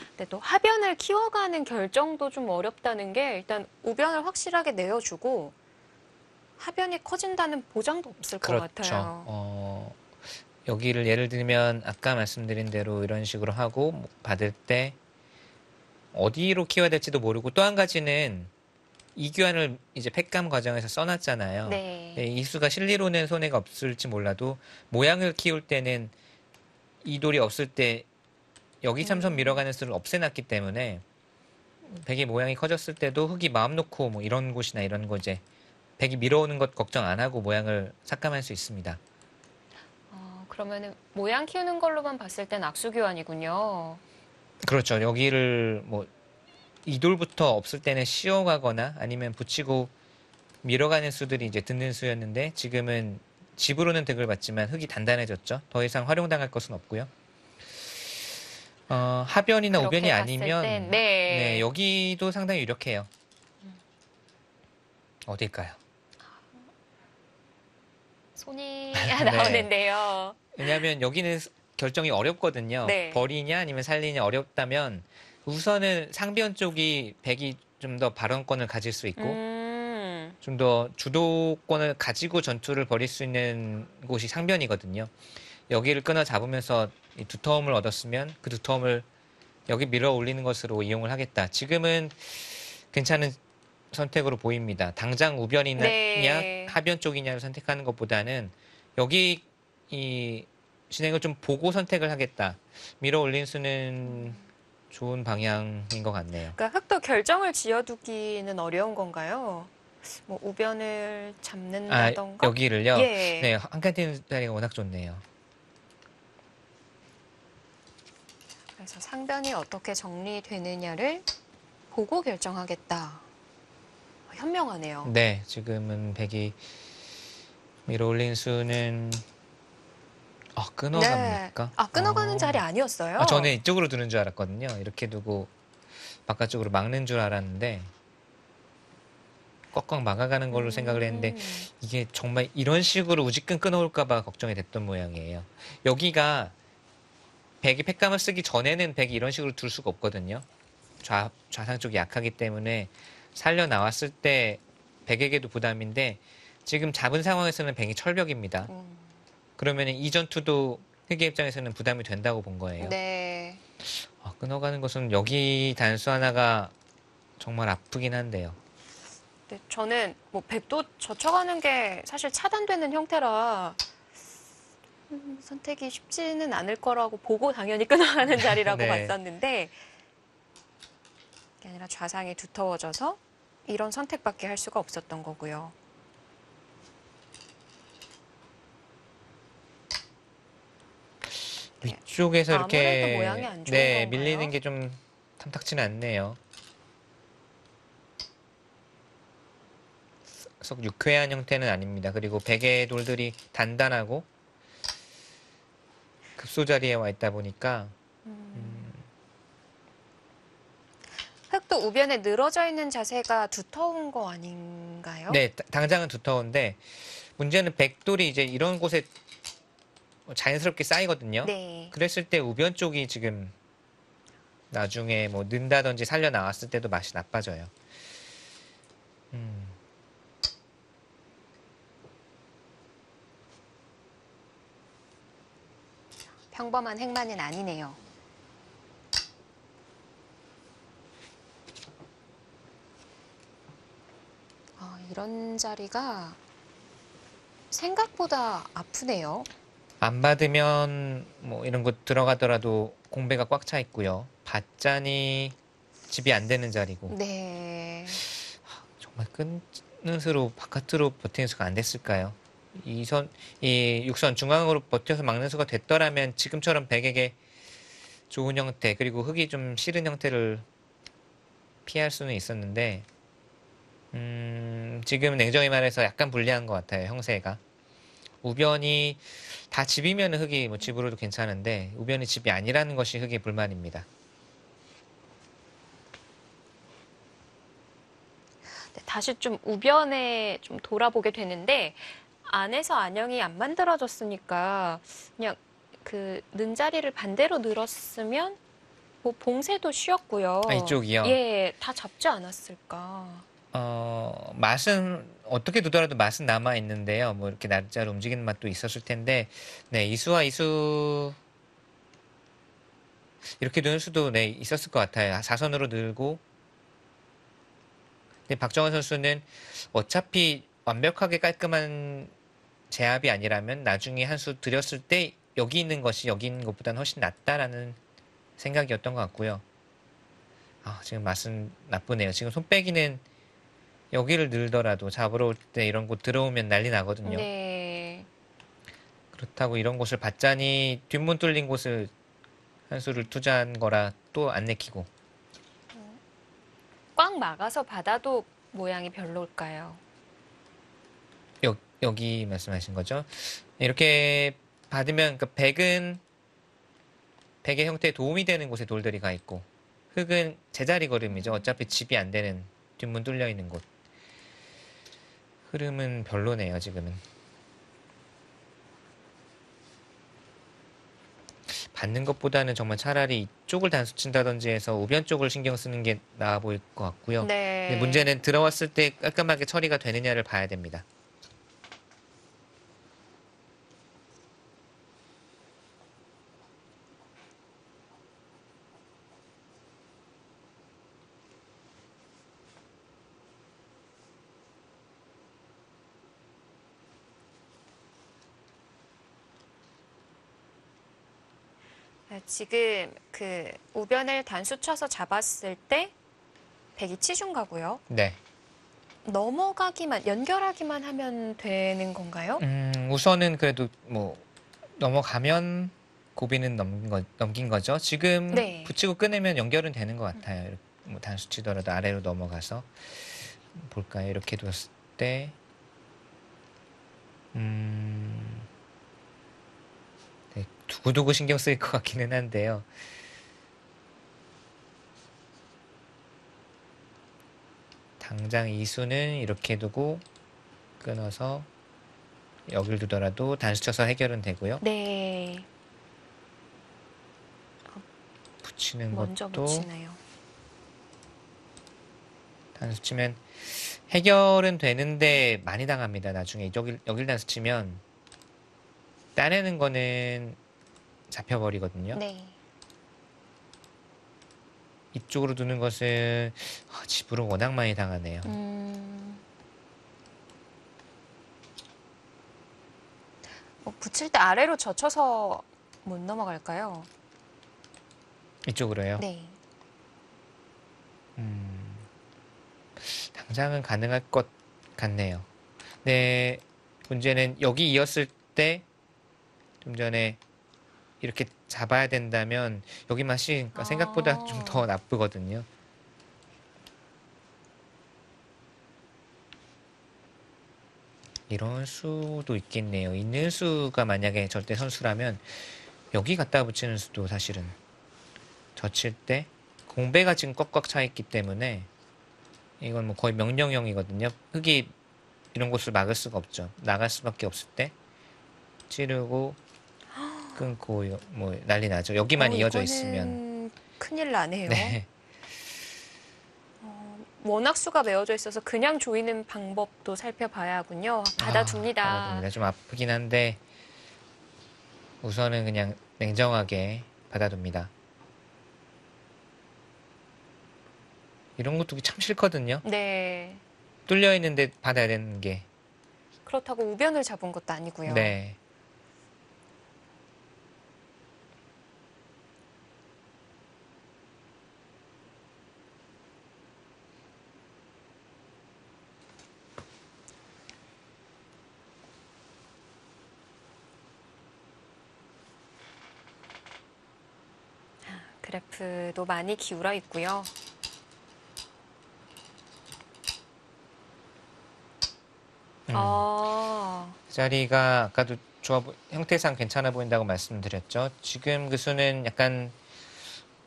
근데 또 하변을 키워가는 결정도 좀 어렵다는 게 일단 우변을 확실하게 내어주고 하변이 커진다는 보장도 없을 것 같아요. 그렇죠. 여기를 예를 들면 아까 말씀드린 대로 이런 식으로 하고 받을 때 어디로 키워야 될지도 모르고 또 한 가지는 이규환을 이제 팩감 과정에서 써놨잖아요. 네. 이 수가 실리로는 손해가 없을지 몰라도 모양을 키울 때는 이 돌이 없을 때 여기 삼선 밀어가는 수를 없애놨기 때문에 백의 모양이 커졌을 때도 흑이 마음 놓고 이런 곳이나 이런 거 이제 백이 밀어오는 것 걱정 안 하고 모양을 삭감할 수 있습니다. 그러면은 모양 키우는 걸로만 봤을 땐 악수 교환이군요. 그렇죠. 여기를 이 돌부터 없을 때는 씌워가거나 아니면 붙이고 밀어가는 수들이 이제 듣는 수였는데 지금은 집으로는 득을 받지만 흙이 단단해졌죠. 더 이상 활용당할 것은 없고요. 하변이나 우변이 아니면 땐, 네, 여기도 상당히 유력해요. 어딜까요? 손이 네. 나오는데요. 왜냐하면 여기는 결정이 어렵거든요. 네. 버리냐 아니면 살리냐 어렵다면 우선은 상변 쪽이 백이 좀 더 발언권을 가질 수 있고 좀 더 주도권을 가지고 전투를 벌일 수 있는 곳이 상변이거든요. 여기를 끊어 잡으면서 이 두터움을 얻었으면 그 두터움을 여기 밀어 올리는 것으로 이용을 하겠다. 지금은 괜찮은 선택으로 보입니다. 당장 우변이냐 네. 하변 쪽이냐를 선택하는 것보다는 여기 이 진행을 좀 보고 선택을 하겠다. 밀어 올린 수는 좋은 방향인 것 같네요. 그러니까 흑도 결정을 지어두기는 어려운 건가요? 뭐 우변을 아, 잡는다던가? 여기를요? 예. 네, 한 칸 띄는 자리가 워낙 좋네요. 그래서 상변이 어떻게 정리되느냐를 보고 결정하겠다. 현명하네요. 네, 지금은 백이 밀어 올린 수는 네. 끊어갑니까? 아, 끊어가는 자리 아니었어요? 저는 이쪽으로 두는 줄 알았거든요. 이렇게 두고 바깥쪽으로 막는 줄 알았는데 꽉꽉 막아가는 걸로 생각을 했는데 이게 정말 이런 식으로 우지끈 끊어올까 봐 걱정이 됐던 모양이에요. 여기가 백이 팩감을 쓰기 전에는 백이 이런 식으로 둘 수가 없거든요. 좌상 쪽이 약하기 때문에 살려 나왔을 때 백에게도 부담인데 지금 잡은 상황에서는 백이 철벽입니다. 그러면 이 전투도 흑의 입장에서는 부담이 된다고 본 거예요. 네. 끊어가는 것은 여기 단수 하나가 정말 아프긴 한데요. 네, 저는 뭐 백도 젖혀가는 게 사실 차단되는 형태라 선택이 쉽지는 않을 거라고 보고 당연히 끊어가는 자리라고 네. 봤었는데 그게 아니라 좌상이 두터워져서 이런 선택밖에 할 수가 없었던 거고요. 위쪽에서 아무래도 이렇게 모양이 안 좋은 네, 건가요? 밀리는 게 좀 탐탁치는 않네요. 썩 유쾌한 형태는 아닙니다. 그리고 베개 돌들이 단단하고 급소 자리에 와 있다 보니까 흑도 우변에 늘어져 있는 자세가 두터운 거 아닌가요? 네, 당장은 두터운데 문제는 백돌이 이제 이런 곳에 자연스럽게 쌓이거든요. 네. 그랬을 때 우변 쪽이 지금 나중에 뭐 는다든지 살려 나왔을 때도 맛이 나빠져요. 평범한 행만은 아니네요. 이런 자리가 생각보다 아프네요. 안 받으면 뭐 이런 곳 들어가더라도 공배가 꽉 차 있고요. 받자니 집이 안 되는 자리고 네. 정말 끊는 수로 바깥으로 버티는 수가 안 됐을까요? 이 육선 중앙으로 버텨서 막는 수가 됐더라면 지금처럼 백에게 좋은 형태 그리고 흙이 좀 싫은 형태를 피할 수는 있었는데 지금 냉정히 말해서 약간 불리한 것 같아요. 형세가. 우변이 다 집이면 흙이 뭐 집으로도 괜찮은데 우변이 집이 아니라는 것이 흙의 불만입니다. 네, 다시 좀 우변에 좀 돌아보게 되는데 안에서 안형이 안 만들어졌으니까 그냥 그 는 자리를 반대로 늘었으면 뭐 봉쇄도 쉬웠고요. 이쪽이요? 예, 다 잡지 않았을까. 맛은 어떻게 두더라도 맛은 남아 있는데요. 뭐 이렇게 날짜로 움직이는 맛도 있었을 텐데, 네, 이수와 이수 이렇게 두는 수도 네 있었을 것 같아요. 4선으로 늘고, 근데 박정환 선수는 어차피 완벽하게 깔끔한 제압이 아니라면 나중에 한 수 들였을 때 여기 있는 것이 여기 있는 것보다는 훨씬 낫다라는 생각이었던 것 같고요. 지금 맛은 나쁘네요. 지금 손빼기는 여기를 늘더라도 잡으러 올 때 이런 곳 들어오면 난리 나거든요. 네. 그렇다고 이런 곳을 받자니 뒷문 뚫린 곳을 한 수를 투자한 거라 또 안 내키고. 꽉 막아서 받아도 모양이 별로일까요? 여기 말씀하신 거죠? 이렇게 받으면 그 백은 백의 형태에 도움이 되는 곳에 돌들이 가 있고 흙은 제자리 걸음이죠. 어차피 집이 안 되는 뒷문 뚫려 있는 곳. 흐름은 별로네요, 지금은. 받는 것보다는 정말 차라리 이쪽을 단수 친다든지 해서 우변 쪽을 신경 쓰는 게 나아 보일 것 같고요. 네. 근데 문제는 들어왔을 때 깔끔하게 처리가 되느냐를 봐야 됩니다. 지금 그 우변을 단수 쳐서 잡았을 때 백이 치중가고요. 네. 연결하기만 하면 되는 건가요? 우선은 그래도 뭐 넘어가면 고비는 넘긴 거죠. 지금 네. 붙이고 끊으면 연결은 되는 것 같아요. 이렇게 뭐 단수 치더라도 아래로 넘어가서 볼까요? 이렇게 뒀을 때 네, 두고두고 신경 쓰일 것 같기는 한데요. 당장 이수는 이렇게 두고 끊어서 여길 두더라도 단수 쳐서 해결은 되고요. 네. 붙이는 먼저 것도 붙이네요. 단수 치면 해결은 되는데 많이 당합니다. 나중에 여길 단수 치면 따내는 거는 잡혀버리거든요. 네. 이쪽으로 두는 것은 집으로 워낙 많이 당하네요. 붙일 때 아래로 젖혀서 못 넘어갈까요? 이쪽으로요. 네. 당장은 가능할 것 같네요. 네, 문제는 여기 이었을 때 좀 전에 이렇게 잡아야 된다면 여기 맛이 생각보다 좀 더 나쁘거든요. 이런 수도 있겠네요. 있는 수가 만약에 절대 선수라면 여기 갖다 붙이는 수도 사실은 젖힐 때 공배가 지금 꽉꽉 차 있기 때문에 이건 뭐 거의 명령형이거든요. 흙이 이런 곳을 막을 수가 없죠. 나갈 수밖에 없을 때 찌르고 끊고 뭐 난리 나죠. 여기만 이어져 있으면. 큰일 나네요. 네. 워낙 수가 메어져 있어서 그냥 조이는 방법도 살펴봐야 하군요. 받아둡니다. 받아둡니다. 좀 아프긴 한데 우선은 그냥 냉정하게 받아둡니다. 이런 것도 참 싫거든요. 네. 뚫려 있는데 받아야 되는 게. 그렇다고 우변을 잡은 것도 아니고요. 네. 그래프도 많이 기울어 있고요. 자리가 아까도 형태상 괜찮아 보인다고 말씀드렸죠. 지금 그 수는 약간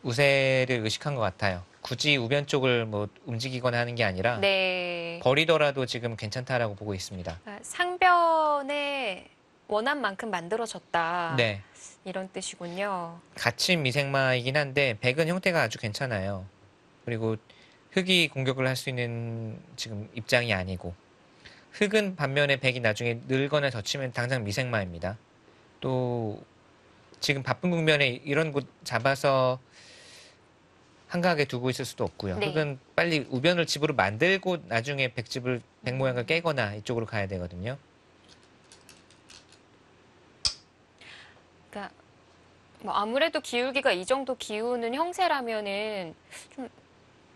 우세를 의식한 것 같아요. 굳이 우변 쪽을 뭐 움직이거나 하는 게 아니라 네. 버리더라도 지금 괜찮다라고 보고 있습니다. 상변에 원한 만큼 만들어졌다. 네. 이런 뜻이군요. 갇힌 미생마이긴 한데 백은 형태가 아주 괜찮아요. 그리고 흙이 공격을 할 수 있는 지금 입장이 아니고 흙은 반면에 백이 나중에 늘거나 젖히면 당장 미생마입니다. 또 지금 바쁜 국면에 이런 곳 잡아서 한가하게 두고 있을 수도 없고요. 네. 흙은 빨리 우변을 집으로 만들고 나중에 백 모양을 깨거나 이쪽으로 가야 되거든요. 그러니까 뭐 아무래도 기울기가 이 정도 기우는 형세라면은 좀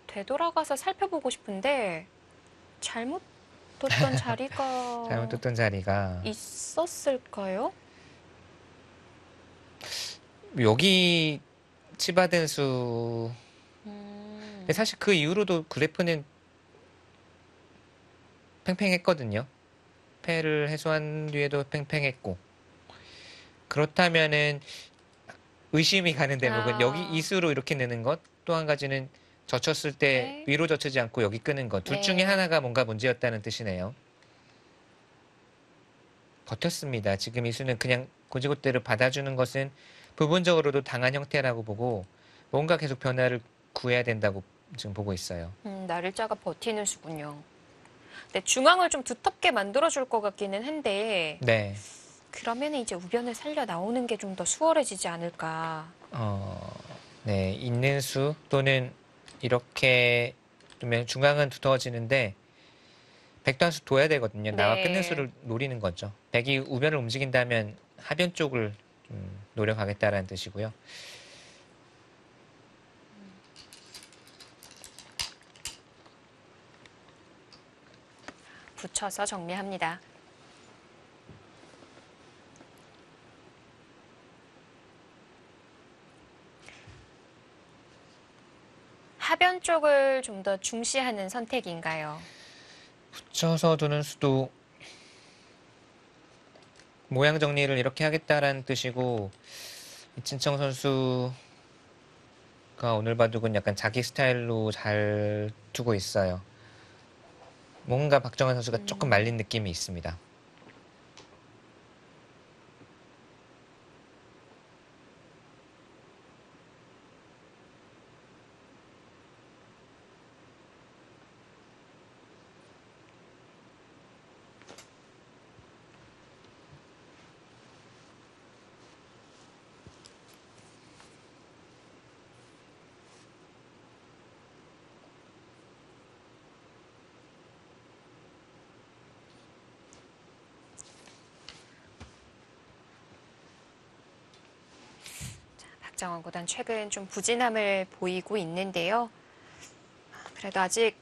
되돌아가서 살펴보고 싶은데 잘못 뒀던 자리가 잘못 뒀던 자리가 있었을까요? 여기 치받은 수. 근데 사실 그 이후로도 그래프는 팽팽했거든요. 패를 해소한 뒤에도 팽팽했고. 그렇다면은 의심이 가는 대목은 여기 이수로 이렇게 내는 것, 또 한 가지는 젖혔을 때 네. 위로 젖히지 않고 여기 끄는 것. 둘 중에 네. 하나가 뭔가 문제였다는 뜻이네요. 버텼습니다. 지금 이수는 그냥 고지고대로 받아주는 것은 부분적으로도 당한 형태라고 보고 뭔가 계속 변화를 구해야 된다고 지금 보고 있어요. 날짜가 버티는 수군요. 근데 중앙을 좀 두텁게 만들어줄 것 같기는 한데 네. 그러면 이제 우변을 살려 나오는 게 좀 더 수월해지지 않을까. 네. 있는 수 또는 이렇게 두면 중앙은 두터워지는데 백도 한 수 둬야 되거든요. 나와 네. 끊는 수를 노리는 거죠. 백이 우변을 움직인다면 하변 쪽을 좀 노력하겠다라는 뜻이고요. 붙여서 정리합니다. 하변 쪽을 좀 더 중시하는 선택인가요? 붙여서 두는 수도 모양 정리를 이렇게 하겠다라는 뜻이고, 이친청 선수가 오늘 바둑은 약간 자기 스타일로 잘 두고 있어요. 뭔가 박정환 선수가 조금 말린 느낌이 있습니다. 박정환 구단 최근 좀 부진함을 보이고 있는데요. 그래도 아직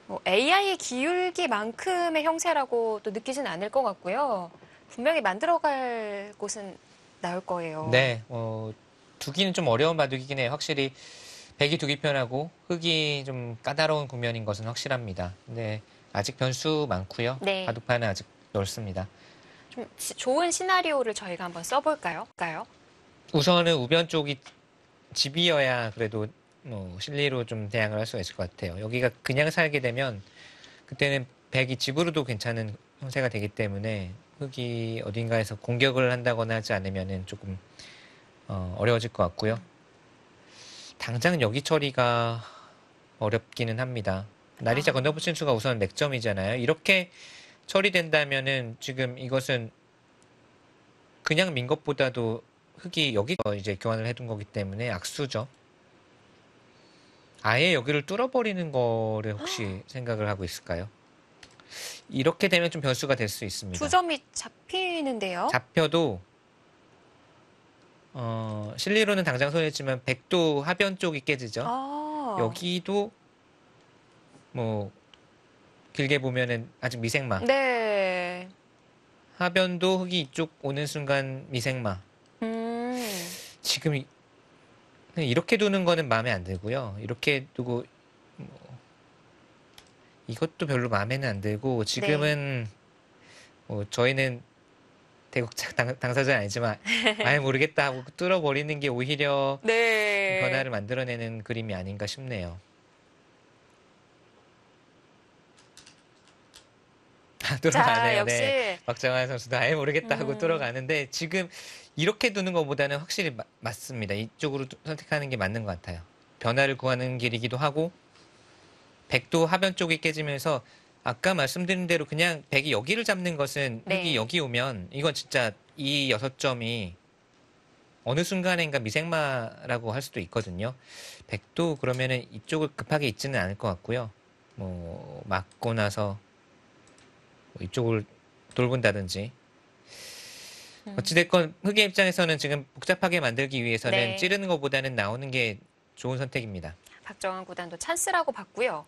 뭐 AI의 기울기만큼의 형세라고 또 느끼진 않을 것 같고요. 분명히 만들어갈 곳은 나올 거예요. 네, 두기는 좀 어려운 바둑이긴 해요. 확실히 백이 두기 편하고 흑이 좀 까다로운 국면인 것은 확실합니다. 근데 아직 변수 많고요. 네. 바둑판은 아직 넓습니다. 좀 좋은 시나리오를 저희가 한번 써볼까요? 우선은 우변 쪽이 집이어야 그래도 뭐 실리로 좀 대항을 할 수가 있을 것 같아요. 여기가 그냥 살게 되면 그때는 백이 집으로도 괜찮은 형세가 되기 때문에 흑이 어딘가에서 공격을 한다거나 하지 않으면은 조금 어려워질 것 같고요. 당장 여기 처리가 어렵기는 합니다. 나리자 건너붙인 수가 우선 맥점이잖아요. 이렇게 처리된다면은 지금 이것은 그냥 민 것보다도 흑이 여기서 이제 교환을 해둔 거기 때문에 악수죠. 아예 여기를 뚫어버리는 거를 혹시 생각을 하고 있을까요? 이렇게 되면 좀 변수가 될 수 있습니다. 두 점이 잡히는데요. 잡혀도 실리로는 당장 손해지만 백도 하변 쪽이 깨지죠. 여기도 뭐 길게 보면은 아직 미생마. 네. 하변도 흑이 이쪽 오는 순간 미생마. 지금 이렇게 두는 거는 마음에 안 들고요. 이렇게 두고 이것도 별로 마음에는 안 들고 지금은 뭐 저희는 대국작 당사자는 아니지만 아예 모르겠다 하고 뚫어버리는 게 오히려 변화를 만들어내는 그림이 아닌가 싶네요. 뚫어가네요. 역시. 네. 박정환 선수도 아예 모르겠다 하고 뚫어가는데 지금 이렇게 두는 것보다는 확실히 맞습니다. 이쪽으로 선택하는 게 맞는 것 같아요. 변화를 구하는 길이기도 하고 백도 하변 쪽이 깨지면서 아까 말씀드린 대로 그냥 백이 여기를 잡는 것은 흑이 여기 오면 이건 진짜 이 6점이 어느 순간인가 미생마라고 할 수도 있거든요. 백도 그러면은 이쪽을 급하게 있지는 않을 것 같고요. 뭐 맞고 나서 뭐 이쪽을 돌본다든지 어찌됐건 흑의 입장에서는 지금 복잡하게 만들기 위해서는 찌르는 것보다는 나오는 게 좋은 선택입니다. 박정환 구단도 찬스라고 봤고요.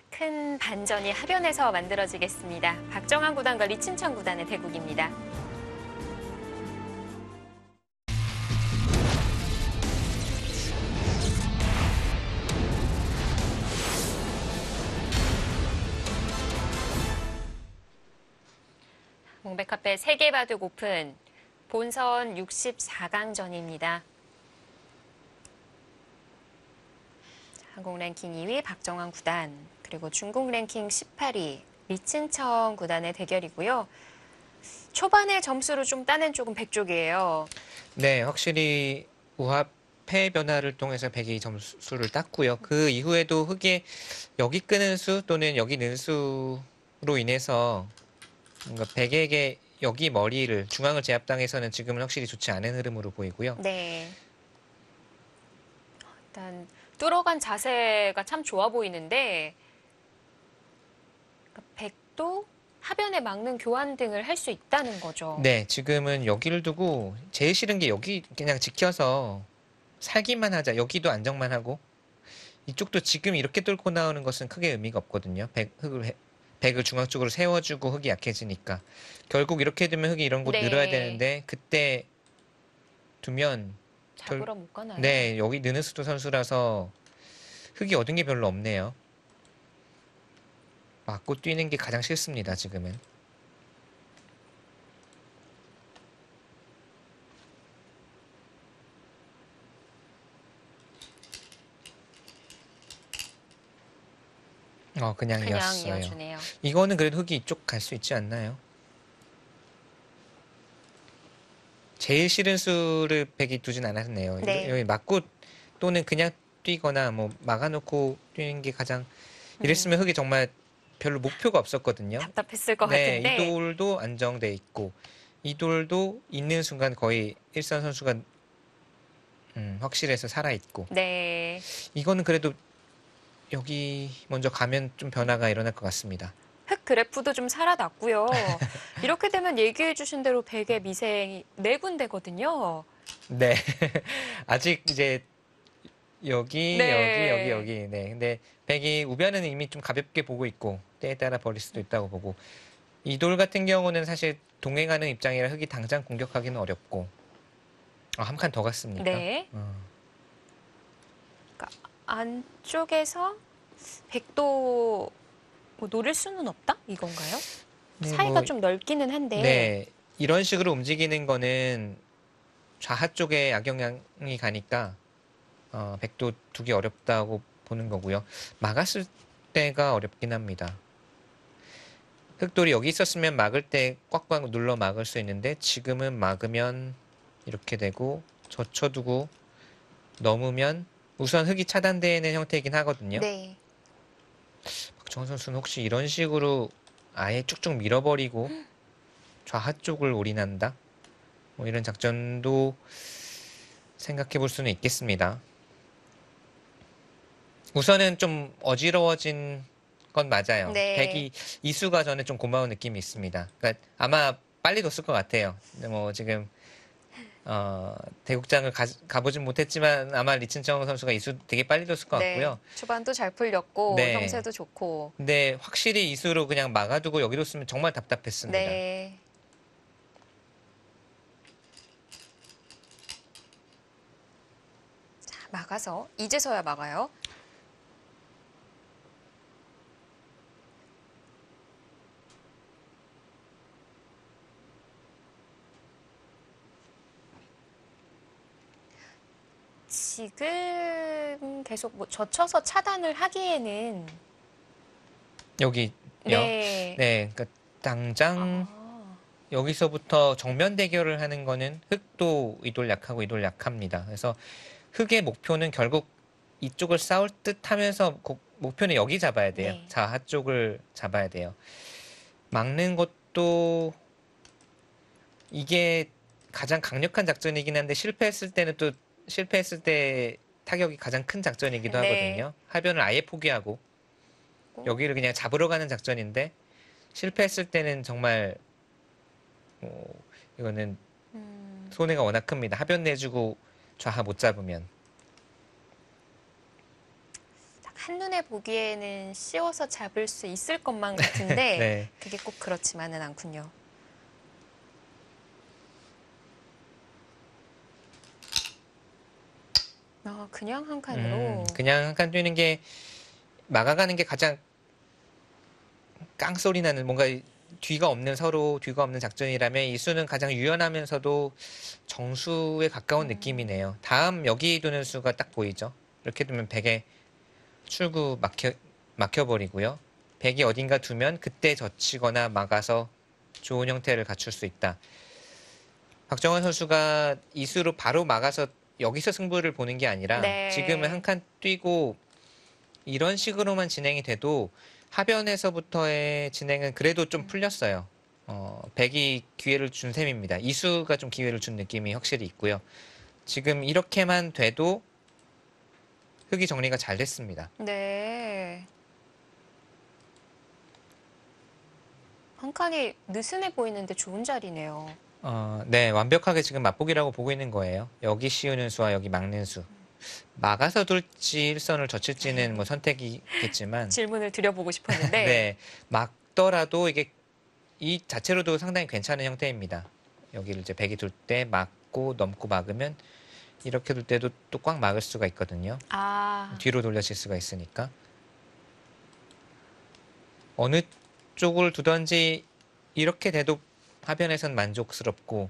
큰 반전이 하변에서 만들어지겠습니다. 박정환 구단과 리친청 구단의 대국입니다. 몽백카페 세계바둑 오픈 본선 64강전입니다. 한국 랭킹 2위 박정환 구단, 그리고 중국 랭킹 18위 리친청 구단의 대결이고요. 초반에 점수를 좀 따낸 쪽은 백 쪽이에요. 네, 확실히 우합 패 변화를 통해서 백이 점수를 땄고요. 그 이후에도 흑의 여기 끄는 수 또는 여기 넣는 수로 인해서 뭔가 백에게 여기 머리를 중앙을 제압당해서는 지금은 확실히 좋지 않은 흐름으로 보이고요. 네. 일단 뚫어간 자세가 참 좋아 보이는데 백도 하변에 막는 교환 등을 할 수 있다는 거죠. 네, 지금은 여기를 두고 제일 싫은 게 여기 그냥 지켜서 살기만 하자. 여기도 안정만 하고 이쪽도 지금 이렇게 뚫고 나오는 것은 크게 의미가 없거든요. 백을 중앙 쪽으로 세워주고 흙이 약해지니까 결국 이렇게 되면 흙이 이런 곳 네. 늘어야 되는데 그때 두면 잡으러 못 가나요? 네, 여기 느느스도 선수라서 흙이 얻은 게 별로 없네요. 맞고 뛰는 게 가장 싫습니다, 지금은. 그냥 그냥 이었어요. 이어주네요. 이거는 그래도 흙이 이쪽 갈 수 있지 않나요? 제일 싫은 수를 백이 두진 않았네요. 네. 여기 맞고 또는 그냥 뛰거나 뭐 막아놓고 뛰는 게 가장 이랬으면 흙이 정말 별로 목표가 없었거든요. 답답했을 것 네, 같은데. 이 돌도 안정돼 있고 이 돌도 있는 순간 거의 일선 선수가 확실해서 살아 있고 네. 이거는 그래도 여기 먼저 가면 좀 변화가 일어날 것 같습니다. 흑 그래프도 좀 살아났고요. 이렇게 되면 얘기해 주신 대로 백의 미생이 4군데거든요. 네, 아직 이제 여기 네. 여기 네, 근데 백이 우변은 이미 좀 가볍게 보고 있고 때에 따라 버릴 수도 있다고 보고 이 돌 같은 경우는 사실 동행하는 입장이라 흙이 당장 공격하기는 어렵고 한 칸 더 갔습니까? 네. 그러니까 안쪽에서 백도 뭐 노릴 수는 없다? 이건가요? 네, 사이가 뭐, 좀 넓기는 한데. 네, 이런 식으로 움직이는 거는 좌하 쪽에 악영향이 가니까 백도 두기 어렵다고 보는 거고요. 막았을 때가 어렵긴 합니다. 흑돌이 여기 있었으면 막을 때 꽉꽉 눌러 막을 수 있는데 지금은 막으면 이렇게 되고 젖혀두고 넘으면 우선 흙이 차단되는 형태이긴 하거든요. 네. 박정원 선수는 혹시 이런 식으로 아예 쭉쭉 밀어버리고 좌하 쪽을 올인한다? 뭐 이런 작전도 생각해 볼 수는 있겠습니다. 우선은 좀 어지러워진 건 맞아요. 네. 백이 이수가 저는 좀 고마운 느낌이 있습니다. 그러니까 아마 빨리 뒀을 것 같아요. 근데 뭐 지금 대국장을 가보진 못했지만 아마 리춘청 선수가 이수 되게 빨리 뒀을 것 같고요. 네. 초반도 잘 풀렸고 네. 형세도 좋고. 근데 확실히 이수로 그냥 막아두고 여기 뒀으면 정말 답답했습니다. 네. 자, 막아서 이제서야 막아요. 지금 계속 뭐 젖혀서 차단을 하기에는 여기요. 네. 네, 그러니까 당장 여기서부터 정면 대결을 하는 거는 흑도 이돌 약하고 이돌 약합니다. 그래서 흑의 목표는 결국 이쪽을 싸울 듯 하면서 목표는 여기 잡아야 돼요. 네. 좌하 쪽을 잡아야 돼요. 막는 것도 이게 가장 강력한 작전이긴 한데 실패했을 때 타격이 가장 큰 작전이기도 네. 하거든요. 하변을 아예 포기하고 여기를 그냥 잡으러 가는 작전인데 실패했을 때는 정말 이거는 손해가 워낙 큽니다. 하변 내주고 좌하 못 잡으면. 한눈에 보기에는 씌워서 잡을 수 있을 것만 같은데 네. 그게 꼭 그렇지만은 않군요. 그냥 한 칸으로. 그냥 한 칸 뛰는 게 막아가는 게 가장 깡소리 나는 뭔가 서로 뒤가 없는 작전이라면 이 수는 가장 유연하면서도 정수에 가까운 느낌이네요. 다음 여기 두는 수가 딱 보이죠. 이렇게 두면 백에 출구 막혀버리고요. 백이 어딘가 두면 그때 젖히거나 막아서 좋은 형태를 갖출 수 있다. 박정원 선수가 이 수로 바로 막아서 여기서 승부를 보는 게 아니라 네. 지금은 한 칸 뛰고 이런 식으로만 진행이 돼도 하변에서부터의 진행은 그래도 좀 풀렸어요. 백이 기회를 준 셈입니다. 이수가 좀 기회를 준 느낌이 확실히 있고요. 지금 이렇게만 돼도 흙이 정리가 잘 됐습니다. 네. 한 칸이 느슨해 보이는데 좋은 자리네요. 네, 완벽하게 지금 맛보기라고 보고 있는 거예요. 여기 씌우는 수와 여기 막는 수. 막아서 둘지 일선을 젖힐지는 뭐 선택이겠지만, 질문을 드려보고 싶었는데 네, 막더라도 이게 이 자체로도 상당히 괜찮은 형태입니다. 여기를 이제 백이 둘 때 막고 넘고 막으면 이렇게 둘 때도 또 꽉 막을 수가 있거든요. 아, 뒤로 돌려칠 수가 있으니까. 어느 쪽을 두던지 이렇게 돼도 하변에선 만족스럽고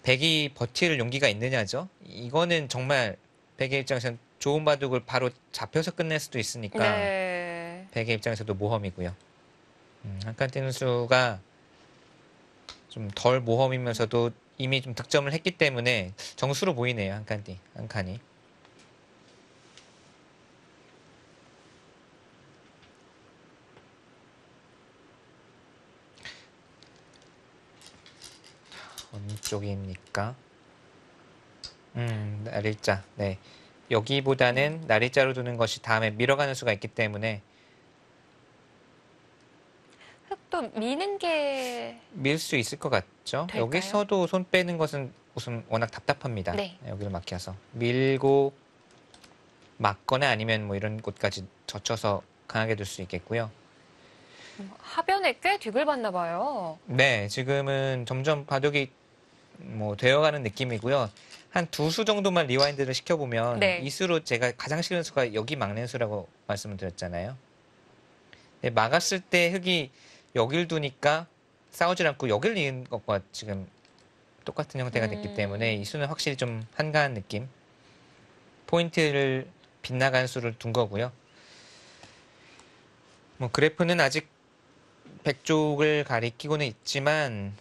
백이 버틸 용기가 있느냐죠. 이거는 정말 백의 입장에서는 좋은 바둑을 바로 잡혀서 끝낼 수도 있으니까 네. 백의 입장에서도 모험이고요. 한 칸 뛰는 수가 좀 덜 모험이면서도 이미 좀 득점을 했기 때문에 정수로 보이네요. 한 칸이. 어느 쪽입니까? 날일자. 네. 여기보다는 날일자로 두는 것이 다음에 밀어가는 수가 있기 때문에 흙도 미는 게 밀 수 있을 것 같죠? 될까요? 여기서도 손 빼는 것은 우선 워낙 답답합니다. 네. 여기를 막혀서. 밀고 막거나 아니면 뭐 이런 곳까지 젖혀서 강하게 둘 수 있겠고요. 하변에 꽤 뒤글봤나 봐요. 네, 지금은 점점 바둑이 뭐 되어가는 느낌이고요. 한 두 수 정도만 리와인드를 시켜보면 네. 이 수로 제가 가장 싫은 수가 여기 막는 수라고 말씀을 드렸잖아요. 네, 막았을 때 흙이 여길 두니까 싸우질 않고 여길 이은 것과 지금 똑같은 형태가 됐기 때문에 이 수는 확실히 좀 한가한 느낌. 포인트를 빗나간 수를 둔 거고요. 뭐 그래프는 아직 백쪽을 가리키고는 있지만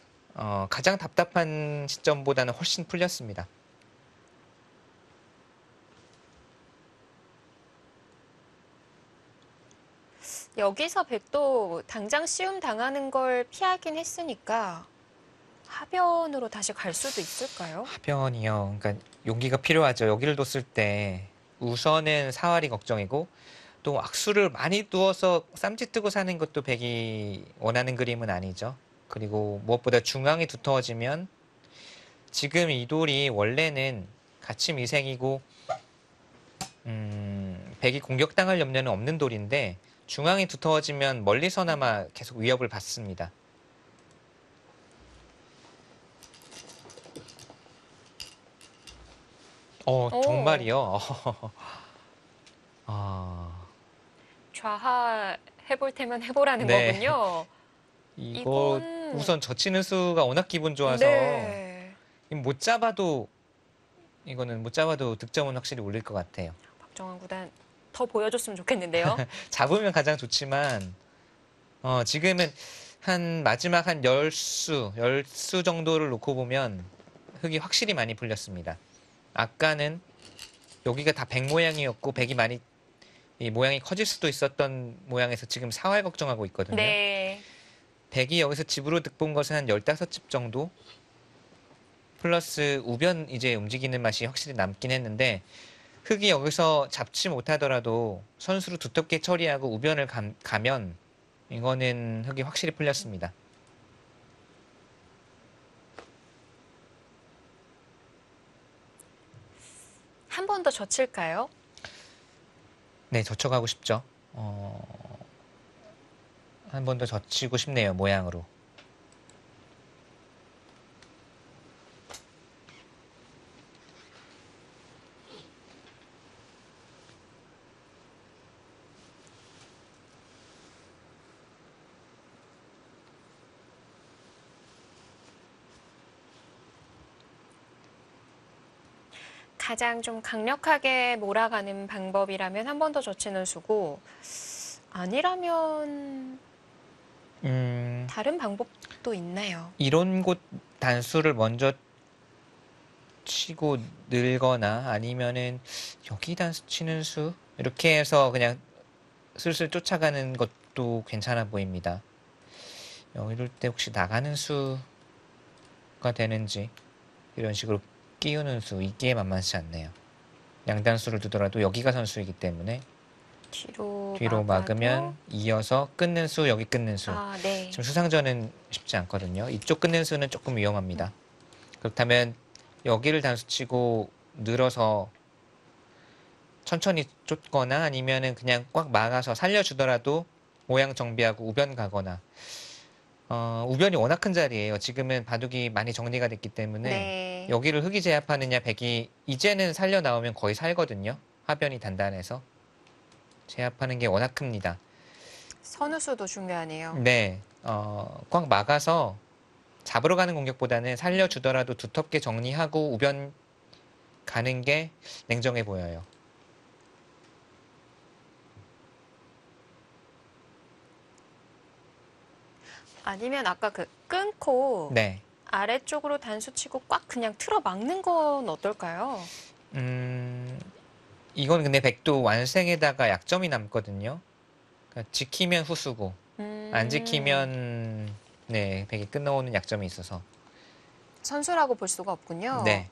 가장 답답한 시점보다는 훨씬 풀렸습니다. 여기서 백도 당장 시움 당하는 걸 피하긴 했으니까 하변으로 다시 갈 수도 있을까요? 하변이요. 그러니까 용기가 필요하죠. 여기를 뒀을 때 우선은 사활이 걱정이고 또 악수를 많이 두어서 쌈짓 뜨고 사는 것도 백이 원하는 그림은 아니죠. 그리고 무엇보다 중앙이 두터워지면 지금 이 돌이 원래는 같이 미생이고 백이 공격당할 염려는 없는 돌인데 중앙이 두터워지면 멀리서나마 계속 위협을 받습니다. 정말이요? 좌하 해볼 테면 해보라는 네. 거군요. 이거 이건- 우선 젖히는 수가 워낙 기분 좋아서 네. 못 잡아도 득점은 확실히 올릴 것 같아요. 박정환 구단 더 보여줬으면 좋겠는데요. 잡으면 가장 좋지만 지금은 한 마지막 한 10수 정도를 놓고 보면 흙이 확실히 많이 풀렸습니다. 아까는 여기가 다 백 모양이었고 백이 많이 이 모양이 커질 수도 있었던 모양에서 지금 사활 걱정하고 있거든요. 네. 백이 여기서 집으로 득본 것은 한 15집 정도 플러스 우변 이제 움직이는 맛이 확실히 남긴 했는데 흙이 여기서 잡지 못하더라도 선수로 두텁게 처리하고 우변을 가면 이거는 흙이 확실히 풀렸습니다. 한 번 더 젖힐까요? 네, 젖혀가고 싶죠. 한 번 더 젖히고 싶네요, 모양으로. 가장 좀 강력하게 몰아가는 방법이라면 한 번 더 젖히는 수고 아니라면 다른 방법도 있나요? 이런 곳 단수를 먼저 치고 늘거나 아니면은 여기 단수 치는 수 이렇게 해서 그냥 슬슬 쫓아가는 것도 괜찮아 보입니다. 이럴 때 혹시 나가는 수가 되는지 이런 식으로 끼우는 수 이게 만만치 않네요. 양단수를 두더라도 여기가 선수이기 때문에 뒤로 막으면 이어서 끊는 수, 여기 끊는 수. 아, 네. 지금 수상전은 쉽지 않거든요. 이쪽 끊는 수는 조금 위험합니다. 그렇다면 여기를 단수치고 늘어서 천천히 쫓거나 아니면은 그냥 꽉 막아서 살려주더라도 모양 정비하고 우변 가거나. 우변이 워낙 큰 자리예요. 지금은 바둑이 많이 정리가 됐기 때문에 네. 여기를 흙이 제압하느냐 백이 이제는 살려 나오면 거의 살거든요. 하변이 단단해서 제압하는 게 워낙 큽니다. 선우수도 중요하네요. 네, 꽉 막아서 잡으러 가는 공격보다는 살려주더라도 두텁게 정리하고 우변 가는 게 냉정해 보여요. 아니면 아까 그 끊고 네. 아래쪽으로 단수 치고 꽉 그냥 틀어 막는 건 어떨까요? 이건 근데 백도 완승에다가 약점이 남거든요. 그러니까 지키면 후수고 안 지키면 네, 백이 끝나오는 약점이 있어서. 선수라고 볼 수가 없군요. 네.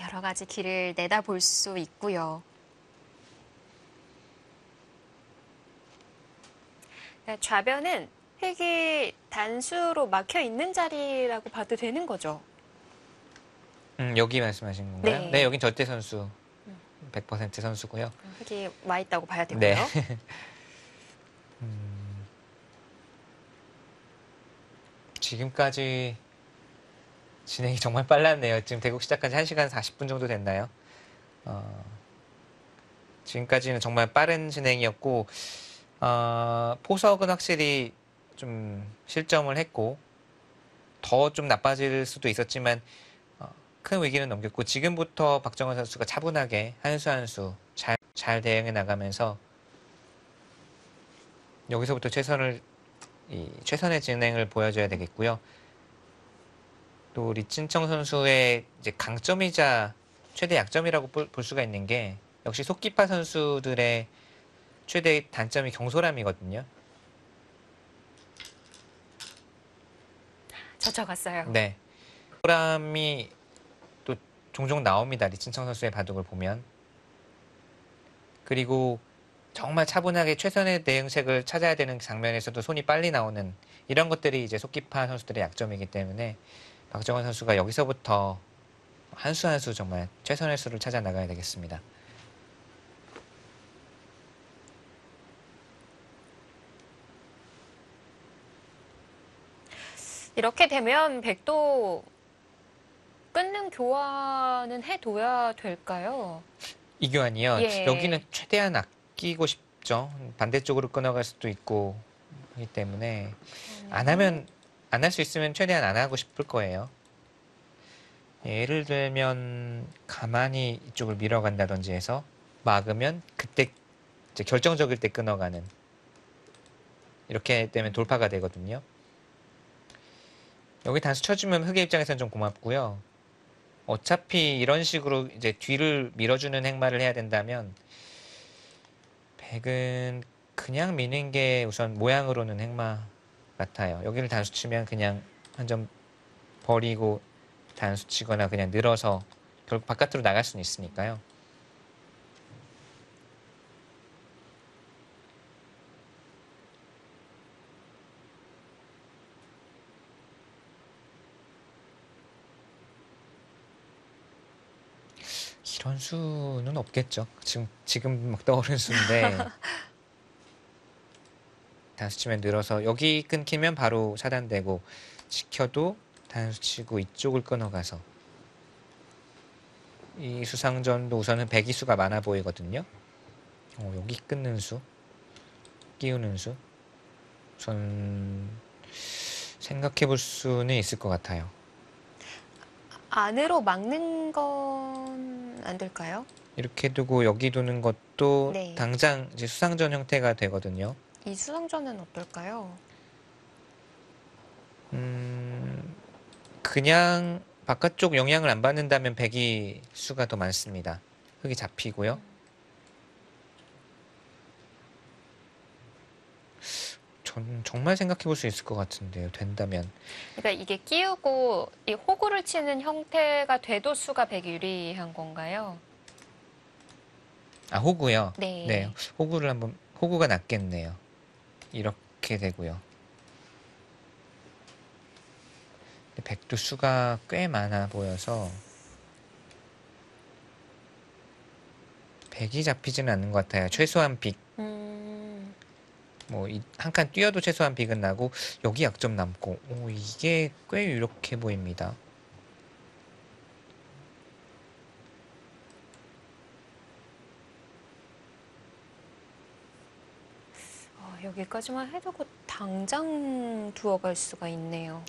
여러 가지 길을 내다볼 수 있고요. 네, 좌변은 흙이 단수로 막혀 있는 자리라고 봐도 되는 거죠. 여기 말씀하신 건가요? 네. 네, 여긴 절대 선수. 100% 선수고요. 흙이 와 있다고 봐야 되고요. 네. 지금까지 진행이 정말 빨랐네요. 지금 대국 시작한 지 1시간 40분 정도 됐나요? 지금까지는 정말 빠른 진행이었고, 포석은 확실히 좀 실점을 했고, 더 좀 나빠질 수도 있었지만, 큰 위기는 넘겼고, 지금부터 박정원 선수가 차분하게 한 수 한 수 잘 대응해 나가면서, 여기서부터 최선의 진행을 보여줘야 되겠고요. 또 리친청 선수의 이제 강점이자 최대 약점이라고 볼 수가 있는 게 역시 속기파 선수들의 최대 단점이 경솔함이거든요. 젖어갔어요. 네. 경솔함이 또 종종 나옵니다. 리친청 선수의 바둑을 보면. 그리고 정말 차분하게 최선의 대응책을 찾아야 되는 장면에서도 손이 빨리 나오는 이런 것들이 이제 속기파 선수들의 약점이기 때문에 박정원 선수가 여기서부터 한 수 한 수 정말 최선의 수를 찾아 나가야 되겠습니다. 이렇게 되면 백도 끊는 교환은 해둬야 될까요? 이교환이요. 예. 여기는 최대한 아끼고 싶죠. 반대쪽으로 끊어갈 수도 있고 하기 때문에 안 할 수 있으면 최대한 안 하고 싶을 거예요. 예를 들면 가만히 이쪽을 밀어간다든지 해서 막으면 그때 이제 결정적일 때 끊어가는 이렇게 되면 돌파가 되거든요. 여기 단수 쳐주면 흑의 입장에서는 좀 고맙고요. 어차피 이런 식으로 이제 뒤를 밀어주는 행마를 해야 된다면 백은 그냥 미는 게 우선 모양으로는 행마 같아요. 여기를 단수 치면 그냥 한 점 버리고 단수 치거나 그냥 늘어서 결국 바깥으로 나갈 수는 있으니까요. 이런 수는 없겠죠. 지금 막 떠오르는 수인데 단수 치면 늘어서 여기 끊기면 바로 차단되고 지켜도 단수 치고 이쪽을 끊어가서 이 수상전도 우선은 배기수가 많아 보이거든요. 여기 끊는 수, 끼우는 수 우선 생각해 볼 수는 있을 것 같아요. 안으로 막는 건 안 될까요? 이렇게 두고 여기 두는 것도 네. 당장 이제 수상전 형태가 되거든요. 이 수상전은 어떨까요? 그냥 바깥쪽 영향을 안 받는다면 배기 수가 더 많습니다. 흙이 잡히고요. 전 정말 생각해 볼 수 있을 것 같은데요. 된다면. 그러니까 이게 끼우고 이 호구를 치는 형태가 돼도 수가 100이 유리한 건가요? 아, 호구요? 네. 네. 호구가 낫겠네요. 이렇게 되고요. 백도 수가 꽤 많아 보여서 백이 잡히지는 않는 것 같아요. 최소한 빅. 뭐 한 칸 뛰어도 최소한 빅은 나고 여기 약점 남고 이게 꽤 유력해 보입니다. 여기까지만 해도 당장 두어갈 수가 있네요.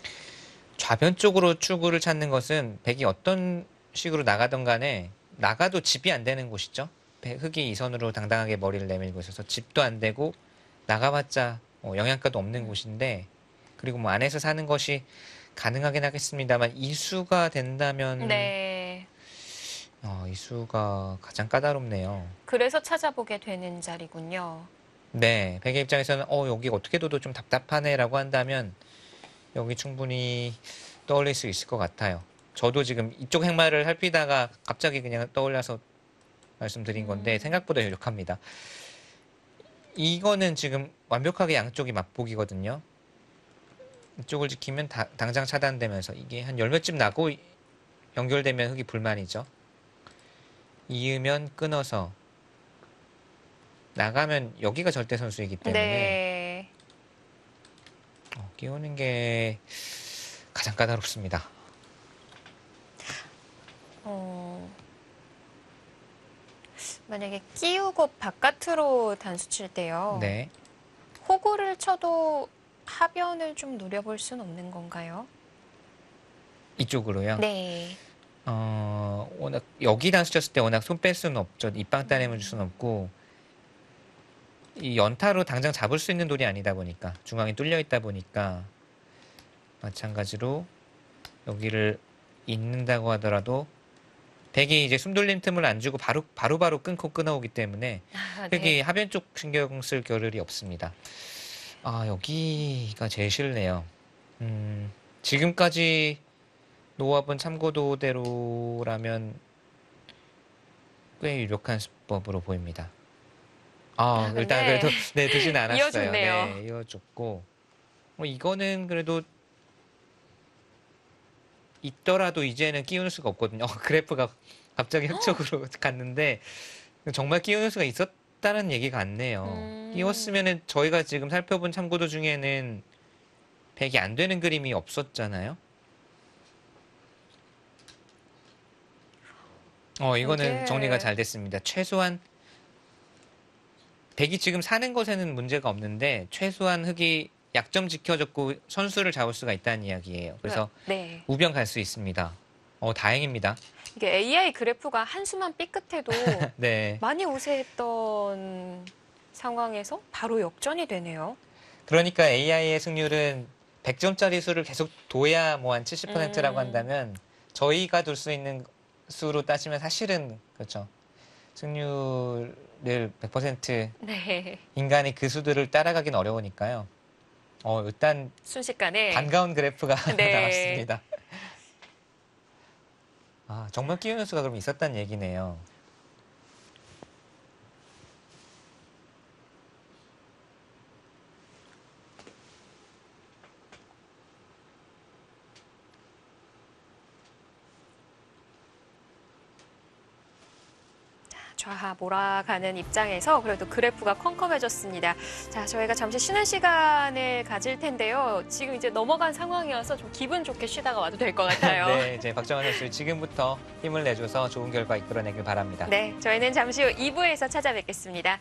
좌변 쪽으로 출구를 찾는 것은 백이 어떤 식으로 나가던 간에 나가도 집이 안 되는 곳이죠. 흑이 이 선으로 당당하게 머리를 내밀고 있어서 집도 안 되고 나가봤자 영양가도 없는 곳인데 그리고 뭐 안에서 사는 것이 가능하긴 하겠습니다만 이수가 된다면 네. 이수가 가장 까다롭네요. 그래서 찾아보게 되는 자리군요. 네, 백의 입장에서는 여기 어떻게 둬도 좀 답답하네라고 한다면 여기 충분히 떠올릴 수 있을 것 같아요. 저도 지금 이쪽 행마를 살피다가 갑자기 그냥 떠올라서 말씀드린 건데 생각보다 유력합니다. 이거는 지금 완벽하게 양쪽이 맞보기거든요. 이쪽을 지키면 당장 차단되면서 이게 한 열 몇 집 나고 연결되면 흑이 불만이죠. 이으면 끊어서 나가면 여기가 절대 선수이기 때문에 네. 끼우는 게 가장 까다롭습니다. 만약에 끼우고 바깥으로 단수 칠 때요. 네. 호구를 쳐도 하변을 좀 노려볼 수는 없는 건가요? 이쪽으로요? 네. 워낙 여기 단수 쳤을 때 워낙 손 뺄 수는 없죠. 입방 따내면 줄 수는 없고 이 연타로 당장 잡을 수 있는 돌이 아니다 보니까 중앙이 뚫려 있다 보니까 마찬가지로 여기를 잇는다고 하더라도 백이 이제 숨돌림 틈을 안 주고 바로 끊고 끊어오기 때문에 흑이 네. 하변 쪽 신경 쓸 겨를이 없습니다. 여기가 제일 싫네요. 지금까지 노합은 참고도대로라면 꽤 유력한 수법으로 보입니다. 일단 네. 그래도 네 드진 않았어요. 이어줬네요. 네, 이어줬고 이거는 그래도 있더라도 이제는 끼우는 수가 없거든요. 그래프가 갑자기 흑쪽으로 갔는데 정말 끼우는 수가 있었다는 얘기가 같네요. 끼웠으면은 저희가 지금 살펴본 참고도 중에는 백이 안 되는 그림이 없었잖아요. 이거는 정리가 잘 됐습니다. 최소한 백이 지금 사는 것에는 문제가 없는데 최소한 흑이 약점 지켜줬고 선수를 잡을 수가 있다는 이야기예요. 그래서 네. 우변 갈 수 있습니다. 다행입니다. 이게 AI 그래프가 한수만 삐끗해도 네. 많이 우세했던 상황에서 바로 역전이 되네요. 그러니까 AI의 승률은 100점짜리 수를 계속 둬야 뭐 한 70%라고 한다면 저희가 둘 수 있는 수로 따지면 사실은 그렇죠. 승률을 100% 네. 인간이 그 수들을 따라가긴 어려우니까요. 일단 순식간에 반가운 그래프가 네. 나왔습니다. 정말 끼우는 수가 그럼 있었다는 얘기네요. 좌하 몰아가는 입장에서 그래도 그래프가 컴컴해졌습니다. 자, 저희가 잠시 쉬는 시간을 가질 텐데요. 지금 이제 넘어간 상황이어서 좀 기분 좋게 쉬다가 와도 될 것 같아요. 네, 이제 박정환 선수 지금부터 힘을 내줘서 좋은 결과 이끌어내길 바랍니다. 네, 저희는 잠시 후 2부에서 찾아뵙겠습니다.